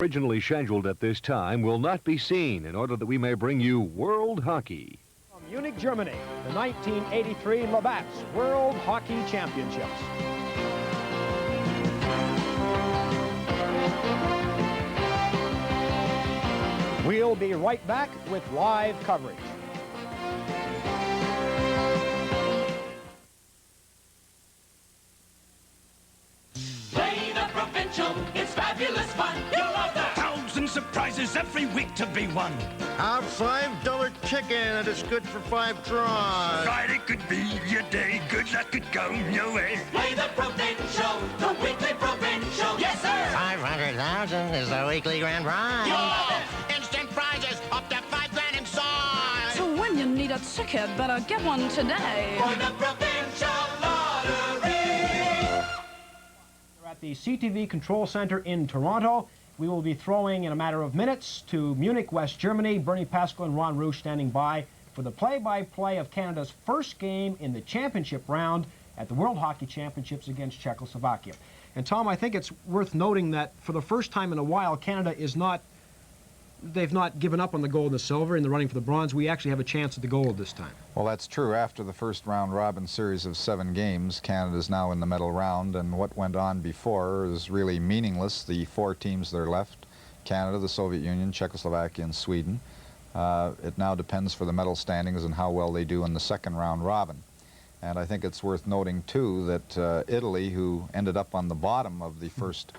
Originally scheduled at this time will not be seen in order that we may bring you World Hockey. From Munich, Germany, the 1983 Labatt's World Hockey Championships. We'll be right back with live coverage. Play the provincial, it's fabulous fun. You'll love that. Thousand surprises every week to be won. Our $5 chicken, and it's good for 5 tries. Friday could be your day. Good luck could come your way. Play the provincial, the weekly provincial. Yes, sir. 500,000 is the weekly grand prize. You'll love it. Instant prizes up to 5 grand inside. So when you need a ticket, better get one today. For the provincial lottery. We're at the CTV Control Center in Toronto. We will be throwing in a matter of minutes to Munich, West Germany. Bernie Pascal and Ron Rouge standing by for the play-by-play of Canada's first game in the championship round at the World Hockey Championships against Czechoslovakia. And Tom, I think it's worth noting that for the first time in a while, Canada is not, they've not given up on the gold and the silver in the running for the bronze. We actually have a chance at the gold this time. Well, that's true. After the first round-robin series of 7 games, Canada is now in the medal round, and what went on before is really meaningless. The 4 teams that are left, Canada, the Soviet Union, Czechoslovakia, and Sweden. It now depends for the medal standings and how well they do in the second round-robin. And I think it's worth noting, too, that Italy, who ended up on the bottom of the first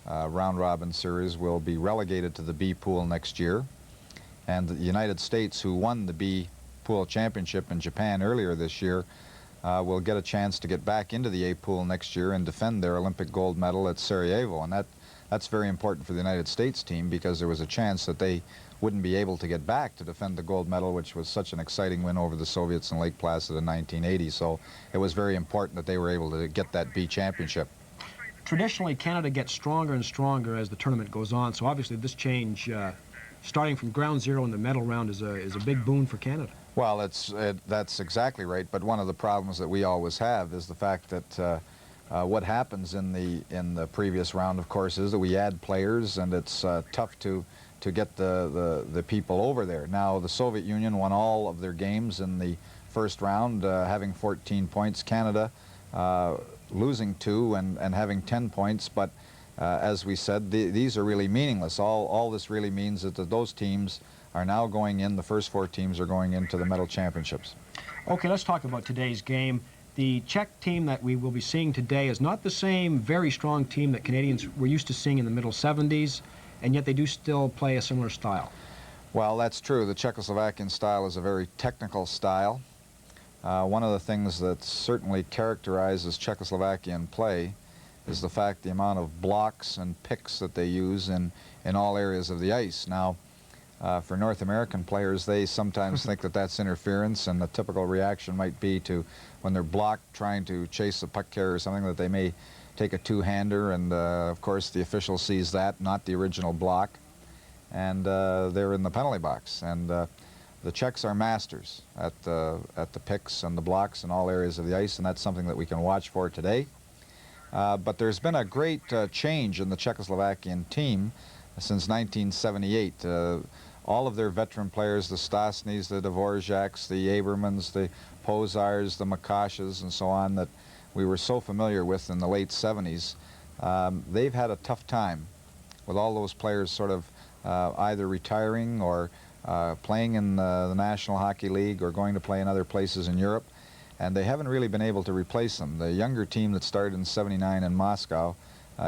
round-robin series, will be relegated to the B pool next year. And the United States, who won the B pool championship in Japan earlier this year, will get a chance to get back into the A pool next year and defend their Olympic gold medal at Sarajevo. And that's very important for the United States team, because there was a chance that they wouldn't be able to get back to defend the gold medal, which was such an exciting win over the Soviets in Lake Placid in 1980. So it was very important that they were able to get that B championship. Traditionally, Canada gets stronger and stronger as the tournament goes on, so obviously this change, starting from ground zero in the medal round, is a big boon for Canada. Well, that's exactly right, but one of the problems that we always have is the fact that what happens in the previous round, of course, is that we add players, and it's tough to get the people over there. Now, the Soviet Union won all of their games in the first round, having 14 points. Canada losing 2 and having 10 points, but as we said, these are really meaningless. All this really means is that those teams are now going in, the first 4 teams are going into the medal championships. Okay, let's talk about today's game. The Czech team that we will be seeing today is not the same very strong team that Canadians were used to seeing in the middle 70s, and yet they do still play a similar style. Well, that's true. The Czechoslovakian style is a very technical style. One of the things that certainly characterizes Czechoslovakian play is the fact the amount of blocks and picks that they use in all areas of the ice. Now, for North American players, they sometimes think that that's interference, and the typical reaction might be to, when they're blocked trying to chase a puck carrier or something, that they may take a two-hander, and of course the official sees that, not the original block, and they're in the penalty box. And the Czechs are masters at the picks and the blocks in all areas of the ice, and that's something that we can watch for today. But there's been a great change in the Czechoslovakian team since 1978. All of their veteran players, the Stasnys, the Dvoržáks, the Abermans, the Pozars, the Makashas, and so on, that we were so familiar with in the late 70s, they've had a tough time with all those players sort of either retiring or playing in the National Hockey League or going to play in other places in Europe, and they haven't really been able to replace them. The younger team that started in '79 in Moscow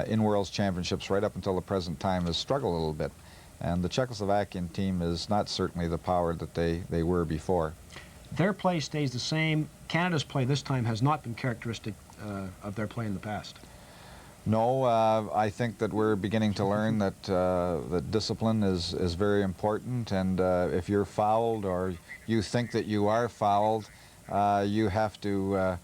in World Championships right up until the present time has struggled a little bit, and the Czechoslovakian team is not certainly the power that they were before. Their play stays the same. Canada's play this time has not been characteristic of their play in the past. No, I think that we're beginning to learn that that discipline is very important, and if you're fouled or you think that you are fouled, you have to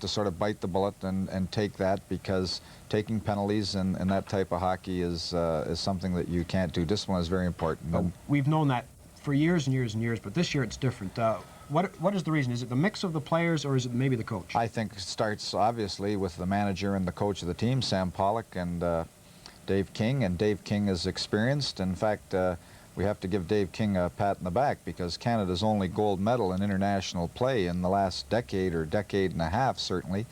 sort of bite the bullet and take that, because taking penalties and that type of hockey is something that you can't do. Discipline is very important. But we've known that for years and years and years, but this year it's different. What is the reason? Is it the mix of the players, or is it maybe the coach? I think it starts obviously with the manager and the coach of the team, Sam Pollock, and Dave King, and Dave King is experienced. In fact, we have to give Dave King a pat in the back because Canada's only gold medal in international play in the last decade or decade and a half, certainly,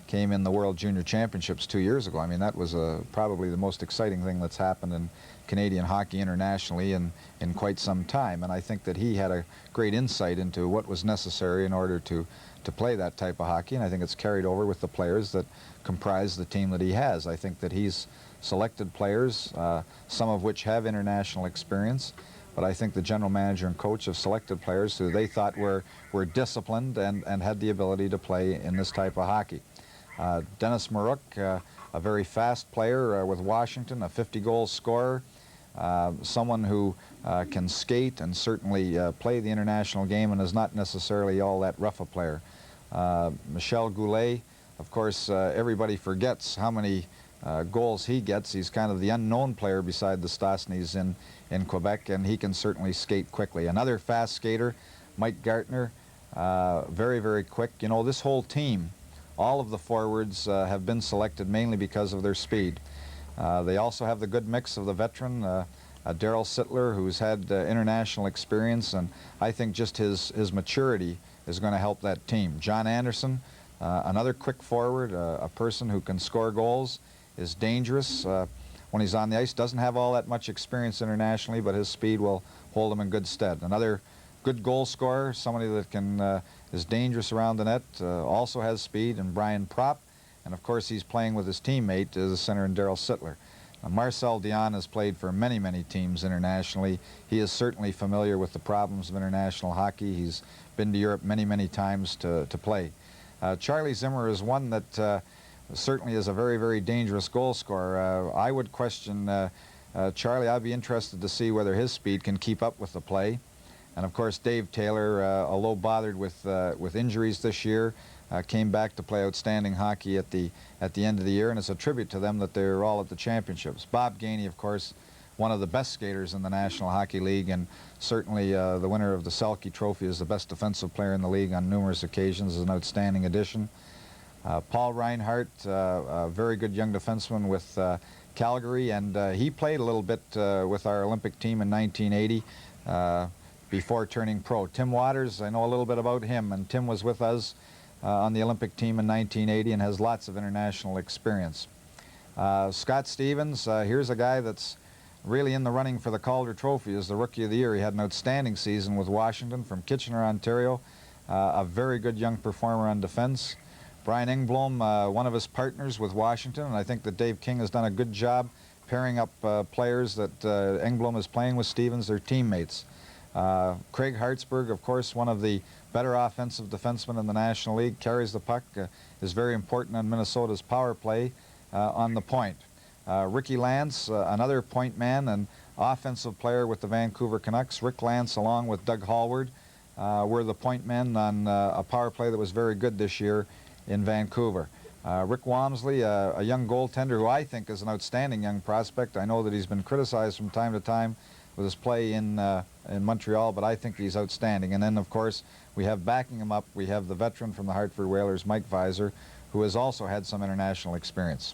came in the World Junior Championships 2 years ago. I mean, that was probably the most exciting thing that's happened in Canadian hockey internationally in quite some time. And I think that he had a great insight into what was necessary in order to play that type of hockey, and I think it's carried over with the players that comprise the team that he has. I think that he's selected players, some of which have international experience, but I think the general manager and coach have selected players who they thought were disciplined and had the ability to play in this type of hockey. Dennis Maruk, a very fast player with Washington, a 50-goal scorer, someone who can skate and certainly play the international game and is not necessarily all that rough a player. Michel Goulet, of course, everybody forgets how many goals he gets. He's kind of the unknown player beside the Stastnys in Quebec, and he can certainly skate quickly. Another fast skater, Mike Gartner, very, very quick. You know, this whole team, all of the forwards have been selected mainly because of their speed. They also have the good mix of the veteran, Daryl Sittler, who's had international experience, and I think just his maturity is going to help that team. John Anderson, another quick forward, a person who can score goals, is dangerous when he's on the ice, doesn't have all that much experience internationally, but his speed will hold him in good stead. Another good goal scorer, somebody that can is dangerous around the net, also has speed, and Brian Propp, and of course he's playing with his teammate, the center, and Daryl Sittler. Marcel Dion has played for many, many teams internationally. He is certainly familiar with the problems of international hockey. He's been to Europe many, many times to play. Charlie Zimmer is one that certainly is a very, very dangerous goal scorer. I would question Charlie. I'd be interested to see whether his speed can keep up with the play. And of course, Dave Taylor, although bothered with injuries this year, came back to play outstanding hockey at the end of the year, and it's a tribute to them that they're all at the championships. Bob Gainey, of course, one of the best skaters in the National Hockey League, and certainly the winner of the Selke Trophy is the best defensive player in the league on numerous occasions, is an outstanding addition. Paul Reinhardt, a very good young defenseman with Calgary, and he played a little bit with our Olympic team in 1980 before turning pro. Tim Waters, I know a little bit about him, and Tim was with us on the Olympic team in 1980 and has lots of international experience. Scott Stevens, here's a guy that's really in the running for the Calder Trophy as the Rookie of the Year. He had an outstanding season with Washington from Kitchener, Ontario, a very good young performer on defense. Brian Engblom, one of his partners with Washington, and I think that Dave King has done a good job pairing up players that Engblom is playing with Stevens, their teammates. Craig Hartsburg, of course, one of the better offensive defensemen in the National League, carries the puck, is very important on Minnesota's power play on the point. Ricky Lance, another point man and offensive player with the Vancouver Canucks. Rick Lance, along with Doug Hallward, were the point men on a power play that was very good this year in Vancouver. Rick Walmsley, a young goaltender who I think is an outstanding young prospect. I know that he's been criticized from time to time with his play in Montreal, but I think he's outstanding. And then, of course, we have backing him up, we have the veteran from the Hartford Whalers, Mike Visor, who has also had some international experience.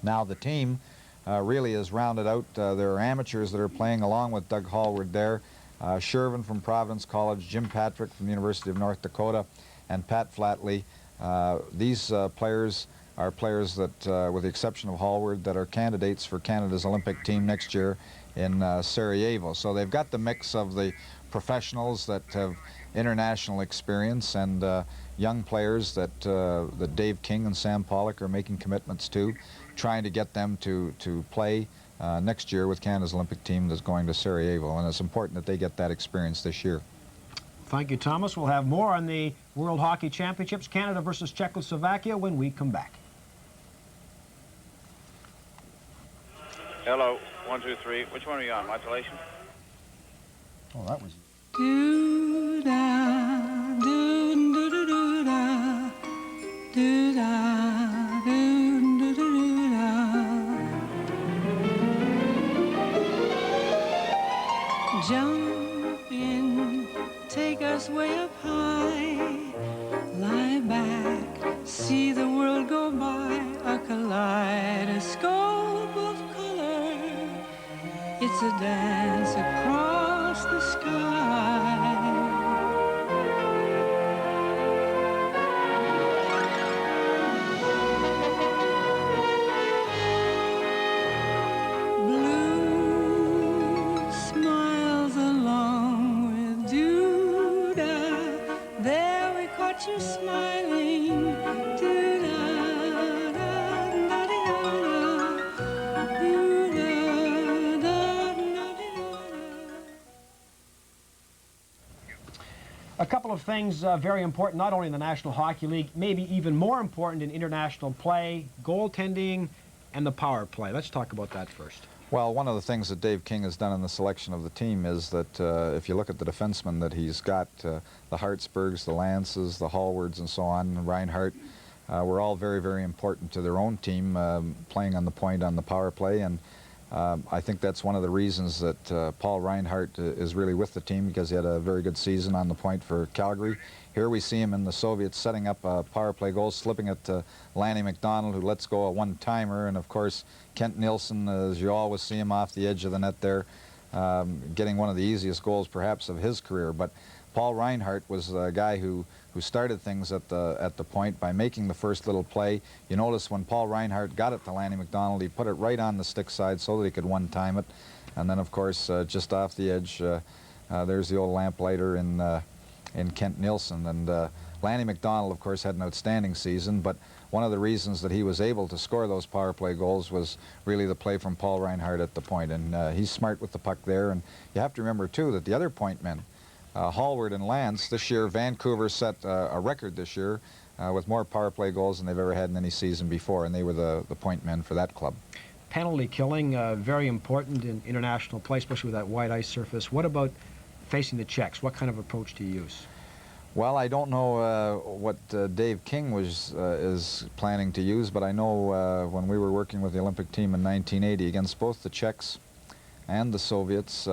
Now, the team really is rounded out. There are amateurs that are playing along with Doug Hallward there. Shervin from Providence College, Jim Patrick from the University of North Dakota, and Pat Flatley. These players are players that, with the exception of Hallward, that are candidates for Canada's Olympic team next year in Sarajevo. So they've got the mix of the professionals that have international experience and young players that Dave King and Sam Pollock are making commitments to, trying to get them to play next year with Canada's Olympic team that's going to Sarajevo. And it's important that they get that experience this year. Thank you, Thomas. We'll have more on the World Hockey Championships, Canada versus Czechoslovakia, when we come back. Hello, 1, 2, 3. Which one are you on? Modulation? Oh, that was... Do-da, do-do-do-do-da, do-da, do-do-do-do-da. Jump in, take us way up high, lie back, see the world go by, a kaleidoscope of to dance across the sky. Blue smiles along with Judah. There we caught you smiling. A couple of things very important, not only in the National Hockey League, maybe even more important in international play, goaltending and the power play. Let's talk about that first. Well, one of the things that Dave King has done in the selection of the team is that if you look at the defensemen that he's got, the Hartsburgs, the Lances, the Hallwards and so on, Reinhardt, were all very, very important to their own team, playing on the point on the power play. And I think that's one of the reasons that Paul Reinhardt is really with the team, because he had a very good season on the point for Calgary. Here we see him in the Soviets setting up a power play goal, slipping it to Lanny McDonald, who lets go a one-timer, and of course Kent Nilsson, as you always see him off the edge of the net there, getting one of the easiest goals perhaps of his career. But Paul Reinhardt was a guy who started things at the point by making the first little play. You notice when Paul Reinhardt got it to Lanny McDonald, he put it right on the stick side so that he could one-time it. And then, of course, just off the edge, there's the old lamplighter in Kent Nilsson. And Lanny McDonald, of course, had an outstanding season, but one of the reasons that he was able to score those power play goals was really the play from Paul Reinhardt at the point. And he's smart with the puck there. And you have to remember, too, that the other point men, Hallward and Lance, this year, Vancouver set a record this year with more power play goals than they've ever had in any season before, and they were the point men for that club. Penalty killing, very important in international play, especially with that wide ice surface. What about facing the Czechs? What kind of approach do you use? Well, I don't know what Dave King is planning to use, but I know when we were working with the Olympic team in 1980 against both the Czechs and the Soviets,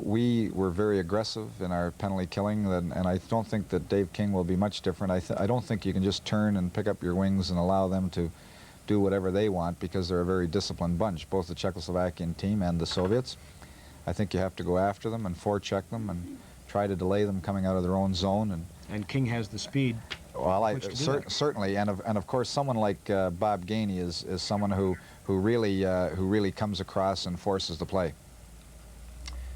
we were very aggressive in our penalty killing, and I don't think that Dave King will be much different. I don't think you can just turn and pick up your wings and allow them to do whatever they want, because they're a very disciplined bunch, both the Czechoslovakian team and the Soviets. I think you have to go after them and forecheck them and try to delay them coming out of their own zone. And King has the speed. Well, certainly, and of course, someone like Bob Gainey is someone who really comes across and forces the play.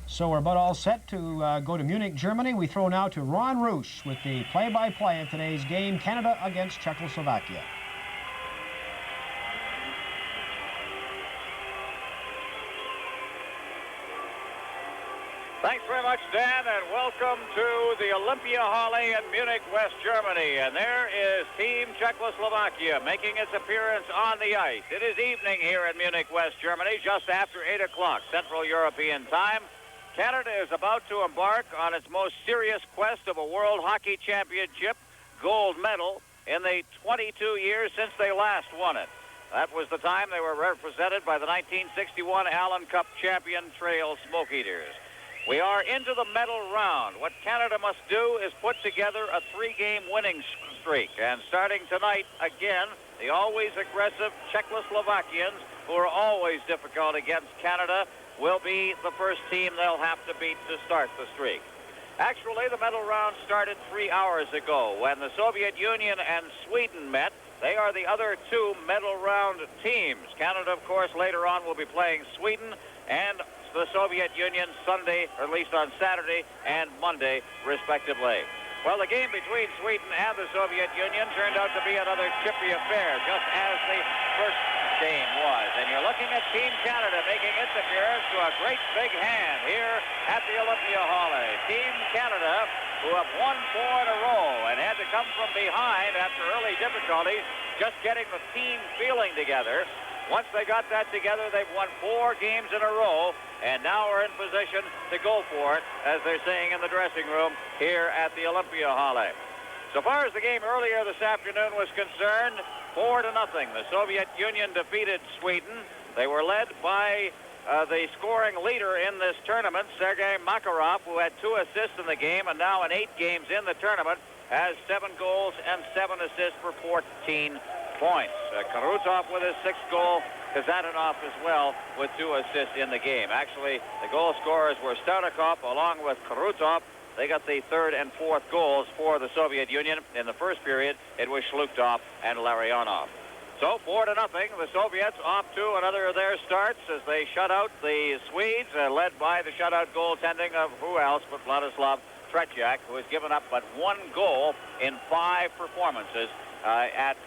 So we're about all set to go to Munich, Germany. We throw now to Ron Roosh with the play-by-play of today's game, Canada against Czechoslovakia. Thanks very much, Dan, and welcome to the Olympia Halle in Munich, West Germany. And there is Team Czechoslovakia making its appearance on the ice. It is evening here in Munich, West Germany, just after 8 o'clock Central European time. Canada is about to embark on its most serious quest of a World Hockey Championship gold medal in the 22 years since they last won it. That was the time they were represented by the 1961 Allen Cup champion Trail Smoke Eaters. We are into the medal round. What Canada must do is put together a 3-game winning streak. And starting tonight, again, the always aggressive Czechoslovakians, who are always difficult against Canada, will be the first team they'll have to beat to start the streak. Actually, the medal round started 3 hours ago when the Soviet Union and Sweden met. They are the other two medal round teams. Canada, of course, later on will be playing Sweden and the Soviet Union Sunday, or at least on Saturday and Monday, respectively. Well, the game between Sweden and the Soviet Union turned out to be another chippy affair, just as the first game was. And you're looking at Team Canada making its appearance to a great big hand here at the Olympia Halle. Team Canada, who have won 4 in a row and had to come from behind after early difficulties, just getting the team feeling together. Once they got that together, they've won 4 games in a row, and now are in position to go for it, as they're saying in the dressing room here at the Olympia Halle. So far as the game earlier this afternoon was concerned, 4-0. The Soviet Union defeated Sweden. They were led by the scoring leader in this tournament, Sergei Makarov, who had 2 assists in the game, and now in 8 games in the tournament has 7 goals and 7 assists for 14 points. Karutov with his 6th goal Kazanov as well with 2 assists in the game. Actually, the goal scorers were Starikov along with Krutov. They got the 3rd and 4th goals for the Soviet Union. In the first period, it was Shlukhtov and Larionov. So 4-0. The Soviets off to another of their starts as they shut out the Swedes, led by the shutout goaltending of who else but Vladislav Tretiak, who has given up but 1 goal in 5 performances at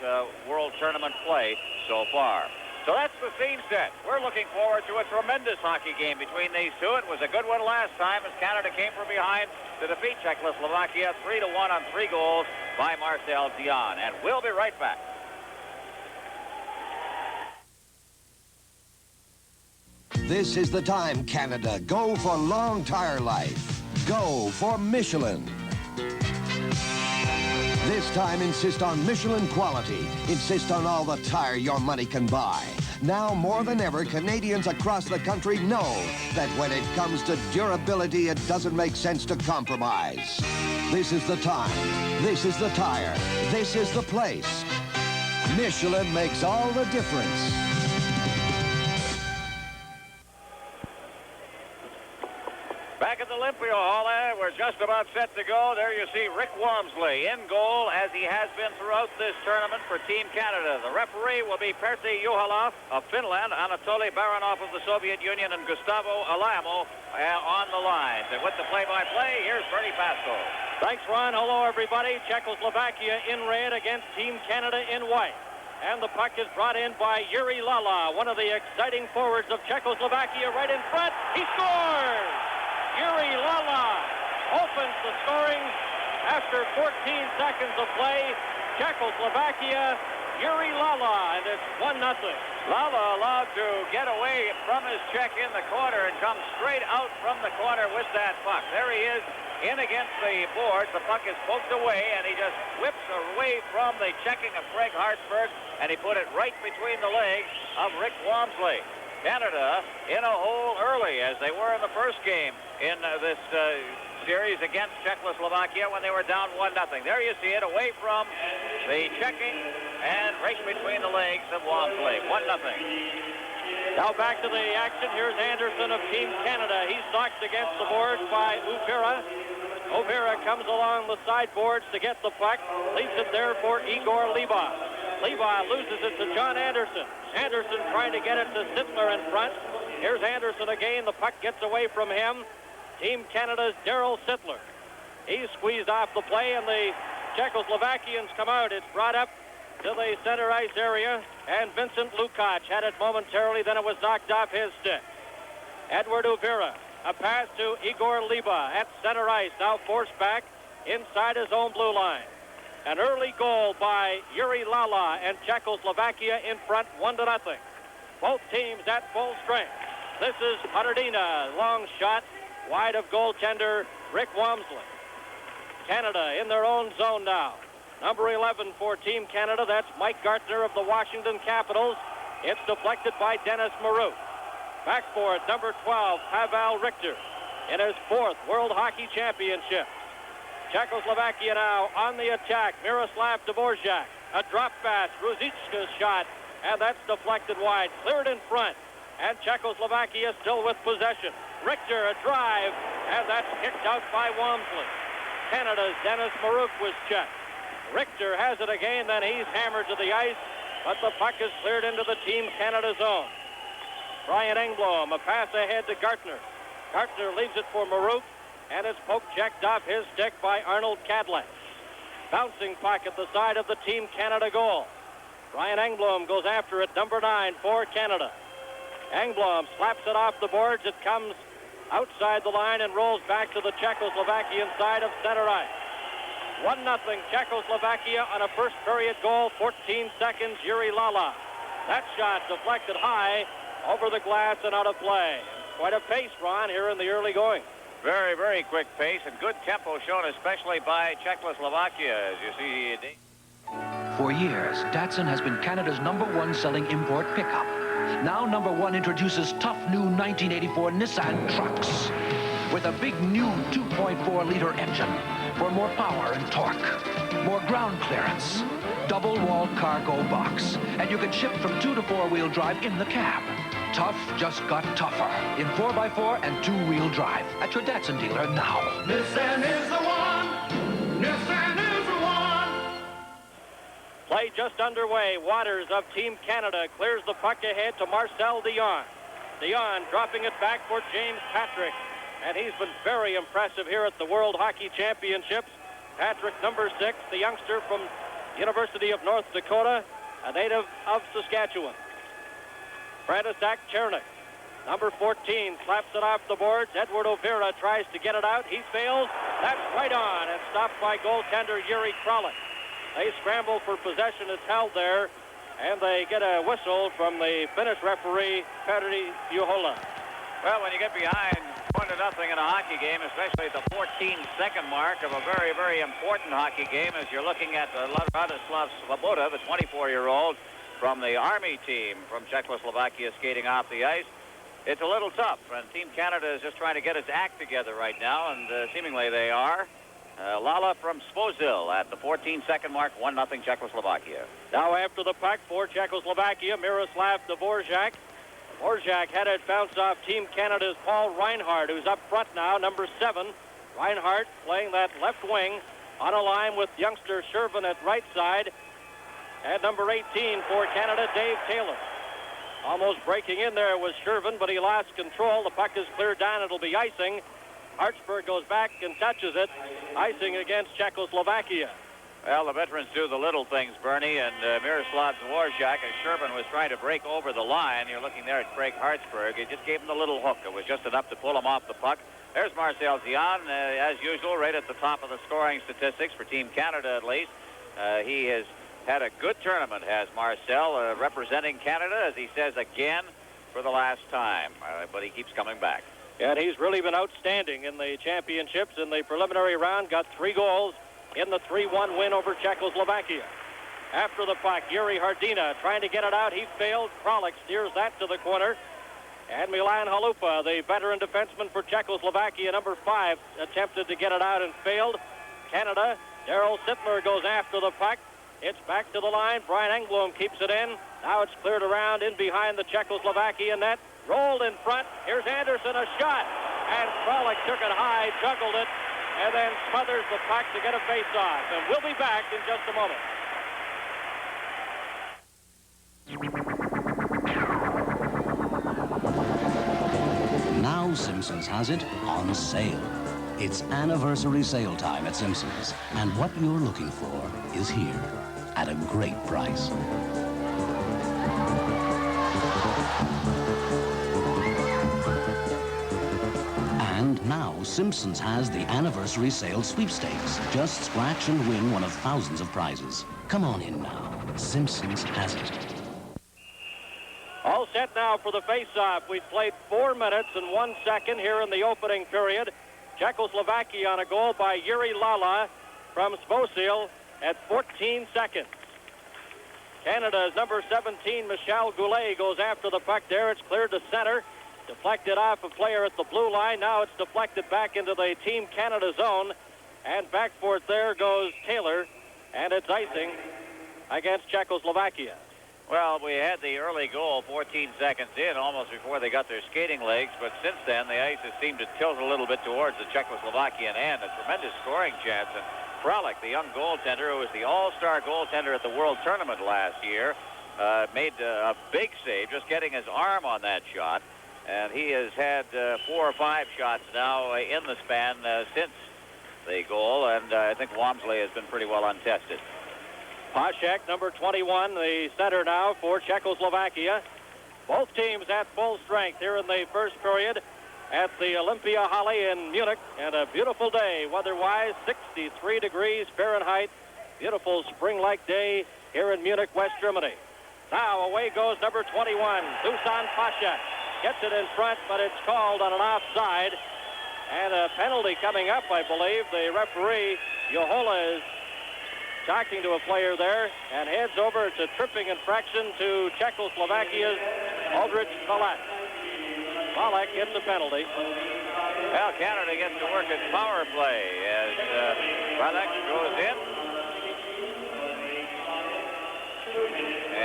World Tournament play so far. So that's the scene set. We're looking forward to a tremendous hockey game between these two. It was a good one last time as Canada came from behind to defeat Czechoslovakia 3-1 on 3 goals by Marcel Dion. And we'll be right back. This is the time, Canada. Go for long tire life. Go for Michelin. This time, insist on Michelin quality. Insist on all the tire your money can buy. Now, more than ever, Canadians across the country know that when it comes to durability, it doesn't make sense to compromise. This is the time. This is the tire. This is the place. Michelin makes all the difference. Back at the Olympia Hall, we're just about set to go. There you see Rick Walmsley in goal, as he has been throughout this tournament for Team Canada. The referee will be Pertti Juhalov of Finland, Anatoly Baranov of the Soviet Union, and Gustavo Alamo on the lines. And with the play-by-play, here's Bernie Pascoe. Thanks, Ron. Hello, everybody. Czechoslovakia in red against Team Canada in white. And the puck is brought in by Yuri Lala, one of the exciting forwards of Czechoslovakia, right in front. He scores! Yuri Lala opens the scoring after 14 seconds of play. Czechoslovakia, Yuri Lala, and it's 1-0. Lala allowed to get away from his check in the corner and come straight out from the corner with that puck. There he is in against the boards. The puck is poked away, and he just whips away from the checking of Craig Hartsburg, and he put it right between the legs of Rick Walmsley. Canada in a hole early, as they were in the first game in this series against Czechoslovakia when they were down 1-0. There you see it, away from the checking and right between the legs of Walmsley. 1-0. Now back to the action. Here's Anderson of Team Canada. He's knocked against the boards by Uvira. Uvira comes along the sideboards to get the puck, leaves it there for Igor Liba. Levi loses it to John Anderson. Anderson trying to get it to Sittler in front. Here's Anderson again. The puck gets away from him. Team Canada's Daryl Sittler. He's squeezed off the play, and the Czechoslovakians come out. It's brought up to the center ice area, and Vincent Lukács had it momentarily, then it was knocked off his stick. Edward Uvira, a pass to Igor Liba at center ice, now forced back inside his own blue line. An early goal by Yuri Lala, and Czechoslovakia in front 1-0. Both teams at full strength. This is Hardina, long shot, wide of goaltender Rick Walmsley. Canada in their own zone now. Number 11 for Team Canada, that's Mike Gartner of the Washington Capitals. It's deflected by Dennis Marouk. Back for it, number 12, Pavel Richter, in his 4th World Hockey Championship. Czechoslovakia now on the attack. Miroslav Dvorak, a drop pass, Ruzicka's shot, and that's deflected wide. Cleared in front, and Czechoslovakia still with possession. Richter, a drive, and that's kicked out by Walmsley. Canada's Dennis Marouk was checked. Richter has it again, then he's hammered to the ice, but the puck is cleared into the Team Canada zone. Brian Engblom, a pass ahead to Gartner. Gartner leaves it for Marouk, and it's poke checked off his stick by Arnold Kadlec. Bouncing puck at the side of the Team Canada goal. Brian Engblom goes after it, number 9 for Canada. Engblom slaps it off the boards. It comes outside the line and rolls back to the Czechoslovakian side of center ice. 1-0 Czechoslovakia on a first period goal, 14 seconds, Yuri Lala. That shot deflected high over the glass and out of play. Quite a pace, Ron, here in the early going. Very, very quick pace and good tempo shown, especially by Czechoslovakia, as you see. For years, Datsun has been Canada's #1 selling import pickup. Now #1 introduces tough new 1984 Nissan trucks with a big new 2.4-liter engine for more power and torque, more ground clearance, double-walled cargo box, and you can shift from 2- to 4-wheel drive in the cab. Tough just got tougher in 4x4 and 2-wheel drive at your Datsun dealer now. Nissan is the one. Nissan is the one. Play just underway. Waters of Team Canada clears the puck ahead to Marcel Dion. Dion dropping it back for James Patrick. And he's been very impressive here at the World Hockey Championships. Patrick, number 6, the youngster from University of North Dakota, a native of Saskatchewan. Branislav Chernik, number 14, slaps it off the boards. Edward Overa tries to get it out. He fails. That's right on and stopped by goaltender Yuri Kralik. They scramble for possession. It's held there, and they get a whistle from the Finnish referee, Pertti Juhola. Well, when you get behind 1-0 in a hockey game, especially at the 14-second mark of a very, very important hockey game, as you're looking at Radoslav Svoboda, the 24-year-old from the Army team from Czechoslovakia skating off the ice, it's a little tough. And Team Canada is just trying to get its act together right now, and seemingly they are. Lala from Svozil at the 14-second mark, 1-0 Czechoslovakia. Now after the puck for Czechoslovakia, Miroslav Dvorak. Dvorak had it bounce off Team Canada's Paul Reinhardt, who's up front now, number 7. Reinhardt playing that left wing on a line with youngster Shervin at right side. And number 18 for Canada, Dave Taylor. Almost breaking in there was Shervin, but he lost control. The puck is cleared down. It'll be icing. Hartsburg goes back and touches it. Icing against Czechoslovakia. Well, the veterans do the little things, Bernie, and Miroslav Dvorak, as Shervin was trying to break over the line. You're looking there at Craig Hartsburg. He just gave him the little hook. It was just enough to pull him off the puck. There's Marcel Dion, as usual, right at the top of the scoring statistics for Team Canada, at least. He has had a good tournament, has Marcel, representing Canada, as he says again, for the last time. But he keeps coming back. And he's really been outstanding in the championships. In the preliminary round, got 3 goals in the 3-1 win over Czechoslovakia. After the puck, Yuri Hardina trying to get it out. He failed. Kralik steers that to the corner. And Milan Halupa, the veteran defenseman for Czechoslovakia, number 5, attempted to get it out and failed. Canada, Daryl Sittler goes after the puck. It's back to the line. Brian Engblom keeps it in. Now it's cleared around in behind the Czechoslovakia net. Rolled in front. Here's Anderson, a shot. And Kralik took it high, juggled it, and then smothers the puck to get a face-off. And we'll be back in just a moment. Now Simpsons has it on sale. It's anniversary sale time at Simpsons, and what you're looking for is here at a great price. And now Simpsons has the anniversary sale sweepstakes. Just scratch and win one of thousands of prizes. Come on in now. Simpsons has it. All set now for the face-off. We've played 4 minutes and 1 second here in the opening period. Czechoslovakia on a goal by Yuri Lala from Svozil at 14 seconds. Canada's number 17, Michel Goulet, goes after the puck there. It's cleared to center. Deflected off a player at the blue line. Now it's deflected back into the Team Canada zone. And back for it there goes Taylor. And it's icing against Czechoslovakia. Well, we had the early goal 14 seconds in, almost before they got their skating legs. But since then, the ice has seemed to tilt a little bit towards the Czechoslovakian end. A tremendous scoring chance. And Kralik, the young goaltender, who was the all-star goaltender at the World Tournament last year, made a big save, just getting his arm on that shot. And he has had 4 or 5 shots now in the span since the goal, and I think Walmsley has been pretty well untested. Paschek, number 21, the center now for Czechoslovakia. Both teams at full strength here in the first period at the Olympia Halle in Munich. And a beautiful day weather-wise, 63 degrees Fahrenheit. Beautiful spring-like day here in Munich, West Germany. Now away goes number 21, Dusan Paschek. Gets it in front, but it's called on an offside. And a penalty coming up, I believe. The referee, Juhola, is talking to a player there and heads over. It's a tripping infraction to Czechoslovakia's Aldrich Valek. Valek gets a penalty. Well, Canada gets to work its power play as Valek goes in.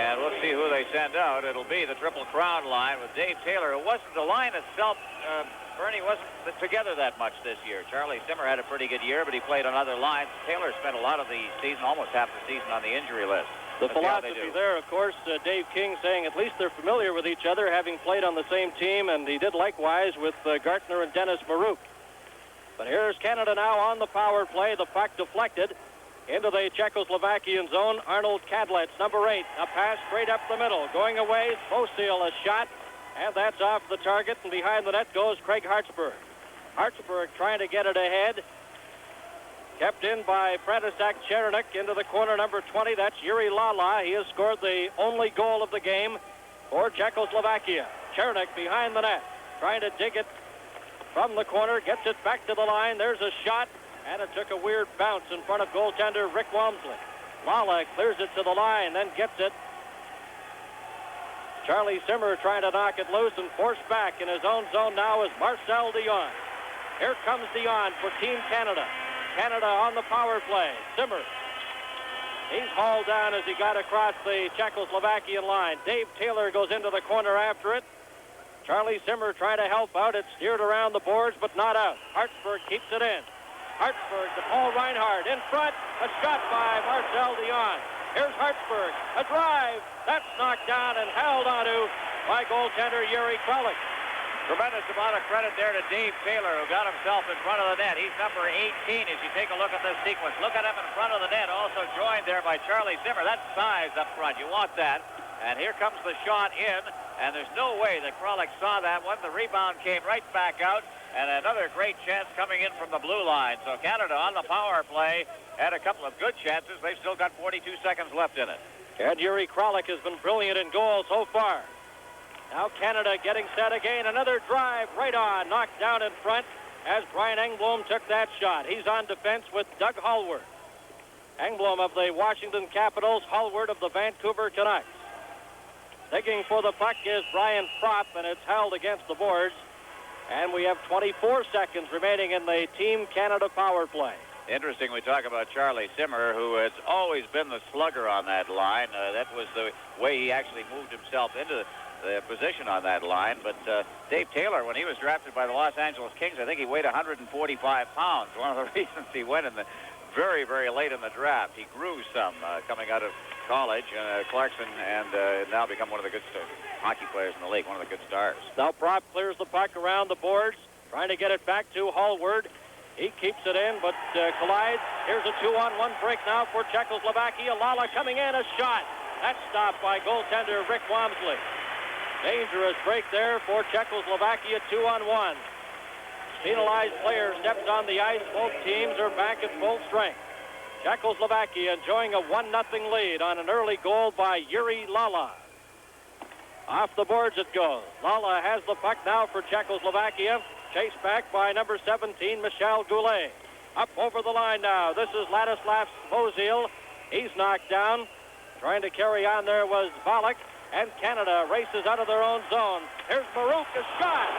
And we'll see who they send out. It'll be the Triple Crown line with Dave Taylor. It wasn't the line itself. Bernie wasn't together that much this year. Charlie Simmer had a pretty good year, but he played on other lines. Taylor spent a lot of the season, almost half the season, on the injury list. The philosophy there, of course, Dave King saying at least they're familiar with each other, having played on the same team, and he did likewise with Gartner and Dennis Marouk. But here's Canada now on the power play. The puck deflected into the Czechoslovakian zone. Arnold Kadletz, number 8, a pass straight up the middle. Going away, Fosil, a shot, and that's off the target, and behind the net goes Craig Hartsburg. Hartsburg trying to get it ahead. Kept in by František Černík into the corner, number 20. That's Yuri Lala. He has scored the only goal of the game for Czechoslovakia. Černík behind the net, trying to dig it from the corner, gets it back to the line. There's a shot, and it took a weird bounce in front of goaltender Rick Walmsley. Lala clears it to the line, then gets it. Charlie Simmer trying to knock it loose and forced back in his own zone now is Marcel Dion. Here comes Dion for Team Canada. Canada on the power play. Simmer. He's hauled down as he got across the Czechoslovakian line. Dave Taylor goes into the corner after it. Charlie Simmer trying to help out. It's steered around the boards, but not out. Hartsburg keeps it in. Hartsburg to Paul Reinhardt in front. A shot by Marcel Dion. Here's Hartsburg. A drive. That's knocked down and held onto by goaltender Yuri Kralik. Tremendous amount of credit there to Dave Taylor, who got himself in front of the net. He's number 18 as you take a look at this sequence. Look at him in front of the net, also joined there by Charlie Simmer. That's size up front. You want that. And here comes the shot in, and there's no way that Kralik saw that one. The rebound came right back out, and another great chance coming in from the blue line. So Canada on the power play had a couple of good chances. They've still got 42 seconds left in it. And Yuri Kralik has been brilliant in goal so far. Now Canada getting set again. Another drive right on. Knocked down in front as Brian Engblom took that shot. He's on defense with Doug Hallward. Engblom of the Washington Capitals, Hallward of the Vancouver Canucks. Digging for the puck is Brian Propp, and it's held against the boards. And we have 24 seconds remaining in the Team Canada power play. Interesting, we talk about Charlie Simmer, who has always been the slugger on that line. That was the way he actually moved himself into the position on that line. But Dave Taylor, when he was drafted by the Los Angeles Kings, I think he weighed 145 pounds. One of the reasons he went in the very, very late in the draft. He grew some coming out of college, Clarkson, and now become one of the good hockey players in the league, one of the good stars. Now Propp clears the puck around the boards, trying to get it back to Hallward. He keeps it in, but collides. Here's a 2-on-1 break now for Czechoslovakia. Lala coming in, a shot. That's stopped by goaltender Rick Walmsley. Dangerous break there for Czechoslovakia, 2-on-1. Penalized player steps on the ice. Both teams are back at full strength. Czechoslovakia enjoying a 1-0 lead on an early goal by Yuri Lala. Off the boards it goes. Lala has the puck now for Czechoslovakia. Chased back by number 17, Michel Goulet. Up over the line now. This is Ladislav Fosil. He's knocked down. Trying to carry on there was Valak. And Canada races out of their own zone. Here's Marouk, a shot.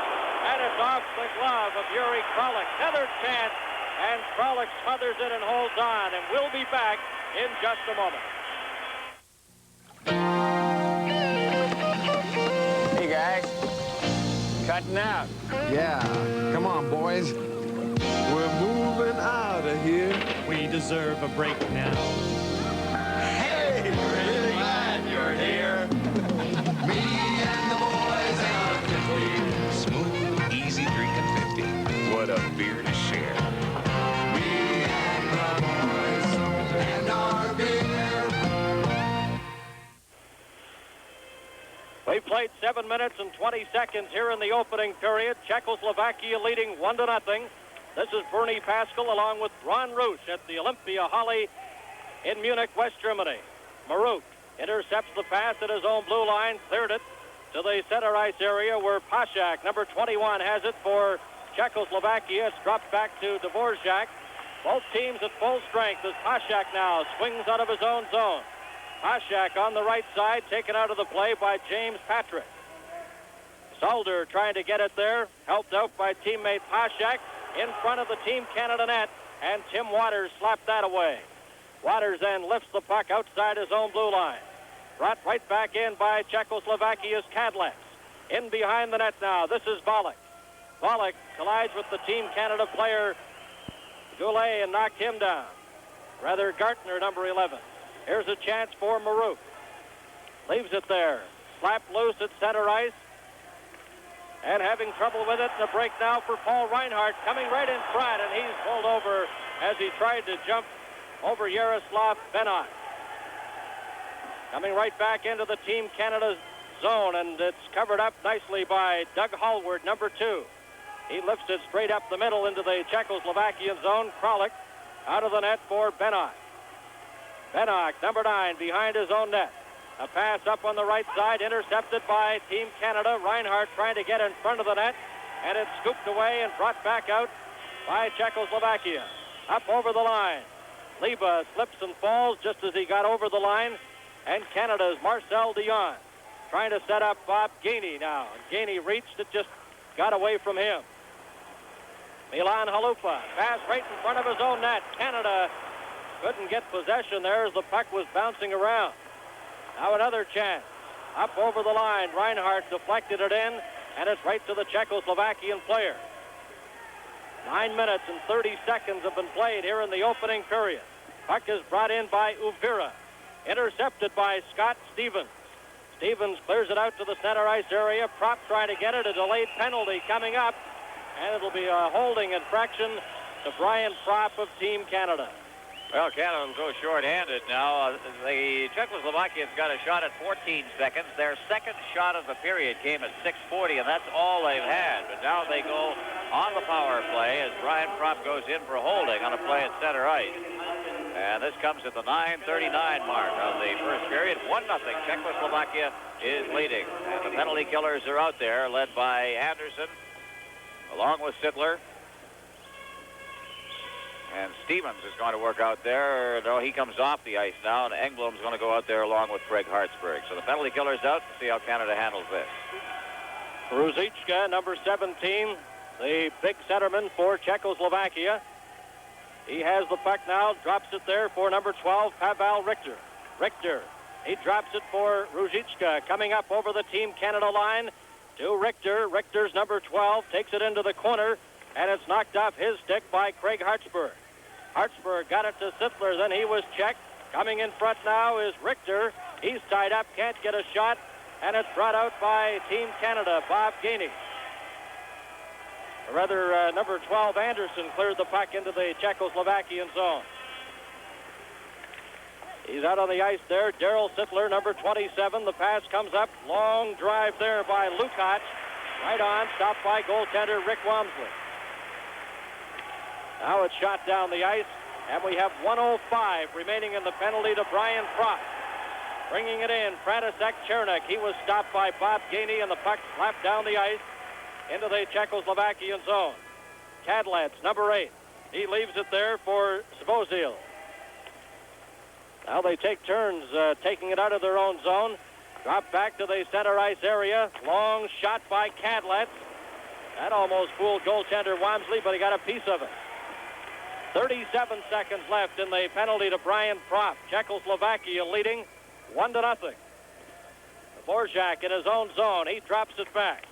And it's off the glove of Yuri Kralik. Another chance. And Kralik smothers it and holds on. And we'll be back in just a moment. Hey, guys. Cutting out. Yeah. Come on, boys. We're moving out of here. We deserve a break now. Hey, really glad you're here. Me and the boys are 50. Smooth, easy drinking 50. What a beer to share. Me and the boys and our beer. We've played 7 minutes and 20 seconds here in the opening period. Czechoslovakia leading 1-0. This is Bernie Pascal along with Ron Roosh at the Olympia Halle in Munich, West Germany. Marouk intercepts the pass at his own blue line, cleared it to the center ice area where Pashak, number 21, has it for Czechoslovakia. It's dropped back to Dvorak. Both teams at full strength as Pashak now swings out of his own zone. Pashak on the right side, taken out of the play by James Patrick. Solder trying to get it there, helped out by teammate Pashak in front of the Team Canada net, and Tim Waters slapped that away. Waters then lifts the puck outside his own blue line. Brought right back in by Czechoslovakia's Kadlec. In behind the net now, this is Volek. Volek collides with the Team Canada player Goulet and knocked him down. Rather, Gartner, number 11. Here's a chance for Marouk. Leaves it there. Slapped loose at center ice. And having trouble with it, and a break now for Paul Reinhardt, coming right in front, and he's pulled over as he tried to jump over Yaroslav Benok. Coming right back into the Team Canada zone, and it's covered up nicely by Doug Hallward, number 2. He lifts it straight up the middle into the Czechoslovakian zone. Kralik out of the net for Benok. Benok, number 9, behind his own net. A pass up on the right side, intercepted by Team Canada. Reinhardt trying to get in front of the net, and it's scooped away and brought back out by Czechoslovakia. Up over the line. Liba slips and falls just as he got over the line, and Canada's Marcel Dion trying to set up Bob Gainey now. And Gainey reached it, just got away from him. Milan Halupa, pass right in front of his own net. Canada couldn't get possession there as the puck was bouncing around. Now another chance. Up over the line. Reinhardt deflected it in, and it's right to the Czechoslovakian player. 9 minutes and 30 seconds have been played here in the opening period. Puck is brought in by Uvira. Intercepted by Scott Stevens. Stevens clears it out to the center ice area. Prop trying to get it. A delayed penalty coming up, and it'll be a holding infraction to Brian Prop of Team Canada. Well, Canada will go short-handed now. The Czechoslovakians got a shot at 14 seconds. Their second shot of the period came at 6:40, and that's all they've had. But now they go on the power play as Brian Prop goes in for holding on a play at center ice. And this comes at the 9:39 mark of the first period. 1-0. Czechoslovakia is leading. And the penalty killers are out there, led by Anderson, along with Sittler. And Stevens is going to work out there. No, he comes off the ice now, and Engblom's going to go out there along with Craig Hartsburg. So the penalty killer's out. To see how Canada handles this. Ruzicka, number 17, the big centerman for Czechoslovakia. He has the puck now, drops it there for number 12, Pavel Richter. Richter, he drops it for Ruzicka, coming up over the Team Canada line to Richter. Richter's number 12 takes it into the corner, and it's knocked off his stick by Craig Hartsburg. Hartsburg got it to Sittler, then he was checked. Coming in front now is Richter. He's tied up, can't get a shot, and it's brought out by Team Canada, Bob Gainey. Or rather, number 12, Anderson, cleared the puck into the Czechoslovakian zone. He's out on the ice there. Darryl Sittler, number 27. The pass comes up. Long drive there by Lukács. Right on, stopped by goaltender Rick Wamsley. Now it's shot down the ice, and we have 1:05 remaining in the penalty to Brian Prop. Bringing it in, František Černík. He was stopped by Bob Gainey, and the puck slapped down the ice into the Czechoslovakian zone. Kadlec, number 8. He leaves it there for Svozil. Now they take turns taking it out of their own zone. Drop back to the center ice area. Long shot by Kadlec. That almost fooled goaltender Wamsley, but he got a piece of it. 37 seconds left in the penalty to Brian Prop. Czechoslovakia leading 1-0. Dvorak in his own zone. He drops it back.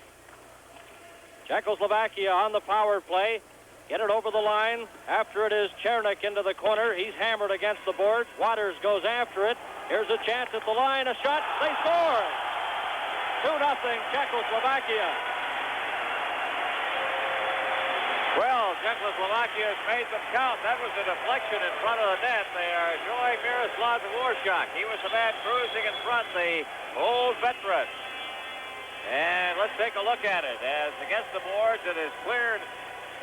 Czechoslovakia on the power play. Get it over the line. After it is Černík into the corner. He's hammered against the boards. Waters goes after it. Here's a chance at the line. A shot. They score. 2-0 Czechoslovakia. Well, Czechoslovakia has made them count. That was a deflection in front of the net. They are showing Miroslav Dvorak. He was the man cruising in front, the old veteran. And let's take a look at it. As against the boards, it is cleared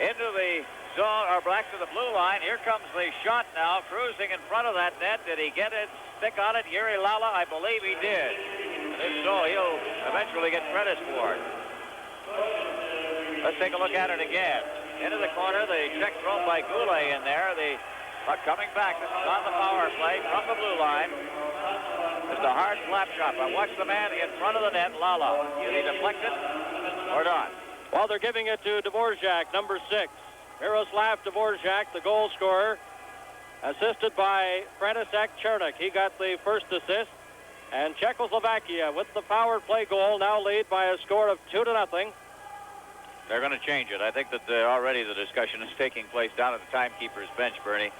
into the zone, or back to the blue line. Here comes the shot now, cruising in front of that net. Did he get it, stick on it? Yuri Lala, I believe he did. And if so, he'll eventually get credit for it. Let's take a look at it again. Into the corner, the check thrown by Goulet in there. The puck coming back. This is on the power play from the blue line. It's a hard slap shot, but watch the man in front of the net, Lala. Is he deflected or not? Well, they're giving it to Dvorak, number 6. Miroslav Dvorak, the goal scorer, assisted by František Černík. He got the first assist. And Czechoslovakia, with the power play goal, now lead by a score of 2-0. They're going to change it. I think that already the discussion is taking place down at the timekeeper's bench, Bernie.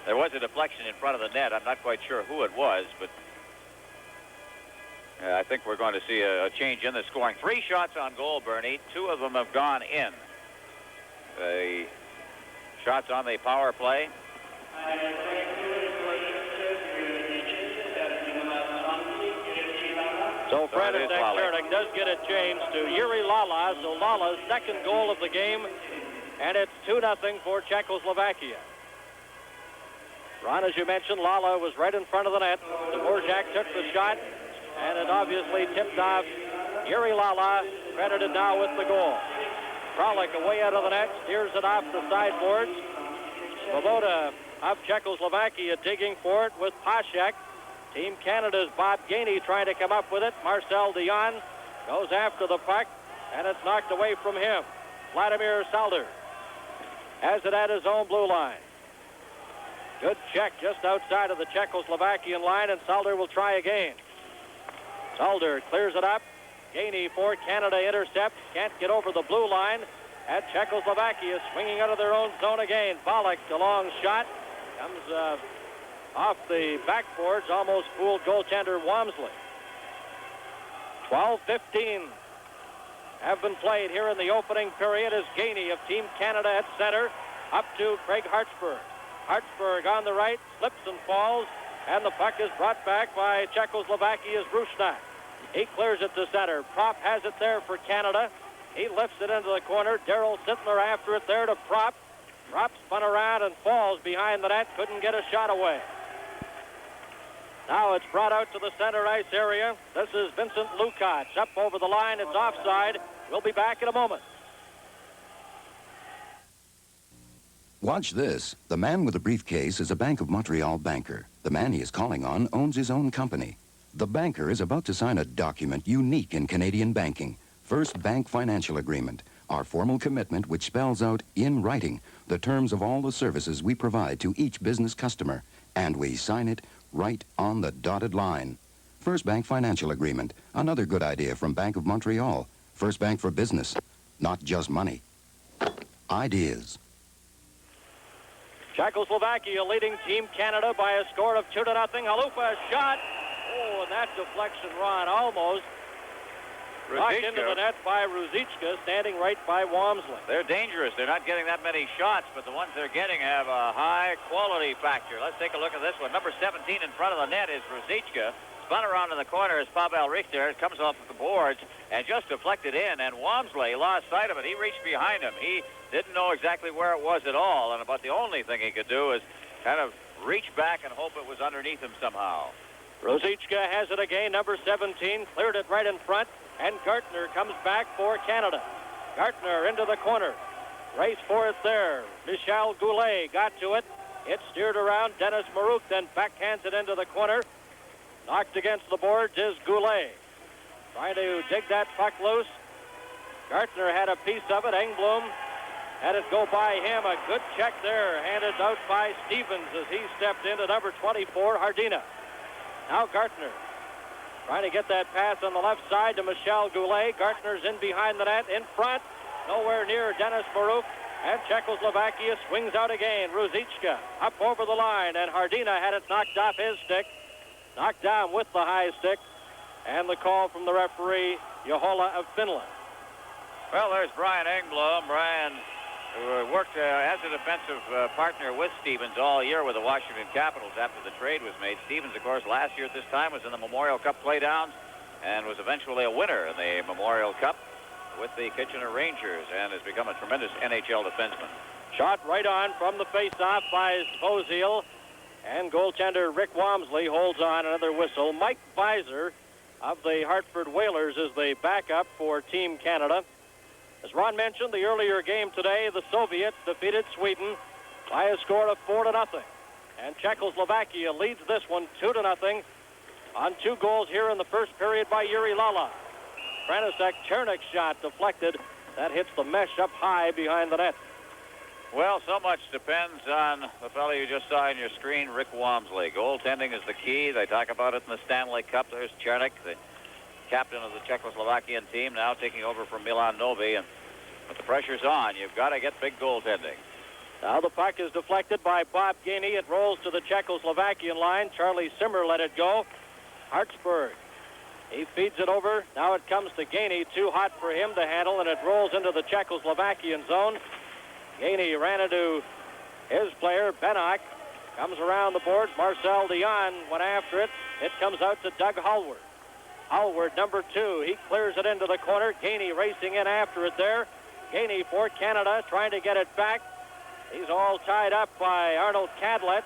There was a deflection in front of the net. I'm not quite sure who it was, but I think we're going to see a change in the scoring. 3 shots on goal, Bernie. 2 of them have gone in. The shots on the power play. So František Černík does get a change to Yuri Lala. So Lala's second goal of the game, and it's 2-0 for Czechoslovakia. Ron, as you mentioned, Lala was right in front of the net. Dvorak took the shot, and it obviously tipped off Yuri Lala, credited now with the goal. Kralik away out of the net, steers it off the sideboards. Svoboda of Czechoslovakia digging for it with Pashek. Team Canada's Bob Gainey trying to come up with it. Marcel Dion goes after the puck, and it's knocked away from him. Vladimir Salder has it at his own blue line. Good check just outside of the Czechoslovakian line, and Salder will try again. Salder clears it up. Gainey for Canada intercepts. Can't get over the blue line. And Czechoslovakia swinging out of their own zone again. Bollock, a long shot. Comes off the backboards, almost fooled goaltender Walmsley. 12-15 have been played here in the opening period as Gainey of Team Canada at center. Up to Craig Hartsburg. Hartsburg on the right, slips and falls, and the puck is brought back by Czechoslovakia's Rusnak. He clears it to center. Prop has it there for Canada. He lifts it into the corner. Darryl Sittler after it there to Prop. Prop spun around and falls behind the net. Couldn't get a shot away. Now it's brought out to the center ice area. This is Vincent Lukács up over the line. It's offside. We'll be back in a moment. Watch this. The man with the briefcase is a Bank of Montreal banker. The man he is calling on owns his own company. The banker is about to sign a document unique in Canadian banking. First Bank Financial Agreement, our formal commitment which spells out in writing the terms of all the services we provide to each business customer, and we sign it right on the dotted line. First Bank Financial Agreement, another good idea from Bank of Montreal. First Bank for business, not just money. Ideas. Czechoslovakia leading Team Canada by a score of 2-0. Halupa shot. Oh, and that deflection, Ron, almost knocked into the net by Ruzicka, standing right by Walmsley. They're dangerous. They're not getting that many shots, but the ones they're getting have a high quality factor. Let's take a look at this one. Number 17 in front of the net is Ruzicka. Spun around in the corner is Pavel Richter. It comes off the boards and just deflected in, and Walmsley lost sight of it. He reached behind him. He didn't know exactly where it was at all, and about the only thing he could do is kind of reach back and hope it was underneath him somehow. Ruzicka has it again, number 17, cleared it right in front, and Gartner comes back for Canada. Gartner into the corner. Race for it there. Michel Goulet got to it. It steered around. Dennis Marouk then backhands it into the corner. Knocked against the boards is Goulet. Trying to dig that puck loose. Gartner had a piece of it. Engblom had it go by him. A good check there, handed out by Stevens as he stepped into number 24, Hardina. Now Gartner trying to get that pass on the left side to Michel Goulet. Gartner's in behind the net, in front, nowhere near Dennis Marouk. And Czechoslovakia swings out again. Ruzicka up over the line, and Hardina had it knocked off his stick. Knocked down with the high stick. And the call from the referee, Juhola of Finland. Well, there's Brian Engblom. Brian worked as a defensive partner with Stevens all year with the Washington Capitals after the trade was made. Stevens, of course, last year at this time was in the Memorial Cup playdowns and was eventually a winner in the Memorial Cup with the Kitchener Rangers and has become a tremendous NHL defenseman. Shot right on from the face-off by Svozil, and goaltender Rick Walmsley holds on. Another whistle. Mike Visor of the Hartford Whalers is the backup for Team Canada. As Ron mentioned, the earlier game today, the Soviets defeated Sweden by a score of 4-0. And Czechoslovakia leads this one 2-0 on 2 goals here in the first period by Yuri Lala. František Černík's shot deflected. That hits the mesh up high behind the net. Well, so much depends on the fellow you just saw on your screen, Rick Walmsley. Goaltending is the key. They talk about it in the Stanley Cup. There's Chernik, the captain of the Czechoslovakian team, now taking over from Milan Novi. And with the pressure's on, you've got to get big goaltending. Now the puck is deflected by Bob Gainey. It rolls to the Czechoslovakian line. Charlie Simmer let it go. Hartsburg. He feeds it over. Now it comes to Gainey. Too hot for him to handle, and it rolls into the Czechoslovakian zone. Gainey ran into his player, Benak. Comes around the board. Marcel Dion went after it. It comes out to Doug Hallward. Hallward, number 2. He clears it into the corner. Gainey racing in after it there. Gainey for Canada, trying to get it back. He's all tied up by Arnold Kadlec.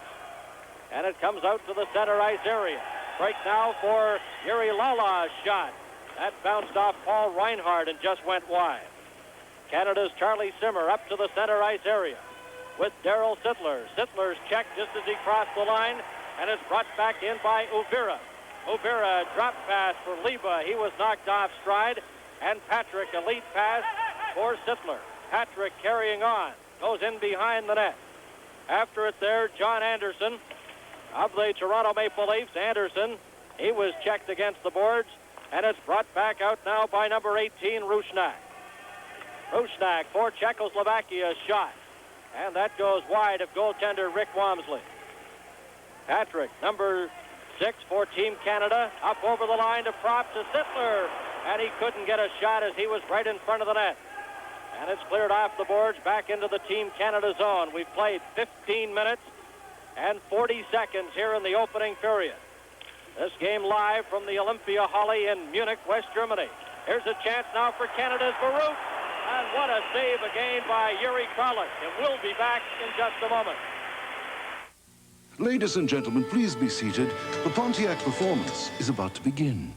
And it comes out to the center ice area. Break now for Yuri Lala's shot. That bounced off Paul Reinhardt and just went wide. Canada's Charlie Simmer up to the center ice area with Darryl Sittler. Sittler's checked just as he crossed the line, and it's brought back in by Uvira. Uvira drop pass for Liba. He was knocked off stride. And Patrick, a lead pass for Sittler. Patrick carrying on. Goes in behind the net. After it there, John Anderson of the Toronto Maple Leafs. Anderson, he was checked against the boards, and it's brought back out now by number 18, Rusnak. Rusnak for Czechoslovakia's shot. And that goes wide of goaltender Rick Walmsley. Patrick, number 6 for Team Canada, up over the line to Prop to Sittler. And he couldn't get a shot as he was right in front of the net. And it's cleared off the boards back into the Team Canada zone. We've played 15 minutes and 40 seconds here in the opening period. This game live from the Olympia Halle in Munich, West Germany. Here's a chance now for Canada's Baruch. And what a save again by Yuri Kralik. And we'll be back in just a moment. Ladies and gentlemen, please be seated. The Pontiac performance is about to begin.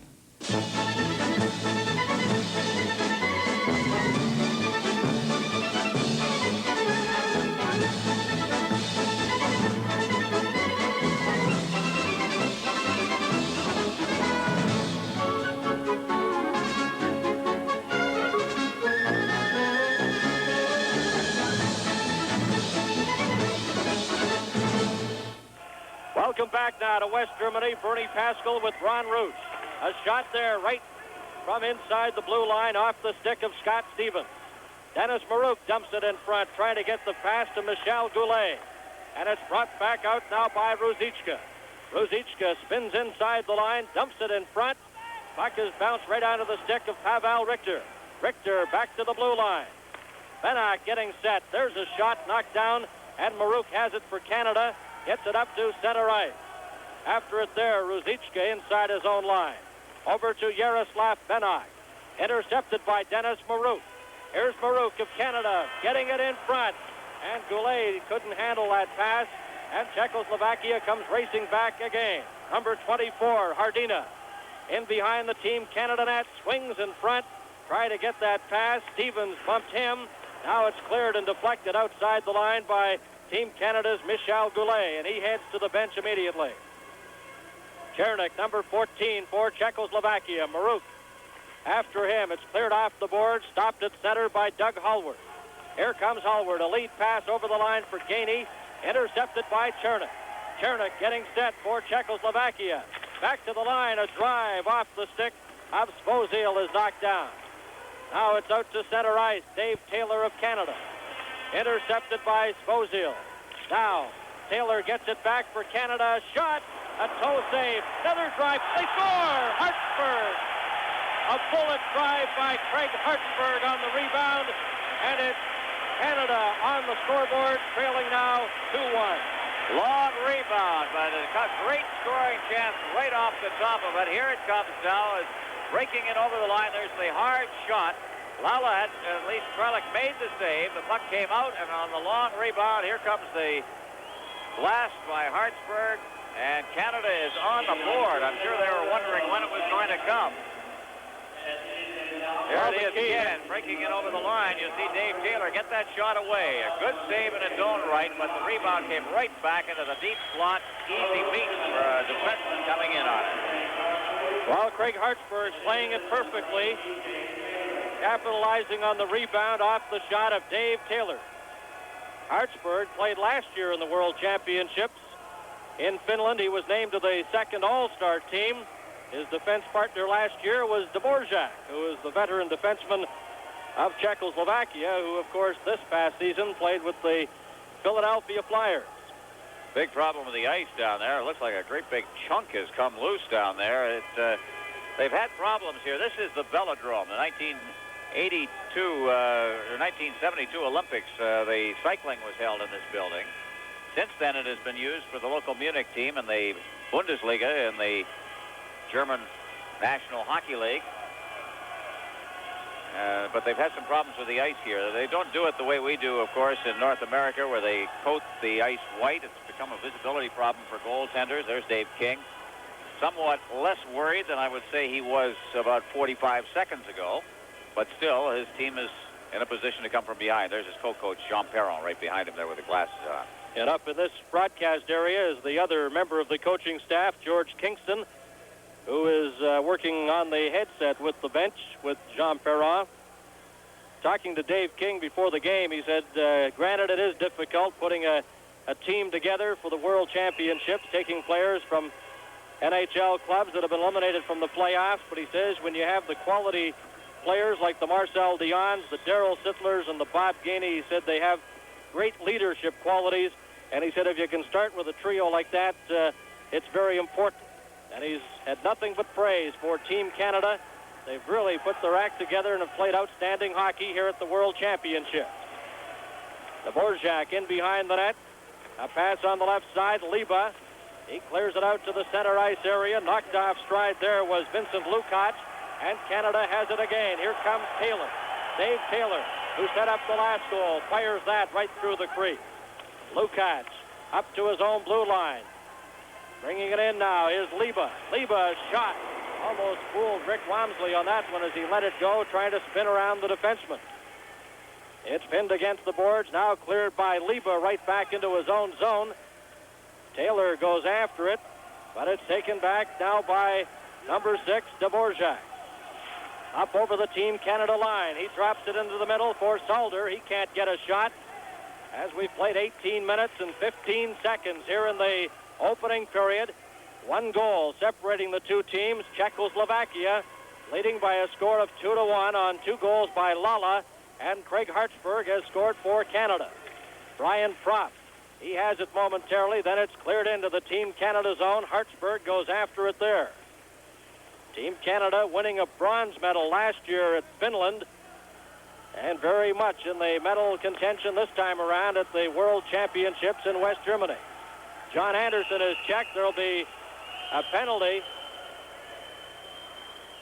Welcome back now to West Germany. Bernie Pascal with Ron Rouge. A shot there right from inside the blue line off the stick of Scott Stevens. Dennis Marouk dumps it in front, trying to get the pass to Michel Goulet. And it's brought back out now by Ruzicka. Ruzicka spins inside the line, dumps it in front. Puck is bounced right onto the stick of Pavel Richter. Richter back to the blue line. Benak getting set. There's a shot knocked down, and Marouk has it for Canada. Gets it up to center ice. After it there, Ruzicka inside his own line. Over to Yaroslav Benak. Intercepted by Dennis Marouk. Here's Marouk of Canada getting it in front. And Goulet couldn't handle that pass. And Czechoslovakia comes racing back again. Number 24, Hardina. In behind the Team Canada net. Swings in front. Try to get that pass. Stevens bumped him. Now it's cleared and deflected outside the line by Team Canada's Michel Goulet, and he heads to the bench immediately. Chernik, number 14 for Czechoslovakia. Marouk. After him, it's cleared off the board, stopped at center by Doug Hallward. Here comes Hallward, a lead pass over the line for Gainey, intercepted by Chernik. Chernik getting set for Czechoslovakia. Back to the line, a drive off the stick of Svozil is knocked down. Now it's out to center ice, Dave Taylor of Canada. Intercepted by Svozil. Now, Taylor gets it back for Canada. Shot, a toe save, another drive. They score! Hartsburg! A bullet drive by Craig Hartsburg on the rebound. And it's Canada on the scoreboard, trailing now 2-1. Long rebound, but a great scoring chance right off the top of it. Here it comes now. It's breaking it over the line. There's the hard shot. Lala had, at least Kralik made the save. The puck came out, and on the long rebound, here comes the blast by Hartsburg, and Canada is on the board. I'm sure they were wondering when it was going to come. There it is again, breaking it over the line. You see Dave Taylor get that shot away. A good save in its own right, but the rebound came right back into the deep slot. Easy beat for a defenseman coming in on it. Well, Craig Hartsburg playing it perfectly, capitalizing on the rebound off the shot of Dave Taylor. Hartsburg played last year in the World Championships in Finland. He was named to the second All-Star team. His defense partner last year was Dvorak, who is the veteran defenseman of Czechoslovakia, who, of course, this past season played with the Philadelphia Flyers. Big problem with the ice down there. It looks like a great big chunk has come loose down there. They've had problems here. This is the Velodrome, the 1972 Olympics. The cycling was held in this building. Since then, it has been used for the local Munich team and the Bundesliga and the German National Hockey League. But they've had some problems with the ice here. They don't do it the way we do, of course, in North America, where they coat the ice white. It's become a visibility problem for goaltenders. There's Dave King. Somewhat less worried than I would say he was about 45 seconds ago. But still, his team is in a position to come from behind. There's his co-coach, Jean Perron, right behind him there with the glasses on. And up in this broadcast area is the other member of the coaching staff, George Kingston, who is working on the headset with the bench with Jean Perron. Talking to Dave King before the game, he said, granted it is difficult putting a team together for the World Championships, taking players from NHL clubs that have been eliminated from the playoffs, but he says when you have the quality players like the Marcel Dionnes, the Darryl Sittlers, and the Bob Gainey, he said they have great leadership qualities, and he said if you can start with a trio like that, it's very important. And he's had nothing but praise for Team Canada. They've really put their act together and have played outstanding hockey here at the World Championships. Dvorak in behind the net. A pass on the left side. Liba. He clears it out to the center ice area. Knocked off stride there was Vincent Lukács. And Canada has it again. Here comes Taylor. Dave Taylor, who set up the last goal, fires that right through the crease. Lukács up to his own blue line. Bringing it in now is Liba. Liba's shot almost fooled Rick Wamsley on that one as he let it go, trying to spin around the defenseman. It's pinned against the boards, now cleared by Liba right back into his own zone. Taylor goes after it, but it's taken back now by number 6, Dvorak. Up over the Team Canada line. He drops it into the middle for Salder. He can't get a shot as we've played 18 minutes and 15 seconds here in the opening period. One goal separating the two teams. Czechoslovakia leading by a score of 2-1 on 2 goals by Lala, and Craig Hartsburg has scored for Canada. Brian Propp, he has it momentarily, then it's cleared into the Team Canada zone. Hartsburg goes after it there. Team Canada winning a bronze medal last year at Finland, and very much in the medal contention this time around at the World Championships in West Germany. John Anderson is checked. There'll be a penalty.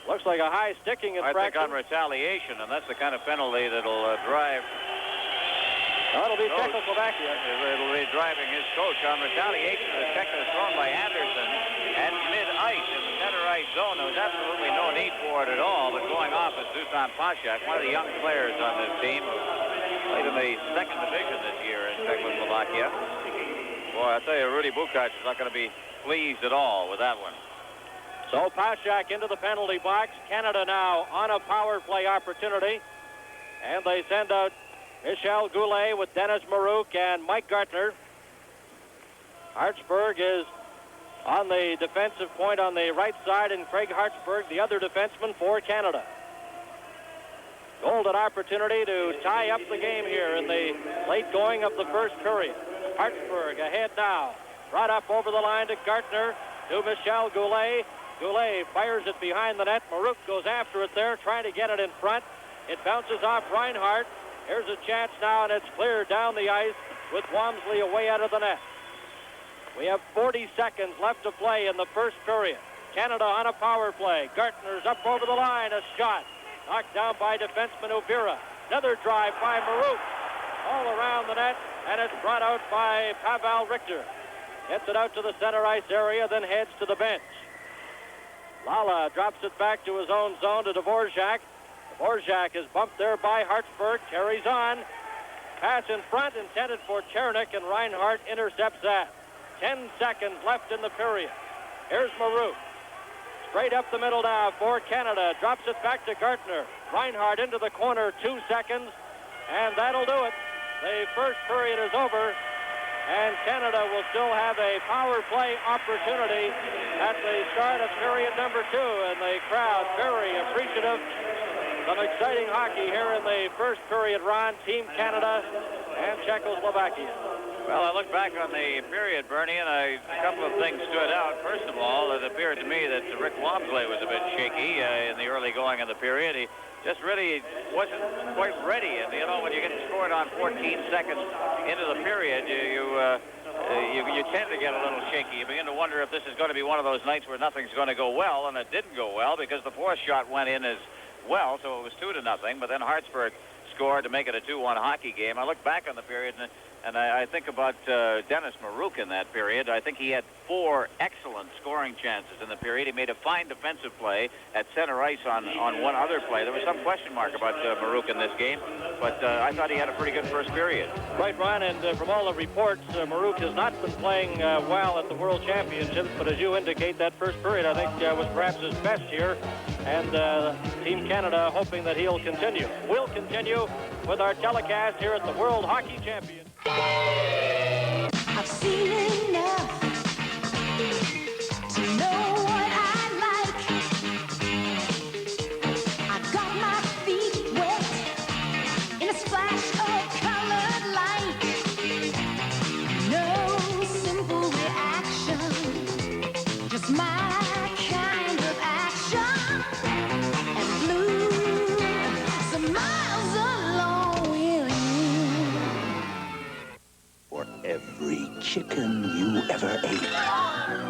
Looks like a high sticking infraction. I think on retaliation, and that's the kind of penalty that'll drive. That'll be Czechoslovakia. It'll be driving his coach on retaliation. The check is thrown by Anderson at mid-ice in the center ice zone. There was absolutely no need for it at all, but going off is Dusan Pashak, one of the young players on this team who played in the second division this year in Czechoslovakia. Boy, I tell you, Rudy Bukac is not going to be pleased at all with that one. So Pashak into the penalty box. Canada now on a power play opportunity. And they send out Michel Goulet with Dennis Marouk and Mike Gartner. Hartsburg is on the defensive point on the right side, and Craig Hartsburg, the other defenseman for Canada. Golden opportunity to tie up the game here in the late going of the first period. Hartsburg ahead now. Brought up over the line to Gartner, to Michel Goulet. Goulet fires it behind the net. Marouk goes after it there, trying to get it in front. It bounces off Reinhardt. Here's a chance now, and it's cleared down the ice with Wamsley away out of the net. We have 40 seconds left to play in the first period. Canada on a power play. Gartner's up over the line. A shot knocked down by defenseman Uvira. Another drive by Marouk. All around the net, and it's brought out by Pavel Richter. Gets it out to the center ice area, then heads to the bench. Lala drops it back to his own zone to Dvorak. Dvorak is bumped there by Hartsburg. Carries on. Pass in front, intended for Chernik, and Reinhardt intercepts that. 10 seconds left in the period. Here's Marouk. Straight up the middle now for Canada. Drops it back to Gartner. Reinhardt into the corner, 2 seconds, and that'll do it. The first period is over, and Canada will still have a power play opportunity at the start of period number 2, and the crowd very appreciative. Some exciting hockey here in the first period, Ron. Team Canada and Czechoslovakia. Well, I look back on the period, Bernie, and a couple of things stood out. First of all, it appeared to me that Rick Wamsley was a bit shaky in the early going of the period. He just really wasn't quite ready. And, you know, when you get scored on 14 seconds into the period, you tend to get a little shaky. You begin to wonder if this is going to be one of those nights where nothing's going to go well, and it didn't go well because the fourth shot went in as well, so it was 2-0. But then Hartsburg scored to make it a 2-1 hockey game. I look back on the period, and I think about Dennis Maruk in that period. I think he had 4 excellent scoring chances in the period. He made a fine defensive play at center ice on one other play. There was some question mark about Maruk in this game, but I thought he had a pretty good first period. Right, Ron, and from all the reports, Maruk has not been playing well at the World Championships, but as you indicate, that first period, I think, was perhaps his best here, and Team Canada hoping that he'll continue. We'll continue with our telecast here at the World Hockey Championships. I've seen enough to know what I like. I got my feet wet in a splash of colored light. No simple reaction, just my kind of action. And blue, some miles along with you. For every chicken you ever ate,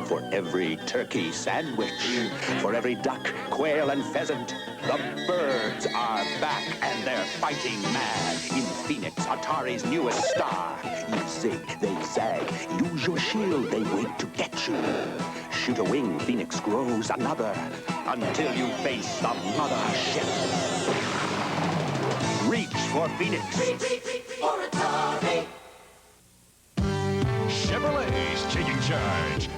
for every turkey sandwich, for every duck, quail, and pheasant, the birds are back and they're fighting mad in Phoenix, Atari's newest star. You zig, they zag. Use your shield, they wait to get you. Shoot a wing, Phoenix grows another until you face the mothership. Reach for Phoenix. Reach for Atari. Chevrolet's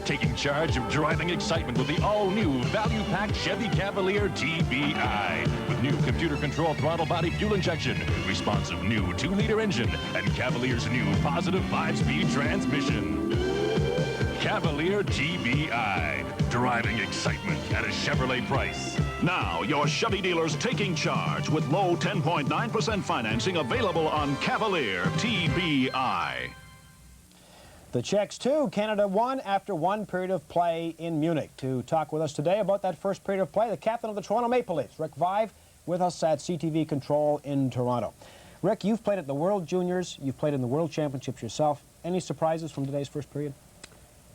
taking charge of driving excitement with the all-new value-packed Chevy Cavalier TBI. With new computer-controlled throttle body fuel injection, responsive new 2-liter engine, and Cavalier's new positive 5-speed transmission. Cavalier TBI, driving excitement at a Chevrolet price. Now, your Chevy dealers taking charge with low 10.9% financing available on Cavalier TBI. The Czechs 2, Canada 1 after one period of play in Munich. To talk with us today about that first period of play, the captain of the Toronto Maple Leafs, Rick Vive, with us at CTV Control in Toronto. Rick, you've played at the World Juniors, you've played in the World Championships yourself. Any surprises from today's first period?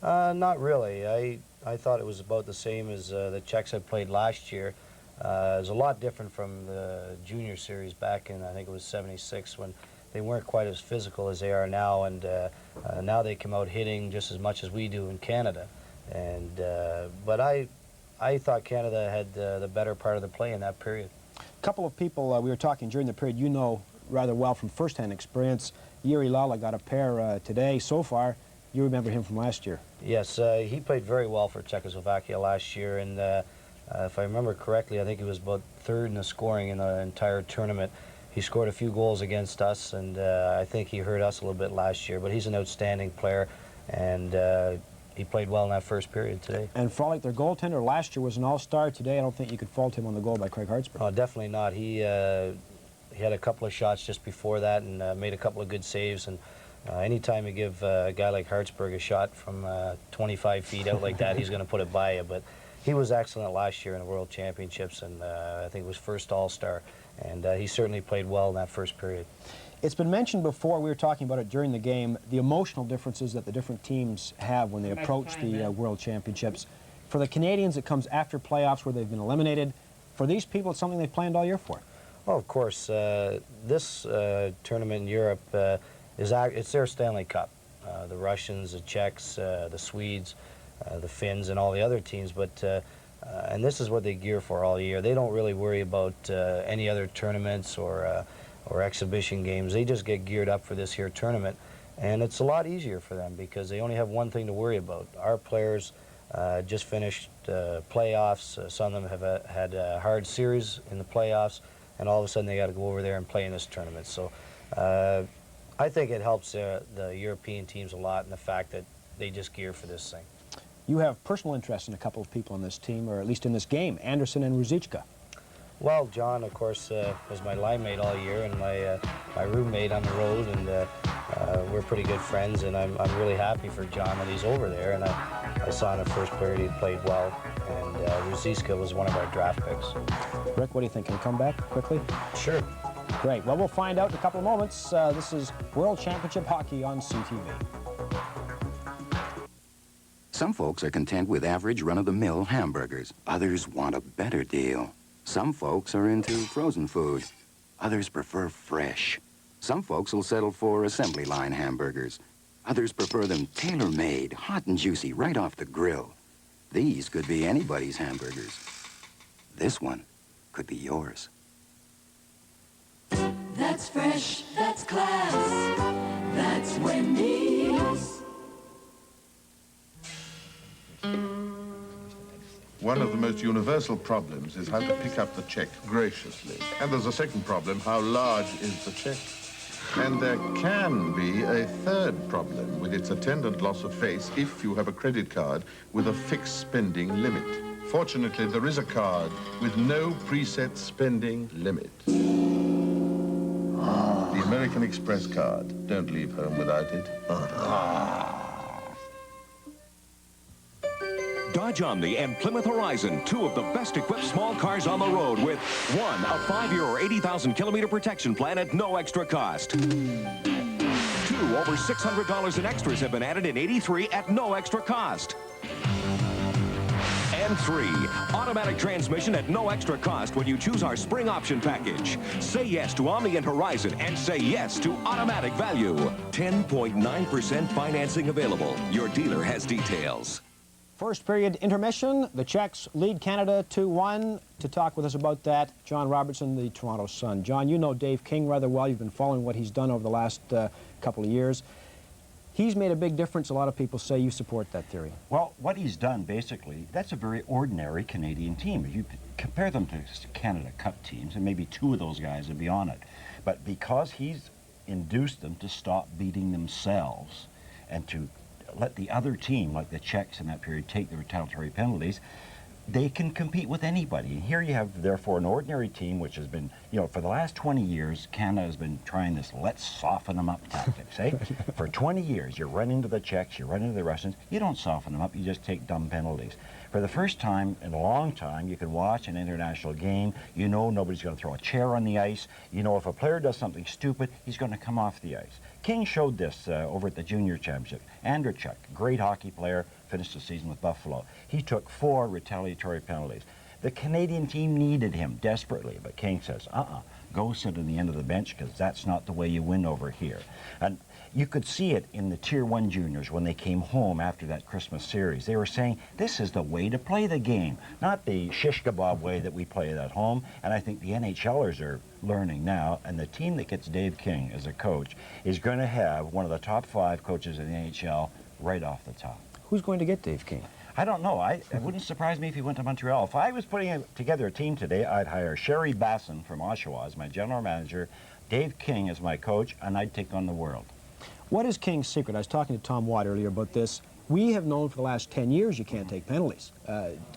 Not really. I thought it was about the same as the Czechs had played last year. It was a lot different from the junior series back in, I think it was '76, when they weren't quite as physical as they are now, and now they come out hitting just as much as we do in Canada. And but I thought Canada had the better part of the play in that period. A couple of people we were talking during the period you know rather well from first-hand experience. Yuri Lala got a pair today so far. You remember him from last year. Yes, he played very well for Czechoslovakia last year, and if I remember correctly, I think he was about 3rd in the scoring in the entire tournament. He scored a few goals against us, and I think he hurt us a little bit last year, but he's an outstanding player, and he played well in that first period today. And Frolic, their goaltender, last year was an all-star. Today, I don't think you could fault him on the goal by Craig Hartsburg. Oh, definitely not. He had a couple of shots just before that and made a couple of good saves, and anytime you give a guy like Hartsburg a shot from 25 feet out like that, he's going to put it by you. But he was excellent last year in the World Championships, and I think it was first all-star. And he certainly played well in that first period. It's been mentioned before, we were talking about it during the game, the emotional differences that the different teams have when they approach the World Championships. For the Canadians, it comes after playoffs where they've been eliminated. For these people, it's something they've planned all year for. Well, of course, this tournament in Europe, it's their Stanley Cup. The Russians, the Czechs, the Swedes, the Finns, and all the other teams, but and this is what they gear for all year. They don't really worry about any other tournaments or exhibition games. They just get geared up for this here tournament, and it's a lot easier for them because they only have one thing to worry about. Our players just finished playoffs. Some of them have had a hard series in the playoffs, and all of a sudden they got to go over there and play in this tournament. So I think it helps the European teams a lot in the fact that they just gear for this thing. You have personal interest in a couple of people in this team, or at least in this game, Anderson and Ruzicka. Well, John, of course, was my line mate all year and my roommate on the road, and we're pretty good friends, and I'm really happy for John that he's over there. And I saw in the first period he played well, and Ruzicka was one of our draft picks. Rick, what do you think? Can he come back quickly? Sure. Great. Well, we'll find out in a couple of moments. This is World Championship Hockey on CTV. Some folks are content with average run-of-the-mill hamburgers. Others want a better deal. Some folks are into frozen food. Others prefer fresh. Some folks will settle for assembly line hamburgers. Others prefer them tailor-made, hot and juicy, right off the grill. These could be anybody's hamburgers. This one could be yours. That's fresh, that's class, that's Wendy's. One of the most universal problems is how to pick up the check graciously. And there's a second problem, how large is the check? And there can be a third problem with its attendant loss of face if you have a credit card with a fixed spending limit. Fortunately, there is a card with no preset spending limit. The American Express card. Don't leave home without it. Dodge Omni and Plymouth Horizon, two of the best-equipped small cars on the road with one, a 5-year or 80,000-kilometer protection plan at no extra cost. 2, over $600 in extras have been added in 83 at no extra cost. And 3, automatic transmission at no extra cost when you choose our spring option package. Say yes to Omni and Horizon and say yes to automatic value. 10.9% financing available. Your dealer has details. First period intermission. The Czechs lead Canada 2-1. To talk with us about that, John Robertson, the Toronto Sun. John, you know Dave King rather well. You've been following what he's done over the last couple of years. He's made a big difference. A lot of people say you support that theory. Well, what he's done, basically, that's a very ordinary Canadian team. If you compare them to Canada Cup teams, and maybe 2 of those guys would be on it. But because he's induced them to stop beating themselves and to let the other team, like the Czechs in that period, take the retaliatory penalties, they can compete with anybody. And here you have, therefore, an ordinary team which has been, you know, for the last 20 years, Canada has been trying this let's soften them up tactics, eh? For 20 years, you run into the Czechs, you run into the Russians, you don't soften them up, you just take dumb penalties. For the first time in a long time, you can watch an international game, you know nobody's going to throw a chair on the ice, you know if a player does something stupid, he's going to come off the ice. King showed this over at the Junior Championship. Andrechuk, great hockey player, finished the season with Buffalo. He took 4 retaliatory penalties. The Canadian team needed him desperately, but King says, go sit on the end of the bench because that's not the way you win over here. And you could see it in the Tier 1 juniors when they came home after that Christmas series. They were saying, this is the way to play the game, not the shish kebab way that we play it at home. And I think the NHLers are learning now, and the team that gets Dave King as a coach is going to have one of the top 5 coaches in the NHL right off the top. Who's going to get Dave King? I don't know. It wouldn't surprise me if he went to Montreal. If I was putting together a team today, I'd hire Sherry Basson from Oshawa as my general manager, Dave King as my coach, and I'd take on the world. What is King's secret? I was talking to Tom Watt earlier about this. We have known for the last 10 years you can't take penalties.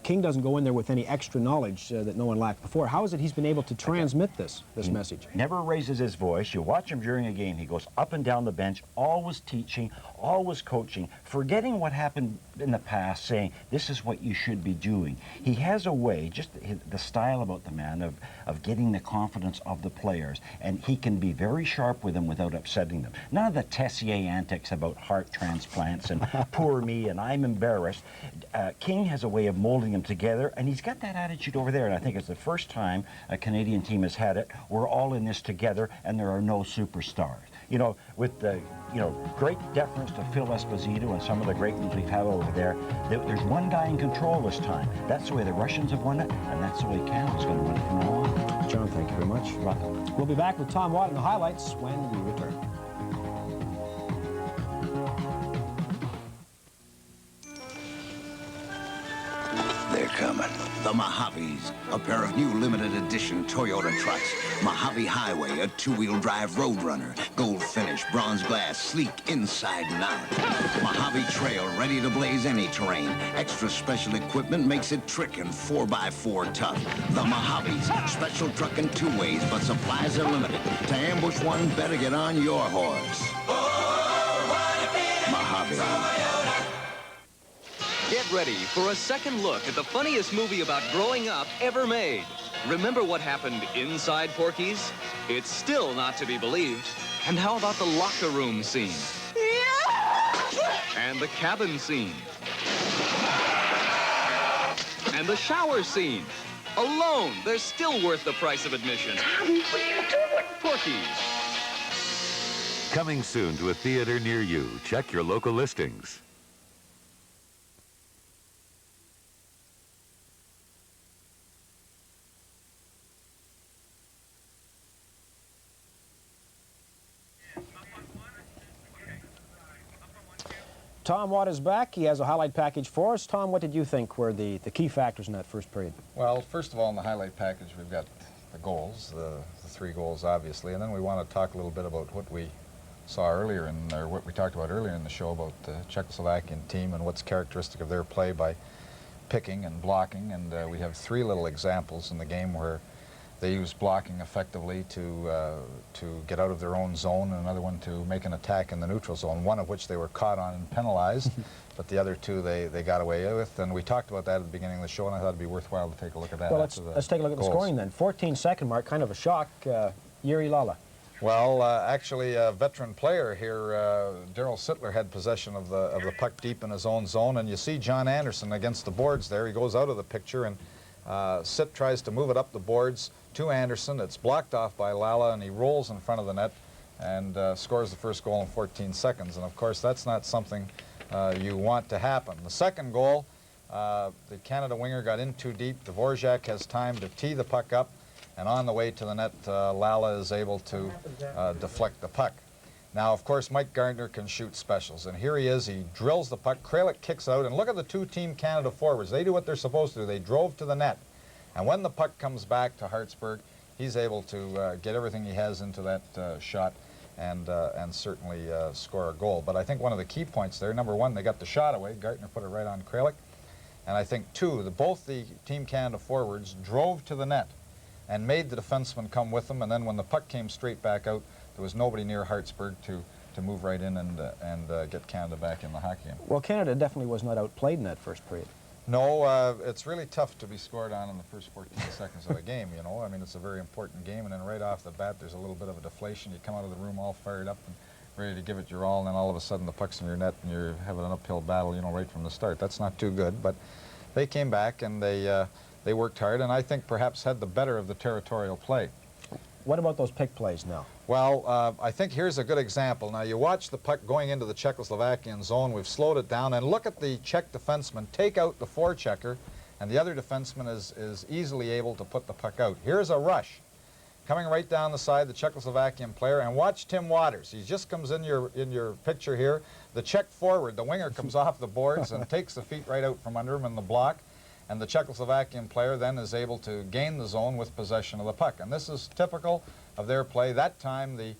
King doesn't go in there with any extra knowledge that no one lacked before. How is it he's been able to transmit this message? Never raises his voice. You watch him during a game. He goes up and down the bench, always teaching, always coaching, forgetting what happened in the past, saying, this is what you should be doing. He has a way, just the style about the man, of getting the confidence of the players, and he can be very sharp with them without upsetting them. None of the Tessier antics about heart transplants and poor me and I'm embarrassed. King has a way of molding them together, and he's got that attitude over there, and I think it's the first time a Canadian team has had it. We're all in this together, and there are no superstars. You know, with the, great deference to Phil Esposito and some of the great ones we've had over there, there's one guy in control this time. That's the way the Russians have won it, and that's the way Canada's going to win it from now on. John, thank you very much. You're welcome. We'll be back with Tom Watt and the highlights when we return. They're coming. The Mojaves, a pair of new limited edition Toyota trucks. Mojave Highway, a two-wheel drive Roadrunner. Gold finish, bronze glass, sleek inside and out. Mojave Trail, ready to blaze any terrain. Extra special equipment makes it trick and 4x4 tough. The Mojaves, special truck in two ways, but supplies are limited. To ambush one, better get on your horse. Mojave. Get ready for a second look at the funniest movie about growing up ever made. Remember what happened inside Porky's? It's still not to be believed. And how about the locker room scene? And the cabin scene? And the shower scene? Alone, they're still worth the price of admission. Tommy, what are you doing? Porky's. Coming soon to a theater near you. Check your local listings. Tom Watt is back. He has a highlight package for us. Tom, what did you think were the key factors in that first period? Well, first of all, in the highlight package, we've got the goals, the 3 goals, obviously, and then we want to talk a little bit about what we saw earlier, or what we talked about earlier in the show about the Czechoslovakian team and what's characteristic of their play by picking and blocking, and we have 3 little examples in the game where they used blocking effectively to get out of their own zone, and another one to make an attack in the neutral zone, one of which they were caught on and penalized, but the other 2 they got away with, and we talked about that at the beginning of the show, and I thought it'd be worthwhile to take a look at that. Well, let's take a look at the scoring then. 14-second mark, kind of a shock. Yuri Lala. Well, actually, a veteran player here, Daryl Sittler, had possession of the puck deep in his own zone, and you see John Anderson against the boards there. He goes out of the picture, and Sitt tries to move it up the boards to Anderson. It's blocked off by Lala, and he rolls in front of the net and scores the first goal in 14 seconds. And, of course, that's not something you want to happen. The second goal, the Canada winger got in too deep. Dvorak has time to tee the puck up, and on the way to the net, Lala is able to deflect the puck. Now, of course, Mike Gardner can shoot specials, and here he is. He drills the puck. Kralik kicks out, and look at the 2 Team Canada forwards. They do what they're supposed to do. They drove to the net. And when the puck comes back to Hartsburg, he's able to get everything he has into that shot and certainly score a goal. But I think one of the key points there, number 1, they got the shot away. Gartner put it right on Kralik. And I think, 2, both the Team Canada forwards drove to the net and made the defenseman come with them. And then when the puck came straight back out, there was nobody near Hartsburg to move right in and get Canada back in the hockey game. Well, Canada definitely was not outplayed in that first period. No, it's really tough to be scored on in the first 14 seconds of a game, you know. I mean, it's a very important game, and then right off the bat, there's a little bit of a deflation. You come out of the room all fired up and ready to give it your all, and then all of a sudden the puck's in your net, and you're having an uphill battle, you know, right from the start. That's not too good, but they came back, and they worked hard, and I think perhaps had the better of the territorial play. What about those pick plays now? Well, I think here's a good example. Now, you watch the puck going into the Czechoslovakian zone. We've slowed it down, and look at the Czech defenseman take out the forechecker, and the other defenseman is easily able to put the puck out. Here's a rush. Coming right down the side, the Czechoslovakian player, and watch Tim Waters. He just comes in your picture here. The Czech forward, the winger, comes off the boards and takes the feet right out from under him in the block. And the Czechoslovakian player then is able to gain the zone with possession of the puck. And this is typical of their play. That time, the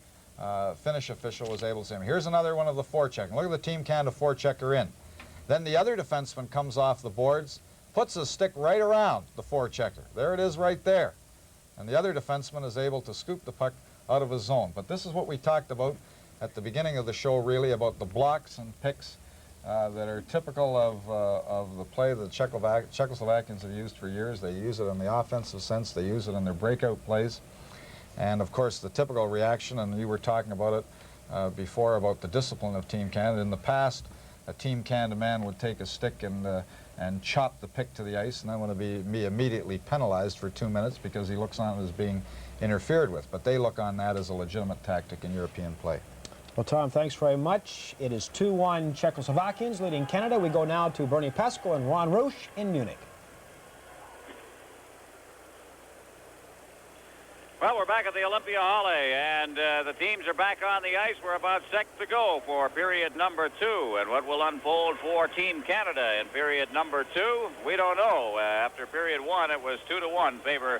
Finnish official was able to say, here's another one of the forechecking. Look at the Team Canada forechecker in. Then the other defenseman comes off the boards, puts his stick right around the forechecker. There it is right there. And the other defenseman is able to scoop the puck out of his zone. But this is what we talked about at the beginning of the show, really, about the blocks and picks that are typical of the play that the Czechoslovakians have used for years. They use it in the offensive sense. They use it in their breakout plays. And, of course, the typical reaction, and you were talking about it before, about the discipline of Team Canada. In the past, a Team Canada man would take a stick and chop the pick to the ice, and then would be immediately penalized for 2 minutes because he looks on it as being interfered with. But they look on that as a legitimate tactic in European play. Well, Tom, thanks very much. It is 2-1 Czechoslovakians leading Canada. We go now to Bernie Pascal and Ron Roush in Munich. Well, we're back at the Olympia Halle, and the teams are back on the ice. We're about set to go for period number 2. And what will unfold for Team Canada in period number 2, we don't know. After period 1, it was 2-1 favor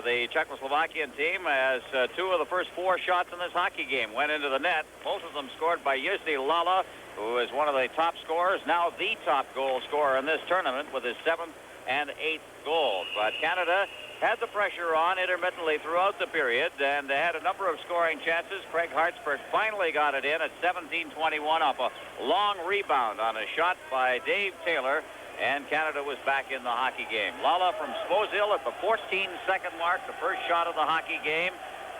the Czechoslovakian team, as 2 of the first 4 shots in this hockey game went into the net. Both of them scored by Jussi Lala, who is one of the top scorers, now the top goal scorer in this tournament with his 7th and 8th goals. But Canada had the pressure on intermittently throughout the period, and they had a number of scoring chances. Craig Hartsburg finally got it in at 17:21 off a long rebound on a shot by Dave Taylor, and Canada was back in the hockey game. Lala from Svozil at the 14-second mark, the first shot of the hockey game,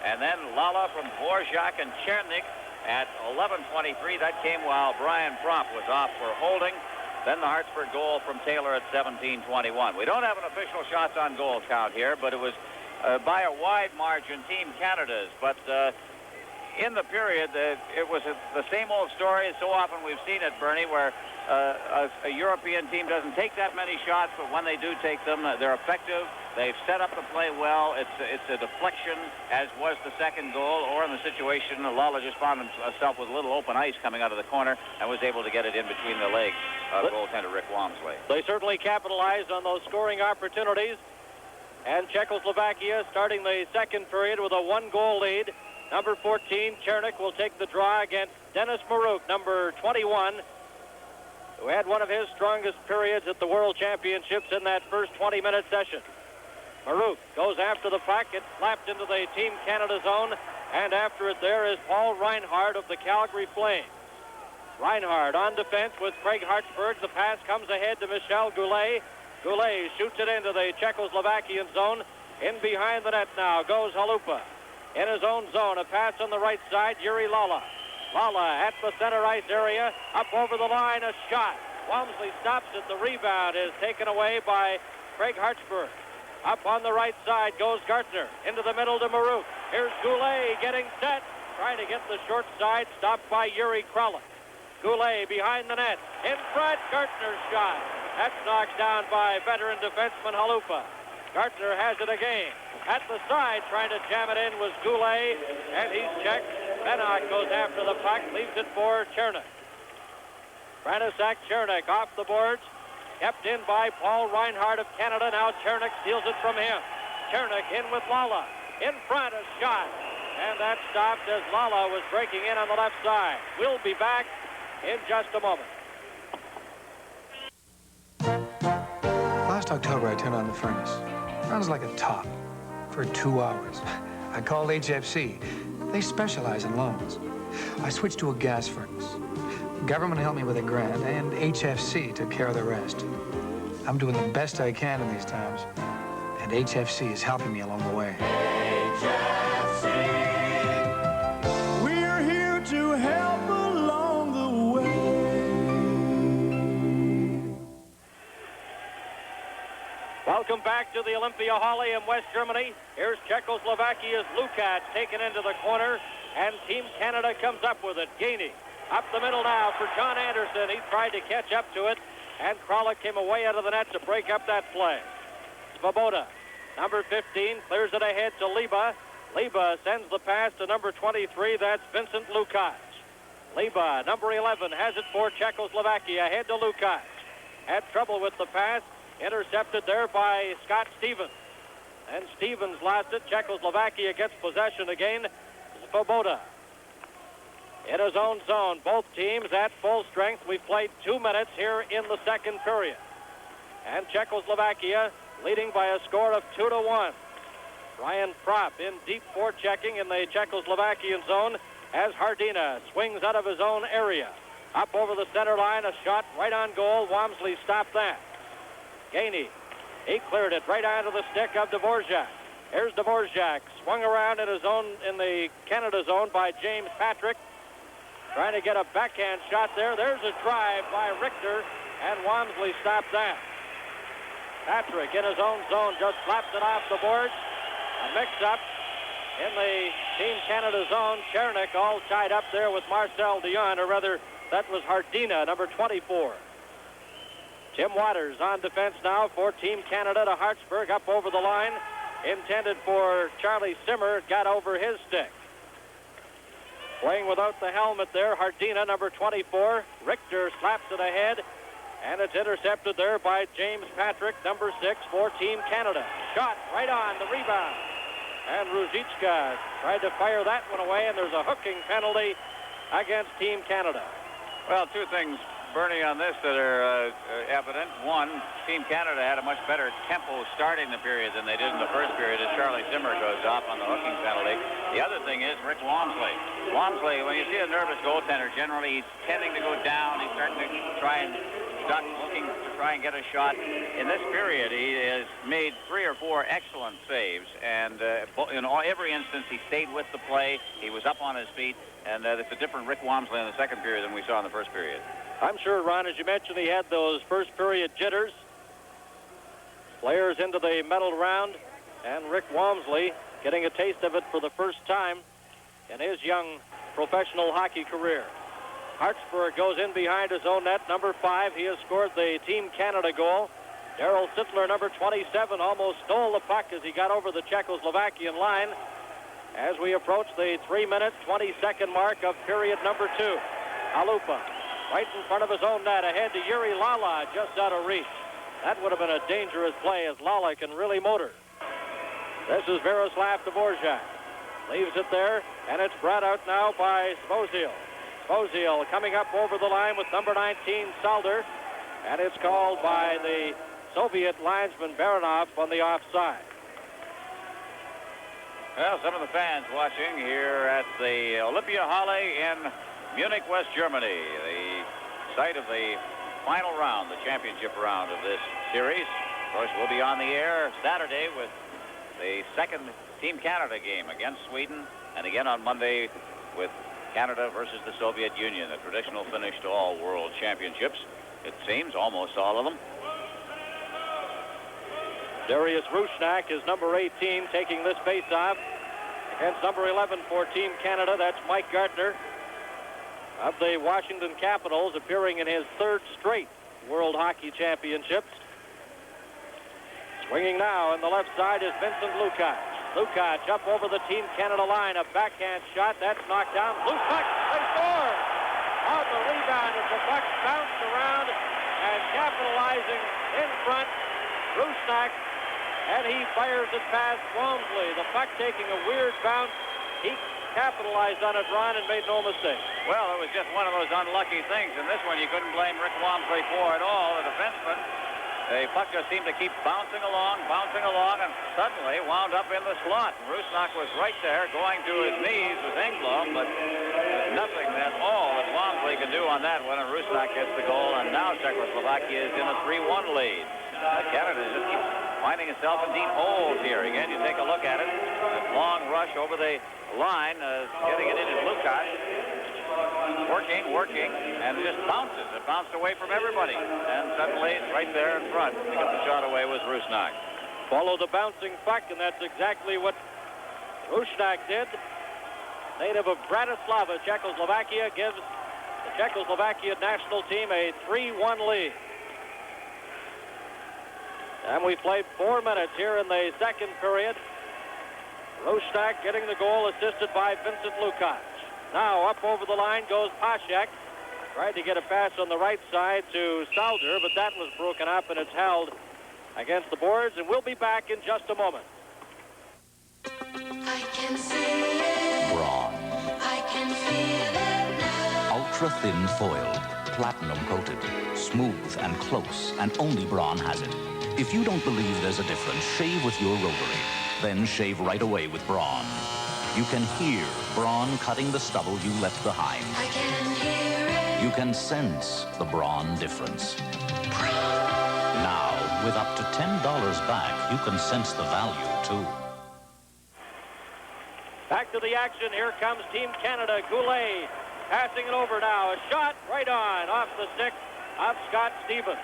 and then Lala from Dvorak and Chernik at 11:23. That came while Brian Propp was off for holding. Then the Hartsburg goal from Taylor at 17:21. We don't have an official shots on goal count here, but it was by a wide margin Team Canada's. But in the period, it was the same old story. So often we've seen it, Bernie, where a European team doesn't take that many shots, but when they do take them, they're effective. They've set up the play well. It's a deflection, as was the second goal, or in the situation, Lala just found himself with a little open ice coming out of the corner and was able to get it in between the legs of goaltender Rick Walmsley. They certainly capitalized on those scoring opportunities. And Czechoslovakia starting the second period with a 1-goal lead. Number 14, Chernik, will take the draw against Denis Maruk, number 21, who had one of his strongest periods at the World Championships in that first 20-minute session. Maruk goes after the puck. It's slapped into the Team Canada zone, and after it there is Paul Reinhardt of the Calgary Flames. Reinhardt on defense with Craig Hartsburg. The pass comes ahead to Michel Goulet. Goulet shoots it into the Czechoslovakian zone. In behind the net now goes Halupa. In his own zone, a pass on the right side, Yuri Lala. Lala at the center ice area, up over the line, a shot. Walmsley stops it. The rebound is taken away by Craig Hartsburg. Up on the right side goes Gartner. Into the middle to Maruk. Here's Goulet getting set. Trying to get the short side, stopped by Yuri Kralik. Goulet behind the net. In front, Gartner's shot. That's knocked down by veteran defenseman Halupa. Gartner has it again. At the side, trying to jam it in was Goulet, and he's checked. Bennock goes after the puck, leaves it for Chernik. Branislav Chernik off the boards, kept in by Paul Reinhardt of Canada. Now Chernik steals it from him. Chernik in with Lala. In front, a shot. And that stopped as Lala was breaking in on the left side. We'll be back in just a moment. Last October, I turned on the furnace. Runs like a top for 2 hours. I called HFC. They specialize in loans. I switched to a gas furnace. Government helped me with a grant, and HFC took care of the rest. I'm doing the best I can in these times, and HFC is helping me along the way. HFC, we're here to help along the way. Welcome back to the Olympia Halle in West Germany. Here's Czechoslovakia's Lukács taken into the corner, and Team Canada comes up with it. Gainey up the middle now for John Anderson. He tried to catch up to it, and Kralik came away out of the net to break up that play. Svoboda, number 15, clears it ahead to Liba. Liba sends the pass to number 23. That's Vincent Lukács. Liba, number 11, has it for Czechoslovakia. Ahead to Lukács. Had trouble with the pass. Intercepted there by Scott Stevens. And Stevens lost it. Czechoslovakia gets possession again. Svoboda in his own zone. Both teams at full strength. We've played 2 minutes here in the second period. And Czechoslovakia leading by a score of 2-1. Brian Propp in deep forechecking in the Czechoslovakian zone as Hardina swings out of his own area. Up over the center line, a shot right on goal. Walmsley stopped that. Gainey, he cleared it right onto the stick of Dvorak. Here's Dvorak, swung around in his own, in the Canada zone by James Patrick. Trying to get a backhand shot there. There's a drive by Richter, and Walmsley stopped that. Patrick in his own zone just slaps it off the boards. A mix-up in the Team Canada zone. Chernik all tied up there with Marcel Dion, or rather, that was Hardina, number 24. Tim Waters on defense now for Team Canada to Hartsburg up over the line. intended for Charlie Simmer got over his stick. Playing without the helmet there, Hardina, number 24. Richter slaps it ahead, and it's intercepted there by James Patrick, number 6 for Team Canada. Shot right on the rebound. And Ruzicka tried to fire that one away, and there's a hooking penalty against Team Canada. Well, two things, Bernie, on this that are evident. One, Team Canada had a much better tempo starting the period than they did in the first period as Charlie Simmer goes off on the hooking penalty. The other thing is Rick Walmsley. Walmsley, when you see a nervous goaltender, generally he's tending to go down. He's starting to try and duck, looking to try and get a shot. In this period, he has made 3 or 4 excellent saves, and in every instance, he stayed with the play. He was up on his feet, and it's a different Rick Walmsley in the second period than we saw in the first period. I'm sure, Ron, as you mentioned, he had those first period jitters. Players into the medal round, and Rick Walmsley getting a taste of it for the first time in his young professional hockey career. Hartsburg goes in behind his own net, number 5. He has scored the Team Canada goal. Darryl Sittler, number 27, almost stole the puck as he got over the Czechoslovakian line as we approach the 3-minute, 20-second mark of period number 2. Alupa right in front of his own net, ahead to Yuri Lala, just out of reach. That would have been a dangerous play as Lala can really motor. This is Miroslav Dvorak. Leaves it there, and it's brought out now by Svozil. Svozil coming up over the line with number 19, Salder, and it's called by the Soviet linesman Baranov on the offside. Well, some of the fans watching here at the Olympia Halle in Munich, West Germany, the site of the final round, the championship round of this series. Of course, we'll be on the air Saturday with the second Team Canada game against Sweden, and again on Monday with Canada versus the Soviet Union, a traditional finish to all world championships. It seems, almost all of them. Darius Rusnak is number 18, taking this face-off against number 11 for Team Canada. That's Mike Gardner of the Washington Capitals, appearing in his 3rd straight World Hockey Championships. Swinging now on the left side is Vincent Lukács. Lukács up over the Team Canada line. A backhand shot. That's knocked down. Lukács, they score! On the rebound as the puck bounced around and capitalizing in front, Rusnak, and he fires it past Walmsley. The puck taking a weird bounce. He capitalized on it, Ron, and made no mistake. Well, it was just one of those unlucky things, and this one you couldn't blame Rick Walmsley for at all, the defenseman. The puck just seemed to keep bouncing along, and suddenly wound up in the slot. Rusnak was right there, going to his knees with Engblom, but there's nothing at all that Walmsley could do on that one, and Rusnak gets the goal, and now Czechoslovakia is in a 3-1 lead. Canada just keeps finding itself in deep holes here. Again, you take a look at it. That long rush over the line, getting it in is Lukács. Working, and it just bounces. It bounced away from everybody. And suddenly, right there in front, to get the shot away was Rusnak. Follow the bouncing puck, and that's exactly what Rusnak did. Native of Bratislava, Czechoslovakia, gives the Czechoslovakia national team a 3-1 lead. And we played 4 minutes here in the second period. Rusnak getting the goal, assisted by Vincent Lukács. Now up over the line goes Pashek. Tried to get a pass on the right side to Salder, but that was broken up, and it's held against the boards, and we'll be back in just a moment. I can see it. Braun. I can feel it now. Ultra thin foil, platinum coated, smooth and close, and only Braun has it. If you don't believe there's a difference, shave with your rotary. Then shave right away with Braun. You can hear Braun cutting the stubble you left behind. I can hear it. You can sense the Braun difference. Now, with up to $10 back, you can sense the value, too. Back to the action. Here comes Team Canada. Goulet passing it over now. A shot right on off the stick of Scott Stevens.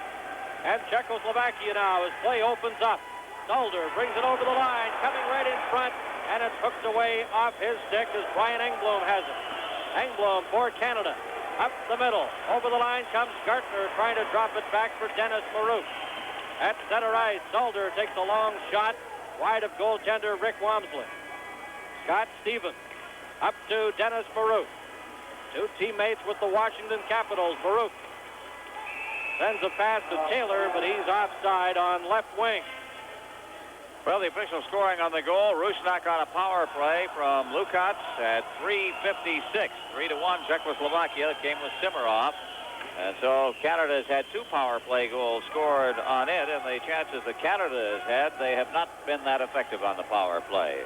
And Czechoslovakia now as play opens up. Salder brings it over the line, coming right in front, and it's hooked away off his stick as Brian Engblom has it. Engblom for Canada. Up the middle. Over the line comes Gartner trying to drop it back for Dennis Marouk. At center ice, Salder takes a long shot, wide of goaltender Rick Wamsley. Scott Stevens up to Dennis Baruch. Two teammates with the Washington Capitals. Baruch sends a pass to Taylor, but he's offside on left wing. Well, the official scoring on the goal, Rusnak on a power play from Lukacs at 3:56. 3-1 Czechoslovakia. The game was Simmerov. And so Canada has had two power play goals scored on it, and the chances that Canada has had, they have not been that effective on the power play.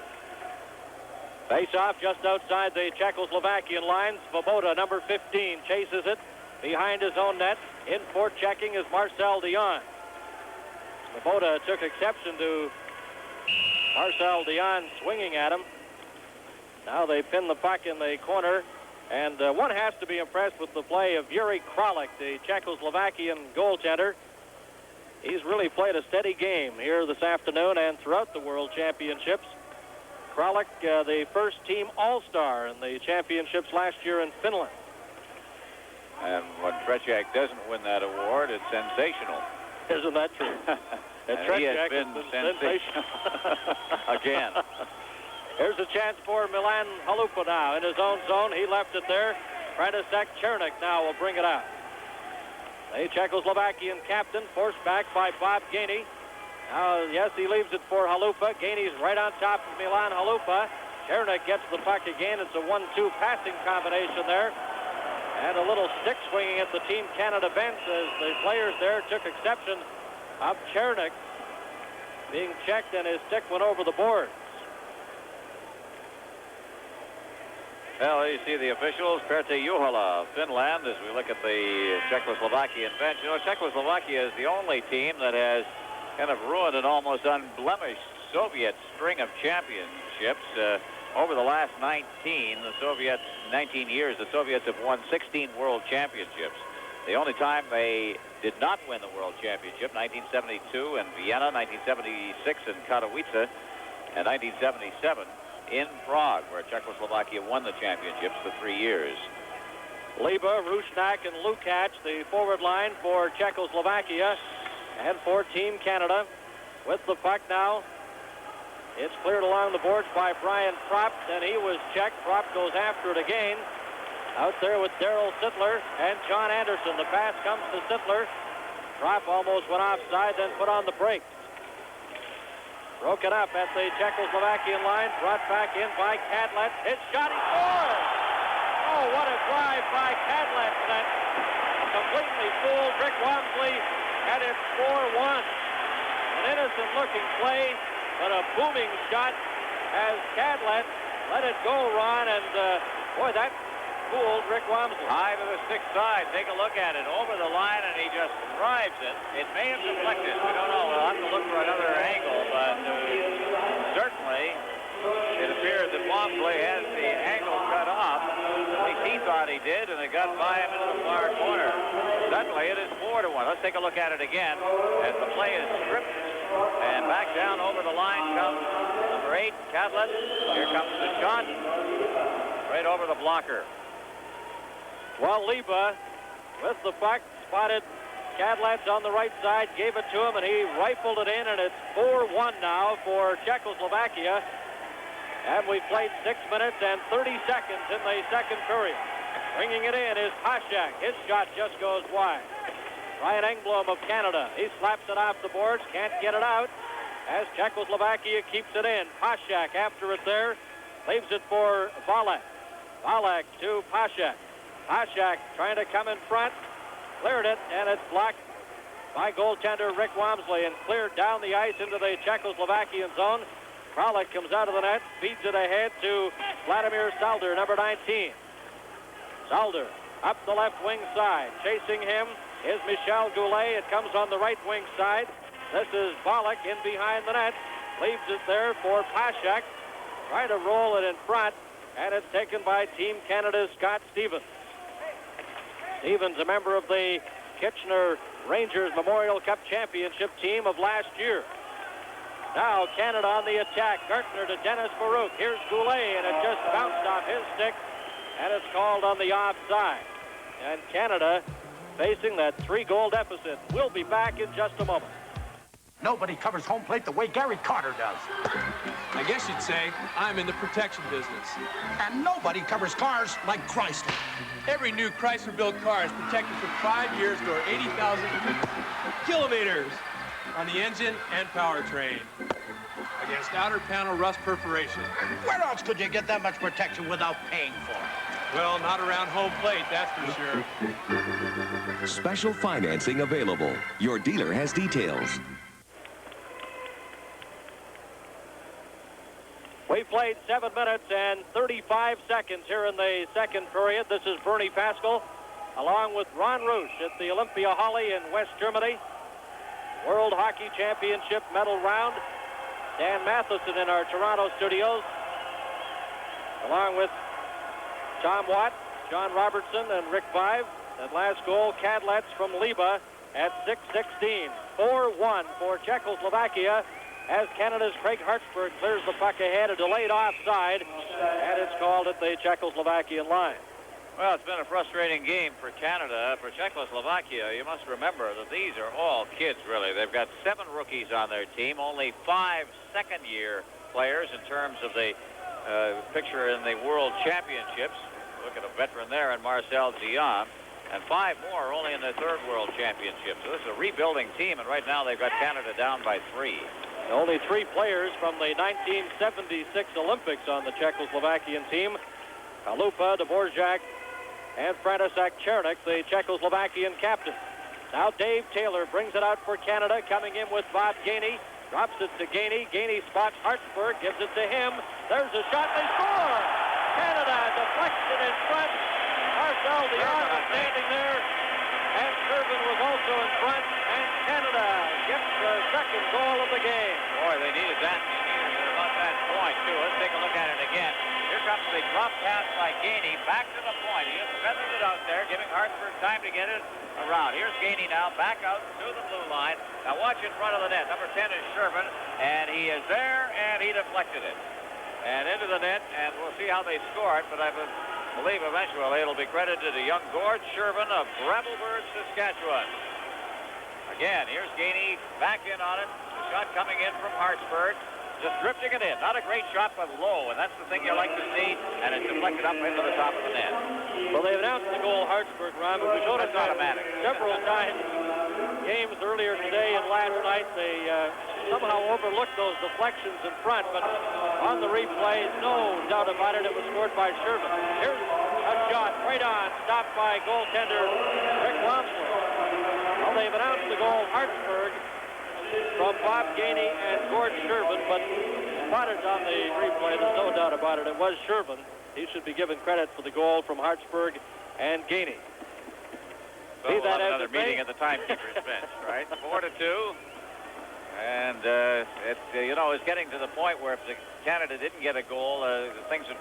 Face-off just outside the Czechoslovakian lines. Svoboda, number 15, chases it behind his own net. In for checking is Marcel Dion. Svoboda took exception to Marcel Dion swinging at him. Now they pin the puck in the corner, and one has to be impressed with the play of Yuri Kralik, the Czechoslovakian goaltender. He's really played a steady game here this afternoon and throughout the World Championships. Kralik, the first team all-star in the championships last year in Finland. And when Tretiak doesn't win that award, it's sensational. Isn't that true? And he has been sensational again. Here's a chance for Milan Halupa now in his own zone. He left it there. Radosek Chernik now will bring it out. The Czechoslovakian captain forced back by Bob Gainey. Now, yes, he leaves it for Halupa. Gainey's right on top of Milan Halupa. Chernik gets the puck again. It's a 1-2 passing combination there. And a little stick swinging at the Team Canada bench as the players there took exception of Chernik being checked, and his stick went over the boards. Well, you see the officials, Pertti Juhala of Finland, as we look at the Czechoslovakian bench. You know, Czechoslovakia is the only team that has kind of ruined an almost unblemished Soviet string of championships. Over the last 19 years, the Soviets have won 16 world championships. The only time they did not win the world championship, 1972 in Vienna, 1976 in Katowice, and 1977 in Prague, where Czechoslovakia won the championships for 3 years. Liba, Rusnak, and Lukacs, the forward line for Czechoslovakia and for Team Canada. With the puck now, it's cleared along the boards by Brian Propp, and he was checked. Propp goes after it again. Out there with Daryl Sittler and John Anderson. The pass comes to Sittler. Propp almost went offside, then put on the brakes. Broken up at the Czechoslovakian line, brought back in by Kadlec. His shot, he scores! Oh, what a drive by Kadlec that completely fooled Rick Wamsley, and it's 4-1. An innocent-looking play, but a booming shot as Kadlec let it go, Ron, and boy, that fooled Rick Wamsley. High to the stick side. Take a look at it. Over the line, and he just drives it. It may have deflected. We don't know. We'll have to look for another angle, but certainly it appears that Wamsley has the angle cut off. At least he thought he did, and it got by him into the far corner. Suddenly, it is 4-1. Let's take a look at it again as the play is stripped. And back down over the line comes number 8, Kadlec. Here comes the shot. Right over the blocker. Well, Liba, with the puck, spotted Kadlec on the right side, gave it to him, and he rifled it in, and it's 4-1 now for Czechoslovakia. And we've played 6 minutes and 30 seconds in the second period. Bringing it in is Hashak. His shot just goes wide. Ryan Engblom of Canada. He slaps it off the boards, can't get it out, as Czechoslovakia keeps it in. Hashak after it there, leaves it for Valek. Valek to Hashak. Hashak trying to come in front, cleared it, and it's blocked by goaltender Rick Wamsley and cleared down the ice into the Czechoslovakian zone. Kralik comes out of the net, feeds it ahead to Vladimir Salder, number 19. Salder up the left wing side. Chasing him is Michel Goulet. It comes on the right wing side. This is Valek in behind the net. Leaves it there for Pashak. Trying to roll it in front, and it's taken by Team Canada's Scott Stevens. Stevens, a member of the Kitchener Rangers Memorial Cup Championship team of last year. Now Canada on the attack. Gartner to Dennis Baruch. Here's Goulet, and it just bounced off his stick, and it's called on the offside. And Canada facing that 3-goal deficit. We'll be back in just a moment. Nobody covers home plate the way Gary Carter does. I guess you'd say I'm in the protection business. And nobody covers cars like Chrysler. Every new Chrysler-built car is protected for 5 years or 80,000 kilometers on the engine and powertrain against outer panel rust perforation. Where else could you get that much protection without paying for it? Well, not around home plate, that's for sure. Special financing available. Your dealer has details. We played 7 minutes and 35 seconds here in the second period. This is Bernie Pascal, along with Ron Roosh at the Olympia Halle in West Germany. World Hockey Championship medal round. Dan Matheson in our Toronto studios, along with Tom Watt, John Robertson, and Rick Vive. That last goal, Kadlec from Liba at 6:16. 4-1 for Czechoslovakia as Canada's Craig Hartsburg clears the puck ahead, a delayed offside, and it's called at the Czechoslovakian line. Well, it's been a frustrating game for Canada. For Czechoslovakia, you must remember that these are all kids, really. They've got 7 rookies on their team, only 5 second-year players in terms of the picture in the World Championships. Look at a veteran there in Marcel Dion. And 5 more only in the 3rd World Championship. So this is a rebuilding team, and right now they've got Canada down by 3. Only 3 players from the 1976 Olympics on the Czechoslovakian team. Kalupa, Dvorak, and František Černík, the Czechoslovakian captain. Now Dave Taylor brings it out for Canada, coming in with Bob Gainey. Drops it to Gainey. Gainey spots Hartsburg, gives it to him. There's a shot, they score! Canada deflection in front. Marcel Dion was standing there, and Shervin was also in front, and Canada gets the second goal of the game. Boy, they needed that. They needed it about that point, too. Let's take a look at it again. Here comes the drop pass by Gainey, back to the point. He has feathered it out there, giving Hartsburg time to get it around. Here's Gainey now, back out to the blue line. Now watch in front of the net. Number 10 is Shervin, and he is there, and he deflected it. And into the net, and we'll see how they score it, but I believe eventually it'll be credited to young Gord Shervin of Gravelburg, Saskatchewan. Again, here's Gainey back in on it. The shot coming in from Hartsburg. Just drifting it in. Not a great shot, but low, and that's the thing you like to see, and it's deflected up into the top of the net. Well, they've announced the goal, Hartsburg, Ron, but we showed it automatic. Several times. Games earlier today and last night, they somehow overlooked those deflections in front, but on the replay, no doubt about it, it was scored by Shervin. Here's a shot right on, stopped by goaltender Rick Wamsley. Well, they've announced the goal, Hartsburg, from Bob Gainey and Gord Shervin, but spotted on the replay, there's no doubt about it, it was Shervin. He should be given credit for the goal from Hartsburg and Gainey. So we'll have another meeting at the timekeeper's bench, right? 4-2. And it's getting to the point where if Canada didn't get a goal, things would,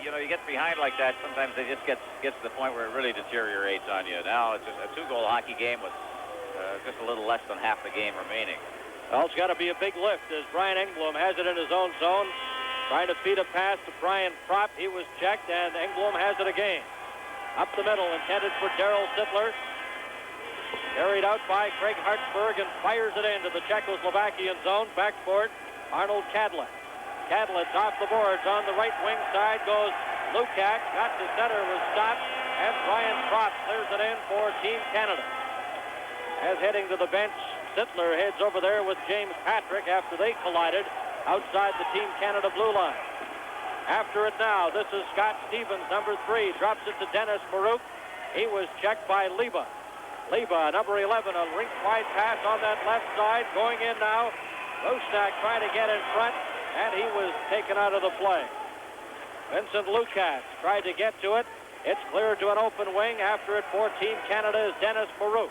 you get behind like that, sometimes it just gets to the point where it really deteriorates on you. Now it's just a 2-goal hockey game with just a little less than half the game remaining. Well, it's got to be a big lift as Brian Engblom has it in his own zone. Trying to feed a pass to Brian Propp. He was checked, and Engblom has it again. Up the middle, intended for Darryl Sittler. Carried out by Craig Hartsburg and fires it into the Czechoslovakian zone. Back for it, Arnold Kadlec. Kadlec's off the boards. On the right wing side goes Lukács. Got to center, was stopped, and Brian Propp clears it in for Team Canada. As heading to the bench, Sittler heads over there with James Patrick after they collided outside the Team Canada blue line. After it now, this is Scott Stevens, number 3, drops it to Dennis Maruk. He was checked by Liba. Liba, number 11, a rink-wide pass on that left side. Going in now, Rusnak trying to get in front, and he was taken out of the play. Vincent Lukács tried to get to it. It's cleared to an open wing. After it for Team Canada is Dennis Maruk.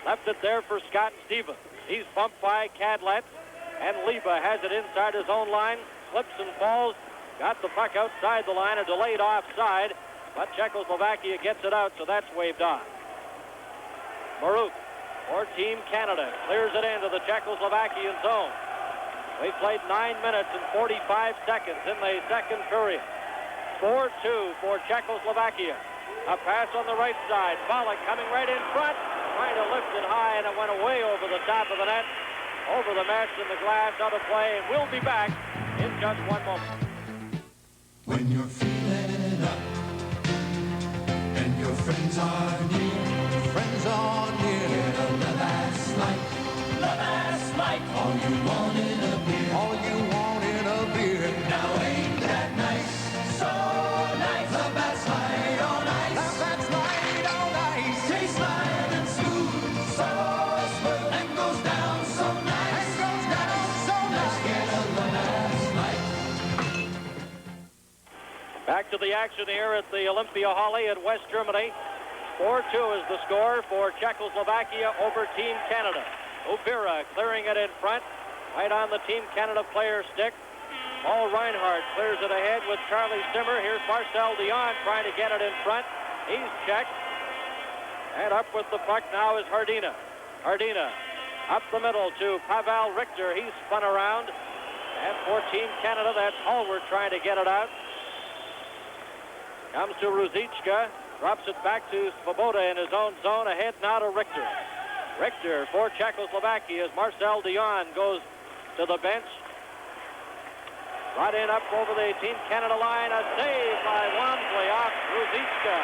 Left it there for Scott Stevens. He's bumped by Kadlec, and Liba has it inside his own line. Slips and falls. Got the puck outside the line, a delayed offside, but Czechoslovakia gets it out, so that's waved on. Maruk for Team Canada clears it into the Czechoslovakian zone. We played 9 minutes and 45 seconds in the second period. 4-2 for Czechoslovakia. A pass on the right side. Pollock coming right in front, trying to lift it high, and it went away over the top of the net. over the mesh and the glass out of play, and we'll be back in just one moment. When you're feeling up and your friends are near, get a Love Ass Light. Love Ass Light. All you want in a beer. All you want in a beer. Now ain't that nice? So nice. Love Ass Light on ice. Love Ass Light on ice. Tastes light and smooth. So smooth. And goes down so nice. And goes down so nice. Get a Love Ass Light. Back to the action here at the Olympia Halle in West Germany. 4-2 is the score for Czechoslovakia over Team Canada. Upira clearing it in front, right on the Team Canada player stick. Paul Reinhardt clears it ahead with Charlie Simmer. Here's Marcel Dion trying to get it in front. He's checked. And up with the puck now is Hardina. Hardina up the middle to Pavel Richter. He's spun around. And for Team Canada, that's Hallward trying to get it out. Comes to Ruzicka. Drops it back to Svoboda in his own zone. Ahead now to Richter. Richter for Czechoslovakia as Marcel Dion goes to the bench. Right in up over the Team Canada line. A save by Wamsley off Ruzicka.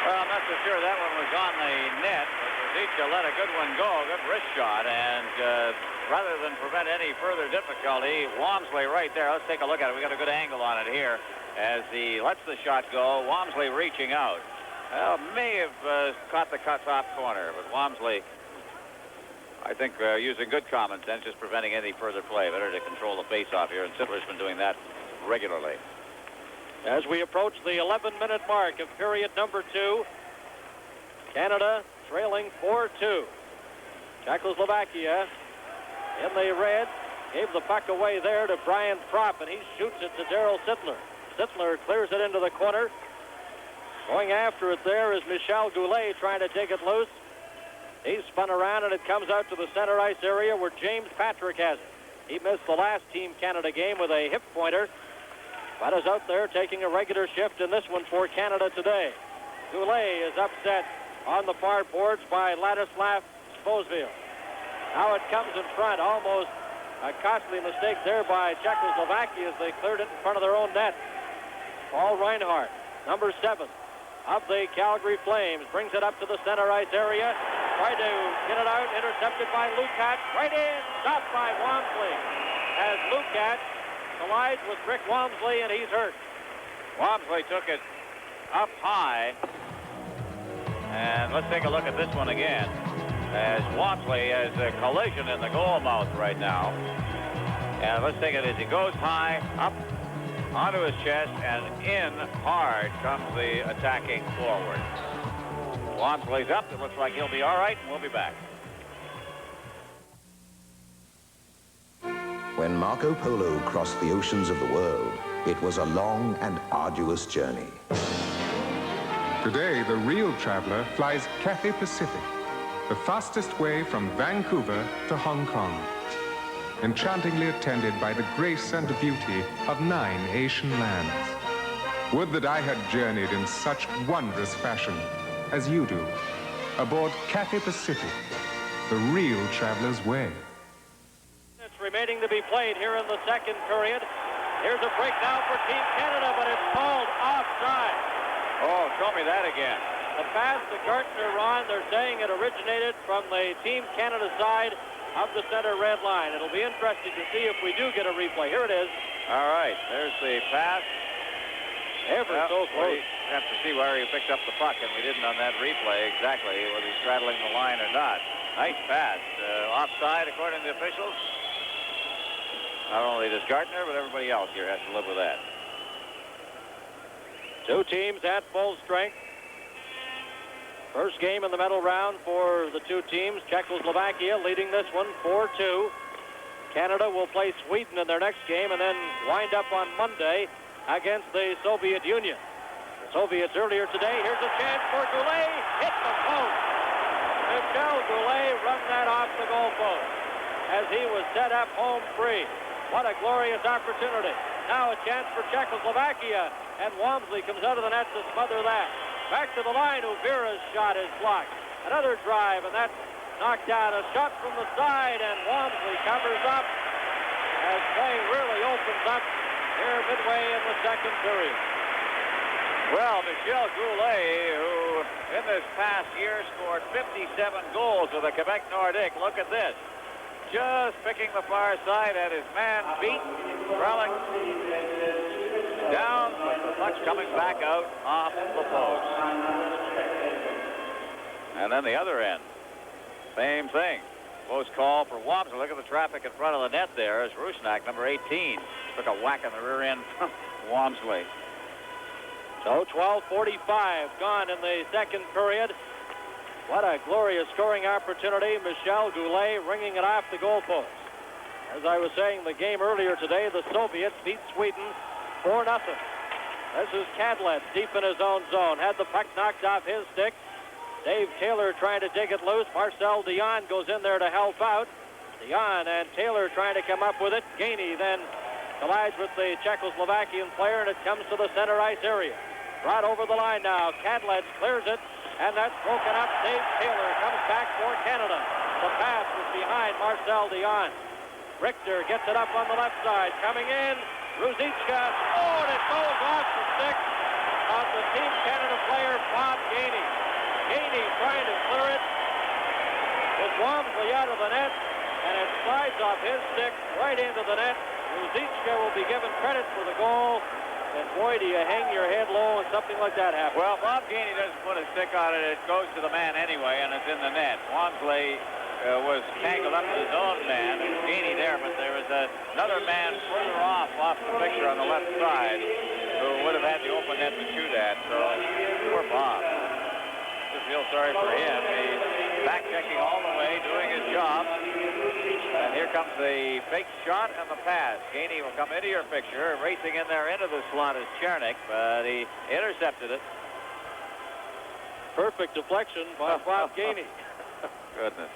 Well, I'm not so sure that one was on the net. Ruzicka let a good one go, a good wrist shot, and rather than prevent any further difficulty, Wamsley right there. Let's take a look at it. We got a good angle on it here. As he lets the shot go, Wamsley reaching out. Well, may have caught the cuts-off corner, but Wamsley, I think, using good common sense, just preventing any further play. Better to control the face-off here, and Sittler's been doing that regularly. As we approach the 11-minute mark of period number 2, Canada trailing 4-2. Czechoslovakia in the red gave the puck away there to Brian Propp, and he shoots it to Daryl Sittler. Sittler clears it into the corner. Going after it there is Michel Goulet trying to dig it loose. He's spun around and it comes out to the center ice area where James Patrick has it. He missed the last Team Canada game with a hip pointer, but is out there taking a regular shift in this one for Canada today. Goulet is upset on the far boards by Ladislav Svozvil. Now it comes in front, almost a costly mistake there by Czechoslovakia as they cleared it in front of their own net. Paul Reinhardt, number 7 of the Calgary Flames, brings it up to the center ice area. Tried to get it out, intercepted by Lukat. Right in, stopped by Wamsley. As Lukat collides with Rick Wamsley, and he's hurt. Wamsley took it up high. And let's take a look at this one again. As Wamsley has a collision in the goal mouth right now. And let's take it as he goes high, up onto his chest, and in hard comes the attacking forward. Wamsley's up. It looks like he'll be all right, and we'll be back. When Marco Polo crossed the oceans of the world, it was a long and arduous journey. Today, the real traveler flies Cathay Pacific, the fastest way from Vancouver to Hong Kong, enchantingly attended by the grace and beauty of 9 Asian lands. Would that I had journeyed in such wondrous fashion as you do, aboard Cathay Pacific, the real traveler's way. It's remaining to be played here in the second period. Here's a break now for Team Canada, but it's called offside. Oh, show me that again. The pass to Gartner, Ron, they're saying it originated from the Team Canada side of the center red line. It'll be interesting to see if we do get a replay. Here it is. All right, there's the pass. So close. We have to see where he picked up the puck, and we didn't on that replay exactly whether he's straddling the line or not. Nice pass. Offside, according to the officials. Not only does Gartner, but everybody else here has to live with that. 2 teams at full strength. First game in the medal round for the 2 teams. Czechoslovakia leading this one 4-2. Canada will play Sweden in their next game and then wind up on Monday against the Soviet Union. The Soviets earlier today. Here's a chance for Goulet. Hit the post. Michel Goulet run that off the goal post as he was set up home free. What a glorious opportunity. Now a chance for Czechoslovakia, and Wamsley comes out of the net to smother that. Back to the line, Uvira's shot is blocked. Another drive, and that's knocked out. A shot from the side, and Walmsley covers up as play really opens up here midway in the second period. Well, Michel Goulet, who in this past year scored 57 goals with the Quebec Nordique. Look at this. Just picking the far side, had his man beat. Kralik down, but the puck's coming back out off the post. And then the other end, same thing. Close call for Walmsley. Look at the traffic in front of the net there as Rusnak, number 18, took a whack in the rear end from Walmsley. So 12:45 gone in the second period. What a glorious scoring opportunity. Michel Goulet ringing it off the goalpost. As I was saying, the game earlier today, the Soviets beat Sweden 4-0. This is Cadlet deep in his own zone. Had the puck knocked off his stick. Dave Taylor trying to dig it loose. Marcel Dion goes in there to help out. Dion and Taylor trying to come up with it. Gainey then collides with the Czechoslovakian player, and it comes to the center ice area. Brought over the line now. Cadlet clears it, and that's broken up. Dave Taylor comes back for Canada. The pass was behind Marcel Dion. Richter gets it up on the left side. Coming in, Ruzicka. Oh, and it goes off the stick of the Team Canada player, Bob Gainey. Gainey trying to clear it with Walmsley out of the net, and it slides off his stick right into the net. Ruzicka will be given credit for the goal. And boy, do you hang your head low when something like that happens. Well, Bob Gainey doesn't put a stick on it. It goes to the man anyway, and it's in the net. Walmsley was tangled up with his own man. There's Gainey there, but there was another man further off the picture on the left side who would have had the open net to shoot at. So poor Bob. Just feel sorry for him. He's back-checking all the way, doing his job. And here comes the fake shot and the pass. Gainey will come into your picture. Racing in there into the slot is Chernik, but he intercepted it. Perfect deflection by Bob Gainey. Goodness.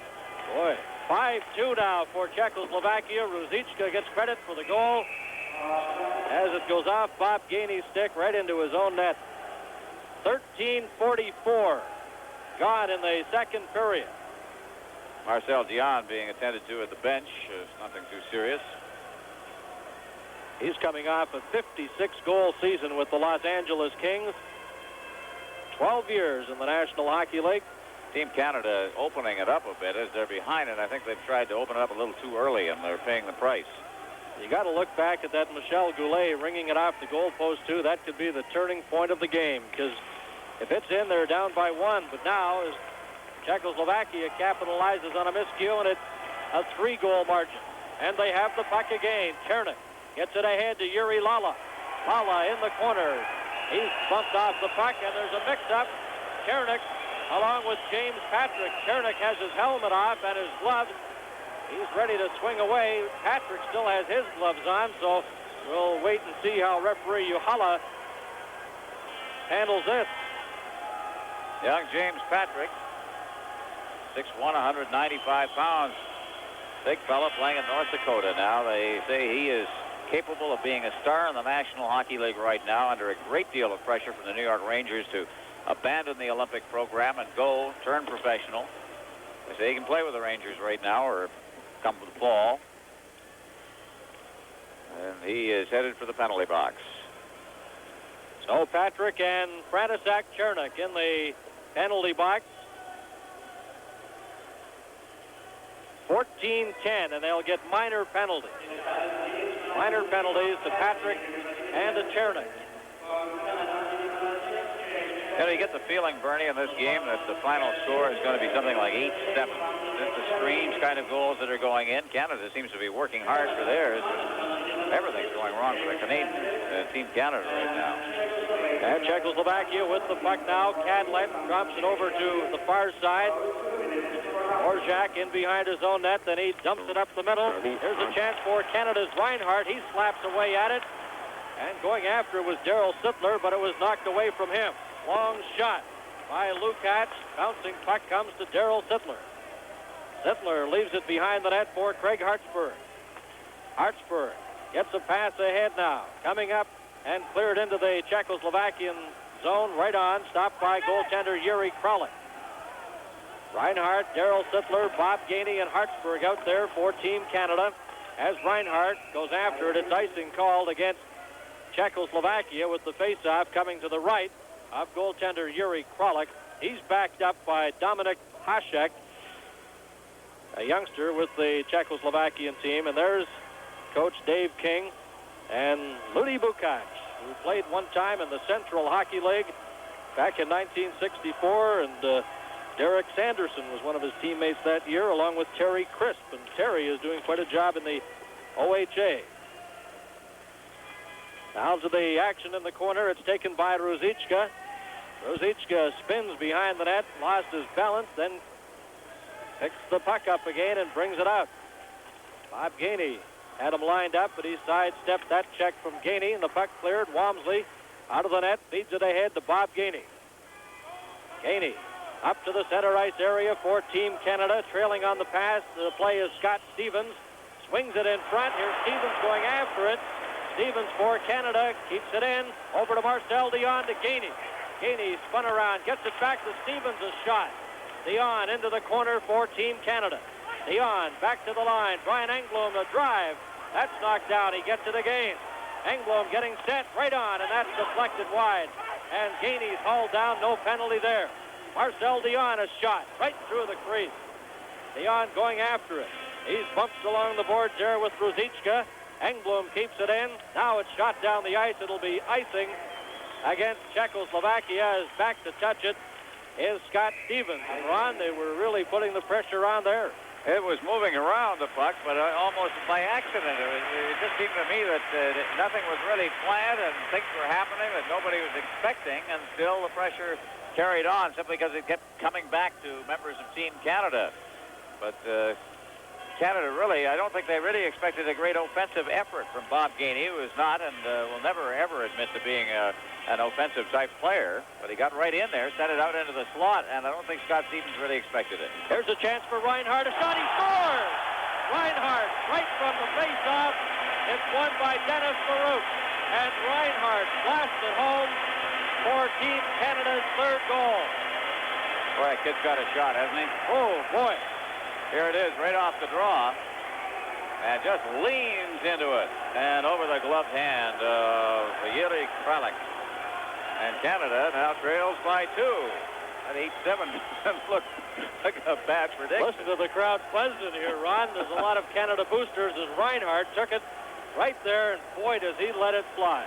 Boy, 5-2 now for Czechoslovakia. Ruzicka gets credit for the goal as it goes off Bob Gainey's stick right into his own net. 13:44 gone in the second period. Marcel Dion being attended to at the bench. Nothing too serious. He's coming off a 56-goal season with the Los Angeles Kings. 12 years in the National Hockey League. Team Canada opening it up a bit as they're behind it. I think they've tried to open it up a little too early, and they're paying the price. You got to look back at that Michel Goulet ringing it off the goalpost, too. That could be the turning point of the game, because if it's in, they're down by 1. But now, as Czechoslovakia capitalizes on a miscue, and it's a 3-goal margin. And they have the puck again. Chernik gets it ahead to Yuri Lala. Lala in the corner. He's bumped off the puck, and there's a mix-up. Chernik, along with James Patrick. Chernik has his helmet off and his gloves. He's ready to swing away. Patrick still has his gloves on, so we'll wait and see how referee Uhala handles this. Young James Patrick, 6'1", 195 pounds. Big fella playing in North Dakota now. They say he is capable of being a star in the National Hockey League right now, under a great deal of pressure from the New York Rangers to abandon the Olympic program and go turn professional. They say he can play with the Rangers right now or come with the fall. And he is headed for the penalty box. So Patrick and František Chernik in the penalty box. 14-10, and they'll get minor penalties. Minor penalties to Patrick and to Chernik. You know, you get the feeling, Bernie, in this game that the final score is going to be something like 8-7. It's the strange kind of goals that are going in. Canada seems to be working hard for theirs. Everything's going wrong for the Canadian Team Canada right now. And Czechoslovakia with the puck now. Cadlet drops it over to the far side. Orjak in behind his own net, then he dumps it up the middle. Here's a chance for Canada's Reinhardt. He slaps away at it. And going after it was Daryl Sittler, but it was knocked away from him. Long shot by Lukács. Bouncing puck comes to Daryl Sittler. Sittler leaves it behind the net for Craig Hartsburg. Hartsburg gets a pass ahead now. Coming up and cleared into the Czechoslovakian zone right on. Stopped by goaltender Yuri Kralik. Reinhardt, Darrell Sittler, Bob Gainey, and Hartsburg out there for Team Canada. As Reinhardt goes after it, it's icing called against Czechoslovakia with the face-off coming to the right of goaltender Yuri Kralik. He's backed up by Dominik Hasek, a youngster with the Czechoslovakian team. And there's Coach Dave King and Ludi Bukac, who played one time in the Central Hockey League back in 1964. And Derek Sanderson was one of his teammates that year, along with Terry Crisp. And Terry is doing quite a job in the OHA. Now to the action in the corner. It's taken by Ruzicka. Ruzicka spins behind the net, lost his balance, then picks the puck up again and brings it out. Bob Gainey had him lined up, but he sidestepped that check from Gainey, and the puck cleared. Walmsley out of the net, feeds it ahead to Bob Gainey. Gainey up to the center ice area for Team Canada, trailing on the pass. The play is Scott Stevens. Swings it in front. Here's Stevens going after it. Stevens for Canada, keeps it in. Over to Marcel Dion to Gainey. Gainey spun around, gets it back to Stevens, a shot. Dion into the corner for Team Canada. Dion back to the line. Brian Engblom to drive. That's knocked down. He gets it again. Engblom getting set right on, and that's deflected wide. And Gainey's hauled down. No penalty there. Marcel Dion, a shot right through the crease. Dion going after it. He's bumped along the boards there with Ruzicka. Engblom keeps it in. Now it's shot down the ice. It'll be icing against Czechoslovakia. As back to touch it is Scott Stevens. And Ron, they were really putting the pressure on there. It was moving around the puck, but almost by accident. It just seemed to me that nothing was really planned and things were happening that nobody was expecting, and still the pressure carried on simply because it kept coming back to members of Team Canada. But Canada really, I don't think they really expected a great offensive effort from Bob Gainey, who is not and will never, ever admit to being an offensive-type player. But he got right in there, set it out into the slot, and I don't think Scott Stevens really expected it. Here's a chance for Reinhardt. A shot, he scores! Reinhardt right from the face-off. It's won by Dennis Baruch. And Reinhardt blasted home for Team Canada's third goal. Boy, that kid's got a shot, hasn't he? Oh, boy. Here it is, right off the draw. And just leans into it. And over the gloved hand of Yuri Kralik. And Canada now trails by 2. At 8-7 doesn't look like a bad prediction. Listen to the crowd buzzing here, Ron. There's a lot of Canada boosters as Reinhardt took it right there, and boy, does he let it fly.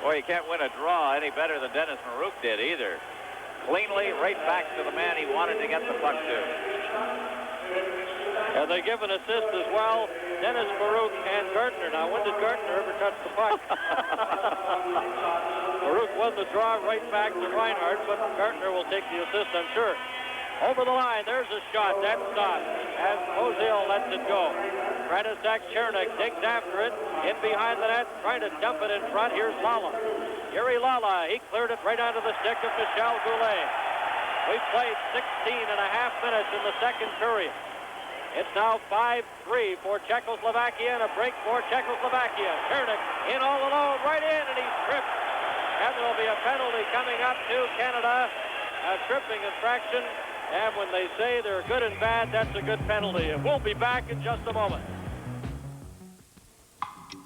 Boy, you can't win a draw any better than Dennis Baruch did either. Cleanly, right back to the man he wanted to get the puck to. And they give an assist as well, Dennis Baruch and Gartner. Now, when did Gartner ever touch the puck? Baruch won the draw right back to Reinhardt, but Gartner will take the assist, I'm sure. Over the line, there's a shot. That stopped as Ozil lets it go. Pratisak Chernik digs after it. In behind the net, trying to dump it in front. Here's Lala. Yuri Lala, he cleared it right onto the stick of Michel Goulet. We've played 16.5 minutes in the second period. It's now 5-3 for Czechoslovakia and a break for Czechoslovakia. Chernik in all alone, right in, and he's tripped. And there'll be a penalty coming up to Canada, a tripping infraction. And when they say they're good and bad, that's a good penalty. And we'll be back in just a moment.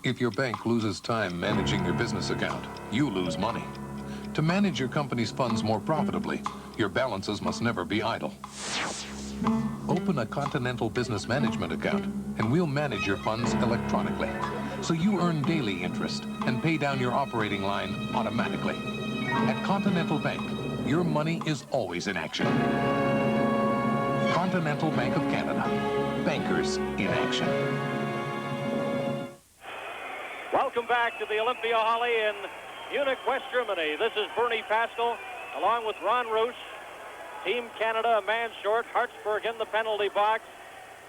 If your bank loses time managing your business account, you lose money. To manage your company's funds more profitably, your balances must never be idle. Open a Continental Business Management account, and we'll manage your funds electronically, so you earn daily interest and pay down your operating line automatically. At Continental Bank, your money is always in action. Continental Bank of Canada. Bankers in action. Welcome back to the Olympia Halle in Munich, West Germany. This is Bernie Pascal, along with Ron Roosh. Team Canada a man short. Hartsburg in the penalty box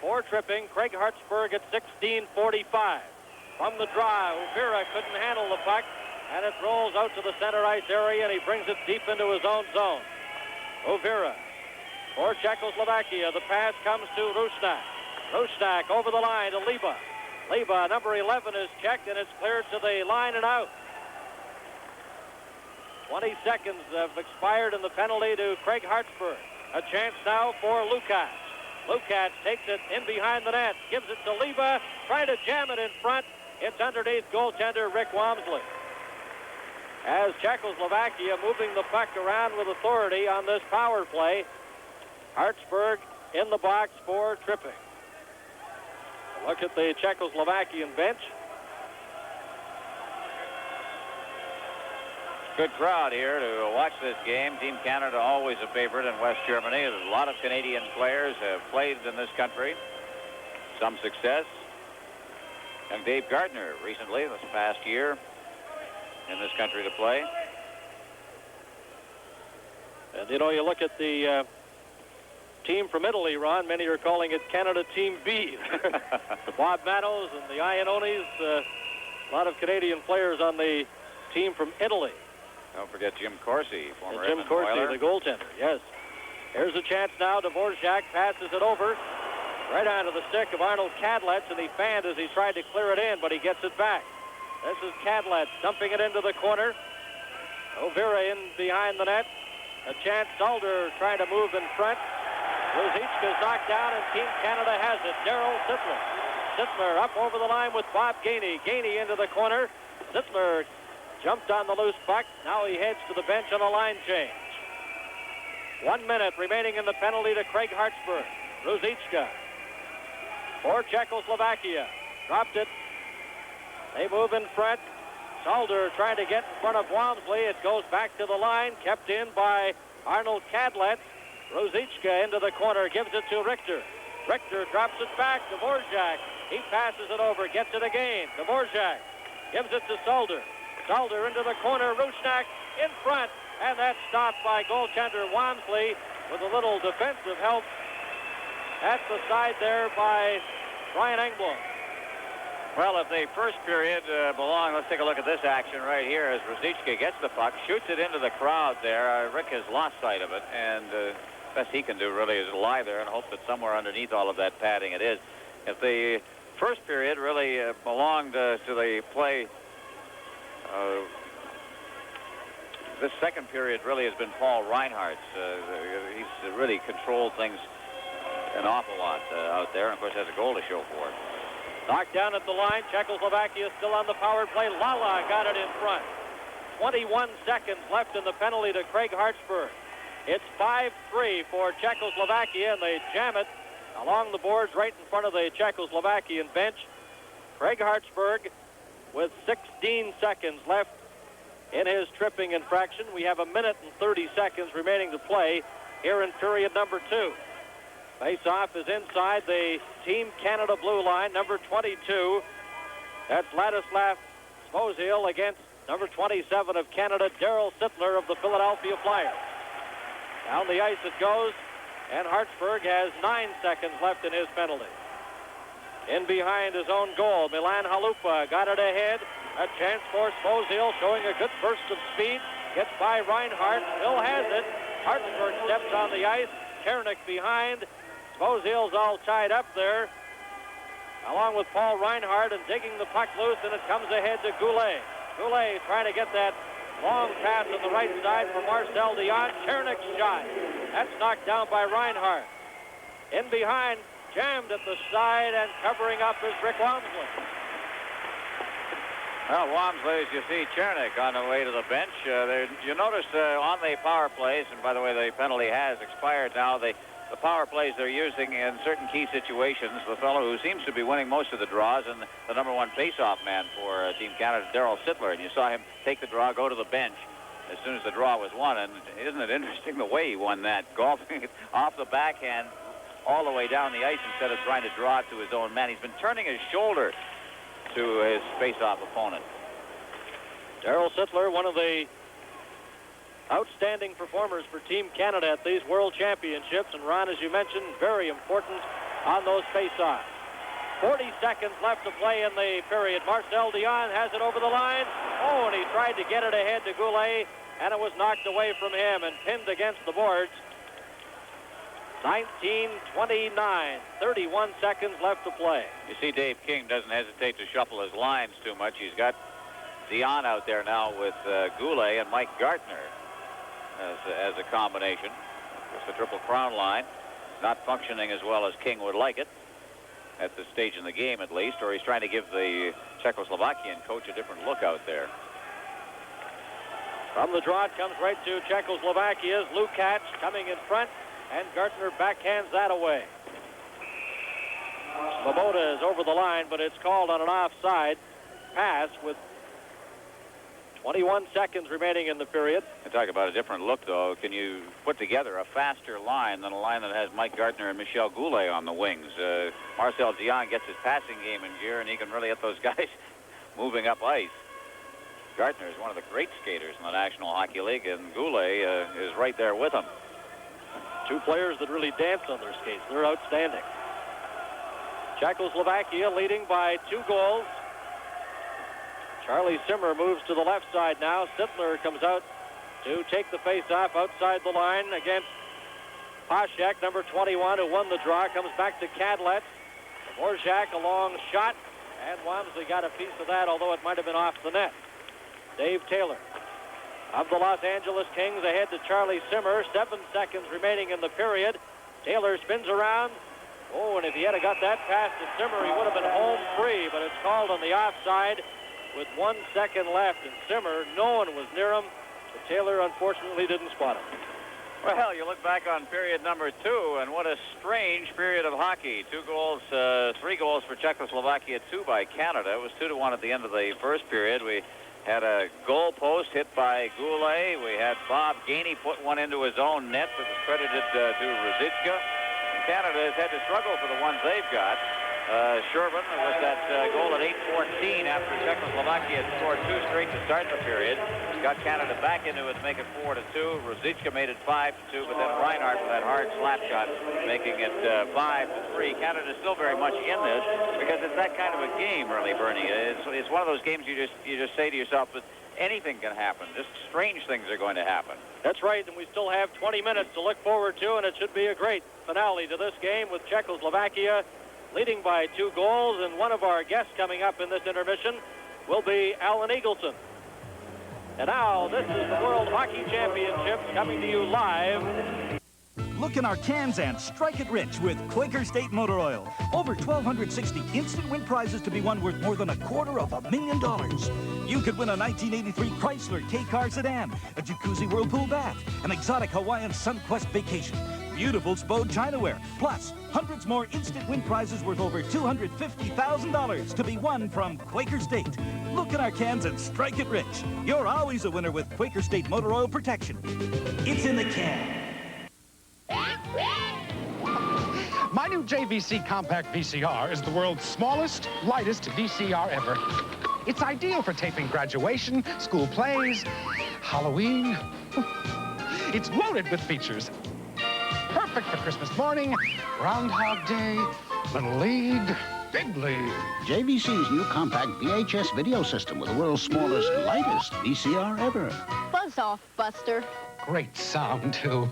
for tripping. Craig Hartsburg at 16:45. From the draw, Uvira couldn't handle the puck, and it rolls out to the center ice area, and he brings it deep into his own zone. Uvira for Czechoslovakia. The pass comes to Rusnak. Rusnak over the line to Liba. Liba, number 11, is checked, and it's cleared to the line and out. 20 seconds have expired in the penalty to Craig Hartsburg. A chance now for Lukács. Lukács takes it in behind the net, gives it to Leva, trying to jam it in front. It's underneath goaltender Rick Walmsley. As Czechoslovakia moving the puck around with authority on this power play. Hartsburg in the box for tripping. Look at the Czechoslovakian bench. Good crowd here to watch this game. Team Canada always a favorite in West Germany. A lot of Canadian players have played in this country. Some success. And Dave Gardner recently, this past year, in this country to play. And, you know, you look at the team from Italy, Ron. Many are calling it Canada Team B. The Bob Manos and the Iannonis. A lot of Canadian players on the team from Italy. Don't forget Jim Corsi, former Jim Corsi, the goaltender, yes. Here's a chance now. Dvorak passes it over right onto the stick of Arnold Kadlec, and he fanned as he tried to clear it in, but he gets it back. This is Kadlec dumping it into the corner. Overa in behind the net. A chance. Zalder trying to move in front. Ruzicka's knocked down, and Team Canada has it. Darryl Sittler. Sittler up over the line with Bob Gainey. Gainey into the corner. Sittler jumped on the loose puck. Now he heads to the bench on a line change. 1 minute remaining in the penalty to Craig Hartsburg. Ruzicka for Czechoslovakia. Dropped it. They move in front. Zalder trying to get in front of Walmsley. It goes back to the line. Kept in by Arnold Kadlec. Ruzicka into the corner. Gives it to Richter. Richter drops it back. Dvorak. He passes it over. Gets it again. Dvorak gives it to Zalder. Zalder into the corner. Rusnak in front. And that's stopped by goaltender Walmsley with a little defensive help at the side there by Brian Engblom. Well, if the first period belonged, let's take a look at this action right here as Ruzicka gets the puck, shoots it into the crowd there. Rick has lost sight of it, and best he can do really is lie there and hope that somewhere underneath all of that padding it is. If the first period really belonged to the play, this second period really has been Paul Reinhardt's. He's really controlled things an awful lot out there, and of course has a goal to show for it. Knocked down at the line. Czechoslovakia still on the power play. Lala got it in front. 21 seconds left in the penalty to Craig Hartsburg. It's 5-3 for Czechoslovakia, and they jam it along the boards right in front of the Czechoslovakian bench. Craig Hartsburg with 16 seconds left in his tripping infraction. We have 1 minute and 30 seconds remaining to play here in period number 2. Face-off is inside the Team Canada blue line, number 22. That's Ladislav Svozil against number 27 of Canada, Darryl Sittler of the Philadelphia Flyers. Down the ice it goes, and Hartsburg has 9 seconds left in his penalty. In behind his own goal, Milan Halupa got it ahead. A chance for Svozil, showing a good burst of speed. Gets by Reinhardt, still has it. Hartsburg steps on the ice. Kernick behind. Svozil's all tied up there, along with Paul Reinhardt, and digging the puck loose, and it comes ahead to Goulet. Goulet trying to get that long pass on the right side for Marcel Dion. Kernick's shot. That's knocked down by Reinhardt. In behind, jammed at the side, and covering up is Rick Walmsley. Well, Walmsley, as you see, Chernick on the way to the bench. You notice on the power plays, and by the way, the penalty has expired now, the power plays they're using in certain key situations, the fellow who seems to be winning most of the draws and the number one face-off man for Team Canada, Darryl Sittler. And you saw him take the draw, go to the bench as soon as the draw was won. And isn't it interesting the way he won that, golfing it off the backhand all the way down the ice instead of trying to draw it to his own man. He's been turning his shoulder to his face-off opponent. Darryl Sittler, one of the outstanding performers for Team Canada at these World Championships. And Ron, as you mentioned, very important on those face-offs. 40 seconds left to play in the period. Marcel Dion has it over the line. Oh, and he tried to get it ahead to Goulet, and it was knocked away from him and pinned against the boards. 19:29, 31 seconds left to play. You see Dave King doesn't hesitate to shuffle his lines too much. He's got Dion out there now with Goulet and Mike Gartner as a combination. It's the Triple Crown line. Not functioning as well as King would like it at this stage in the game, at least, or he's trying to give the Czechoslovakian coach a different look out there. From the draw, it comes right to Czechoslovakia's Lukács coming in front, and Gartner backhands that away. Svoboda is over the line, but it's called on an offside pass with 21 seconds remaining in the period. I talk about a different look, though. Can you put together a faster line than a line that has Mike Gartner and Michel Goulet on the wings? Marcel Dion gets his passing game in gear, and he can really get those guys moving up ice. Gartner is one of the great skaters in the National Hockey League, and Goulet is right there with him. Two players that really dance on their skates. They're outstanding. Czechoslovakia leading by 2 goals. Charlie Simmer moves to the left side now. Sittler comes out to take the face-off outside the line against Pashek, number 21, who won the draw. Comes back to Kadlec. Dvorak, a long shot, and Wamsley got a piece of that, although it might have been off the net. Dave Taylor of the Los Angeles Kings ahead to Charlie Simmer. 7 seconds remaining in the period. Taylor spins around. Oh, and if he had got that pass to Simmer, he would have been home free, but it's called on the offside with 1 second left, and Simmer, no one was near him, but Taylor unfortunately didn't spot him. Well, you look back on period number 2, and what a strange period of hockey. 3 goals for Czechoslovakia, 2 by Canada. It was 2-1 at the end of the first period. We had a goal post hit by Goulet. We had Bob Gainey put one into his own net that was credited to Ruzicka. And Canada has had to struggle for the ones they've got. Sherman was that goal at 8:14 after Czechoslovakia had scored 2 straight to start the period. Got Canada back into it to make it 4-2. Ruzicka made it 5-2, but then Reinhardt with that hard slap shot making it 5-3. Canada's still very much in this because it's that kind of a game, really, Bernie. It's one of those games you just say to yourself, but anything can happen. Just strange things are going to happen. That's right, and we still have 20 minutes to look forward to, and it should be a great finale to this game with Czechoslovakia leading by 2 goals, and one of our guests coming up in this intermission will be Alan Eagleson. And now, this is the World Hockey Championships coming to you live. Look in our cans and strike it rich with Quaker State Motor Oil. Over 1,260 instant win prizes to be won worth more than $250,000. You could win a 1983 Chrysler K-Car sedan, a Jacuzzi Whirlpool bath, an exotic Hawaiian SunQuest vacation, beautiful Spode Chinaware, plus hundreds more instant win prizes worth over $250,000 to be won from Quaker State. Look in our cans and strike it rich. You're always a winner with Quaker State Motor Oil Protection. It's in the can. My new JVC Compact VCR is the world's smallest, lightest VCR ever. It's ideal for taping graduation, school plays, Halloween. It's loaded with features. Perfect for Christmas morning, Groundhog Day, Little League, Big League. JVC's new compact VHS video system with the world's smallest, lightest VCR ever. Buzz off, Buster. Great sound, too.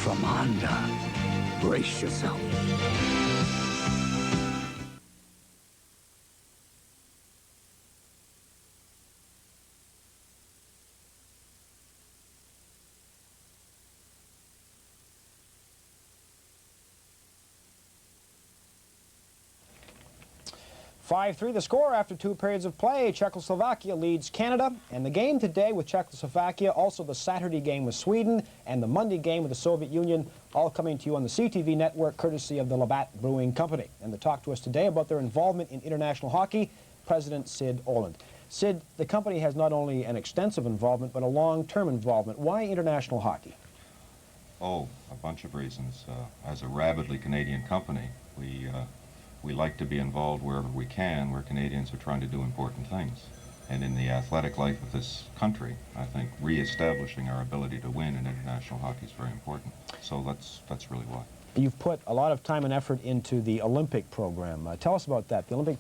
From Honda. Brace yourself. (5-3) the score after 2 periods of play. Czechoslovakia leads Canada, and the game today with Czechoslovakia, also the Saturday game with Sweden, and the Monday game with the Soviet Union, all coming to you on the CTV network, courtesy of the Labatt Brewing Company. And to talk to us today about their involvement in international hockey, President Sid Oland. Sid, the company has not only an extensive involvement, but a long-term involvement. Why international hockey? Oh, a bunch of reasons. As a rabidly Canadian company, we like to be involved wherever we can, where Canadians are trying to do important things. And in the athletic life of this country, I think re-establishing our ability to win in international hockey is very important. So that's really why. You've put a lot of time and effort into the Olympic program. Tell us about that. The Olympic